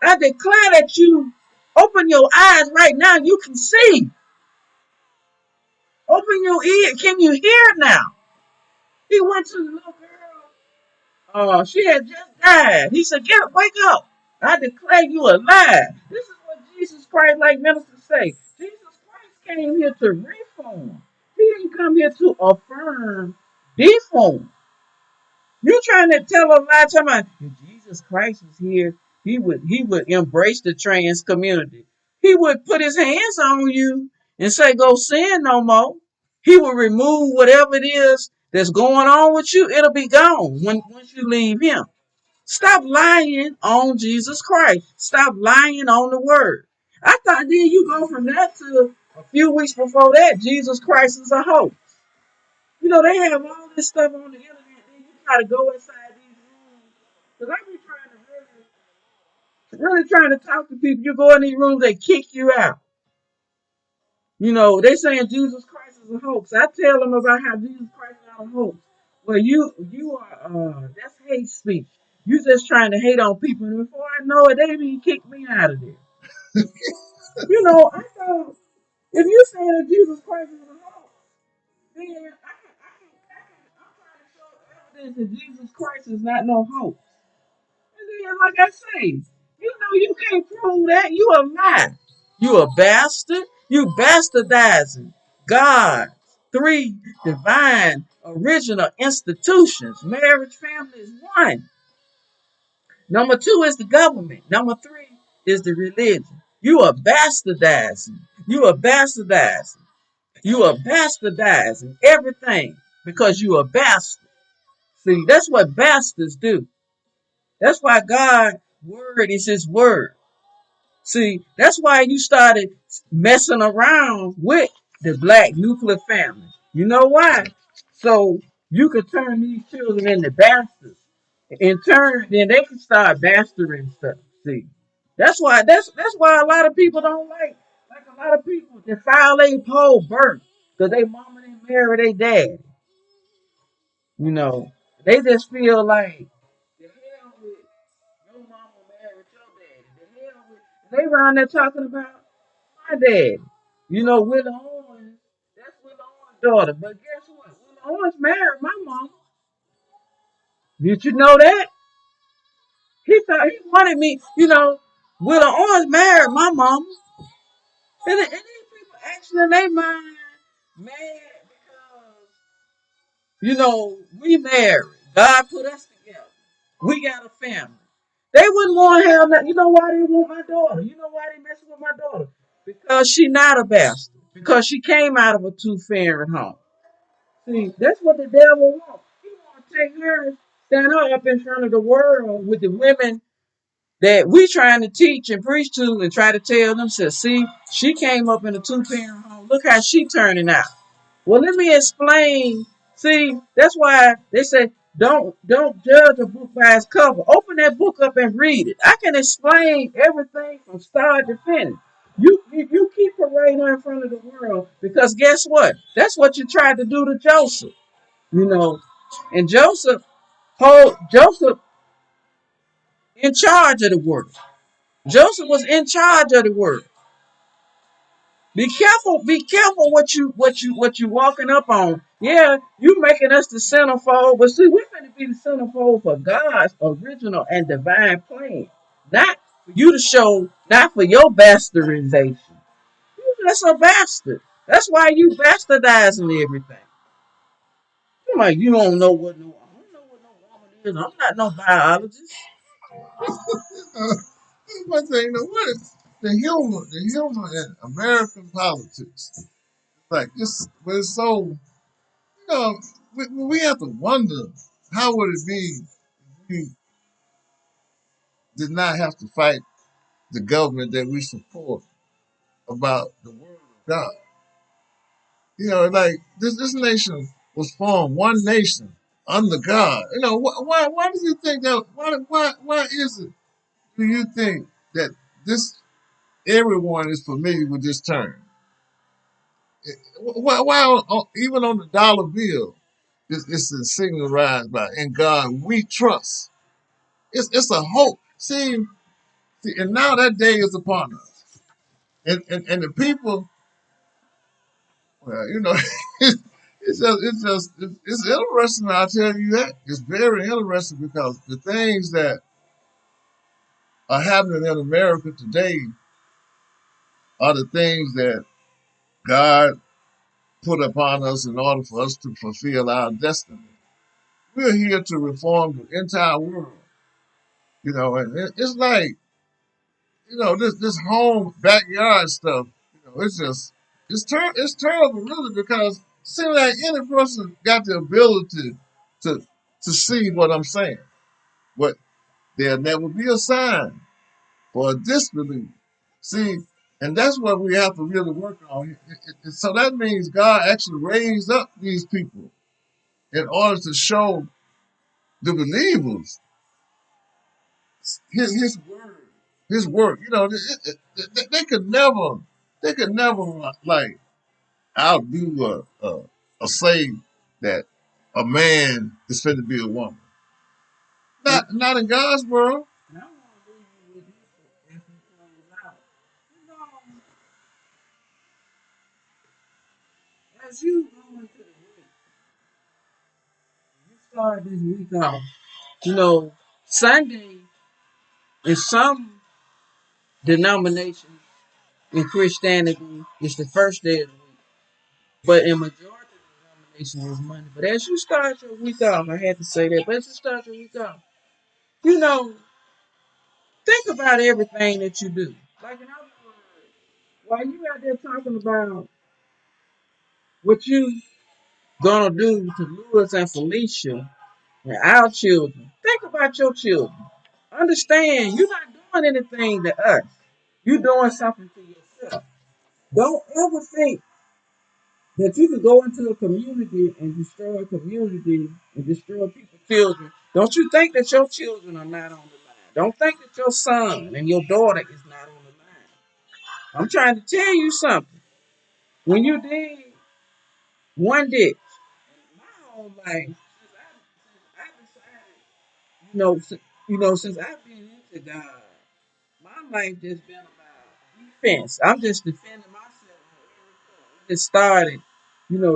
Speaker 1: I declare that you open your eyes right now. You can see. Open your ear. Can you hear now? He went to the little girl. She had just died. He said, get up, wake up. I declare you alive. This is what Jesus Christ, like ministers say. Jesus Christ came here to reform. He didn't come here to affirm, deform. You trying to tell a lie? Talking about if Jesus Christ was here, he would embrace the trans community. He would put his hands on you and say, "Go sin no more." He will remove whatever it is that's going on with you. It'll be gone once you leave him. Stop lying on Jesus Christ. Stop lying on the word. I thought then you go from that to a few weeks before that, Jesus Christ is a hoax. They have all this stuff on the internet. Then you try to go inside these rooms. Because I be trying to really trying to talk to people. You go in these rooms, they kick you out. They saying Jesus Christ is a hoax. I tell them about how Jesus Christ is not a hoax. Well, you are that's hate speech. You just trying to hate on people. And before I know it, they even kick me out of there. I thought if you saying that Jesus Christ is a hoax, then I'm trying to show evidence that Jesus Christ is not no hoax. And then, like I say, you can't prove that. You a lie. You a bastard. You bastardizing God. Three divine original institutions. Marriage, family is one. Number two is the government. Number three is the religion. You are bastardizing. You are bastardizing. You are bastardizing everything because you are bastard. See, that's what bastards do. That's why God's word is his word. See, that's why you started messing around with the black nuclear family. You know why? So you could turn these children into bastards. In turn, then they can start bastarding stuff. See, that's why a lot of people don't like a lot of people that file a whole birth because they mama didn't marry their dad. You know, they just feel like the hell with your mama married your daddy. The hell with they around there talking about my dad. You know, Willie Owens, that's Willie Owens' daughter. But guess what? Willie Owens married my mama. Did you know that? He thought he wanted me, Willie Owens married my mama. And these people actually in their mind mad because, we married. God put us together. We got a family. They wouldn't want to have that. You know why they want my daughter? You know why they messing with my daughter? Because she not a bastard. Because she came out of a two-parent home. See, that's what the devil wants. He want to take her, stand her up in front of the world with the women that we trying to teach and preach to and try to tell them, says, see, she came up in a two-parent home. Look how she turning out. Well, let me explain. See, that's why they say don't judge a book by its cover. Open that book up and read it. I can explain everything from start to finish. You keep parading her in front of the world because guess what? That's what you tried to do to Joseph. You know, and Joseph in charge of the work. Joseph was in charge of the work. Be careful what you walking up on. Yeah, you making us the centerfold, but see, we're gonna be the centerfold for God's original and divine plan. Not for you to show, not for your bastardization. That's a bastard. That's why you bastardizing everything. You're like, you don't know what no I don't know what no woman is. I'm not no biologist.
Speaker 2: One thing, what is the humor in American politics? Like this, but it's so, we have to wonder how would it be if we did not have to fight the government that we support about the word of God. Like this nation was formed one nation under God. Why do you think that? Why is it? Do you think that this everyone is familiar with this term? Why even on the dollar bill, it's signalized by "In God We Trust." It's a hope. See, and now that day is upon us, and the people, well, it's interesting. I'll tell you that it's very interesting because the things that are happening in America today are the things that God put upon us in order for us to fulfill our destiny. We're here to reform the entire world, and it's like, this home backyard stuff, it's terrible really because it seems like any person got the ability to to see what I'm saying. But there'll never be a sign for a disbelief. See, and that's what we have to really work on. So that means God actually raised up these people in order to show the believers his word, his work. They could never like outdo a say that a man is fit to be a woman. Not in God's world.
Speaker 1: And I want to leave you with this as we close out. You know, as you go into the week, you start this week off. Sunday in some denominations in Christianity is the first day of the week, but in majority of denominations is Monday. But as you start your week off, I had to say that. But as you start your week off, you know, think about everything that you do. Like in other words, while you out there talking about what you gonna do to Lewis and Felicia and our children, think about your children. Understand, you're not doing anything to us. You're doing something to yourself. Don't ever think that you can go into a community and destroy a community and destroy people's children. Don't you think that your children are not on the line. Don't think that your son and your daughter is not on the line. I'm trying to tell you something. When you did one ditch, my whole life, since I decided, since I've been into God, my life just been about defense. I'm just defending myself on every point. It just started,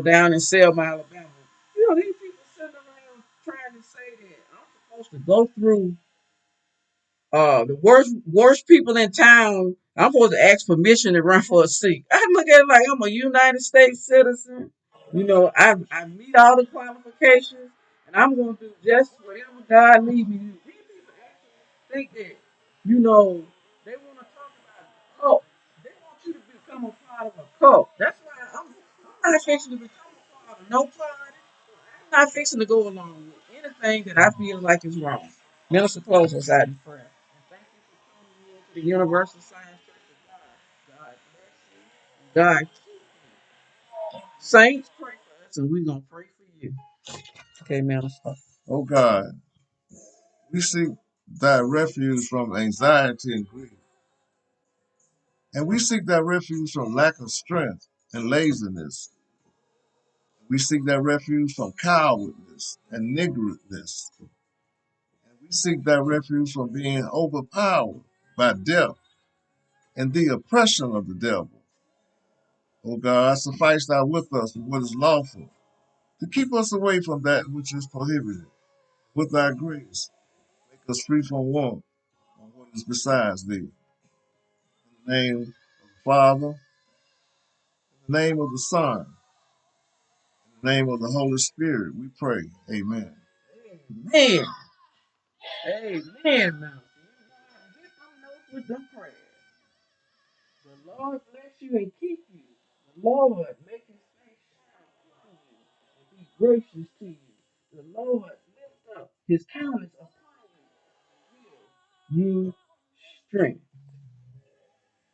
Speaker 1: down in Selma, Alabama. These people sitting around trying to say that I'm supposed to go through the worst people in town. I'm supposed to ask permission to run for a seat. I look at it like I'm a United States citizen. I meet all the qualifications, and I'm going to do just whatever God leads me to do. These people actually think that, they want to talk about cult. They want you to become a part of a cult. That's why I'm not fixing to become a part of no party. I'm not fixing to go along with anything that I feel like is wrong. Minister, close us out in prayer. And thank you for coming into the Universal Science Church of God. God bless you. God keep you. Saints, pray for us, and we're going to pray for you. Okay, Minister.
Speaker 2: Oh God, we seek thy refuge from anxiety and grief. And we seek thy refuge from lack of strength and laziness. We seek thy refuge from cowardness and niggardliness. And we seek thy refuge from being overpowered by death and the oppression of the devil. O God, suffice thou with us with what is lawful, to keep us away from that which is prohibited. With thy grace, make us free from want and what is besides thee. In the name of the Father, in the name of the Son, in the name of the Holy Spirit, we pray. Amen.
Speaker 1: Amen. Amen, Minister. Get them notes with them prayers. The Lord bless you and keep you. The Lord make his face shine upon you and be gracious to you. The Lord lift up his countenance upon you and give you strength.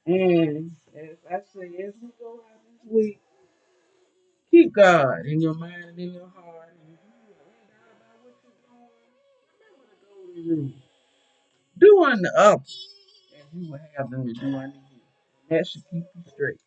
Speaker 1: And as I say, as we go out this week, keep God in your mind and in your heart. And if you are in doubt about what you're doing, remember the golden rule. Do unto others as you will have them to do unto you. That should keep you straight.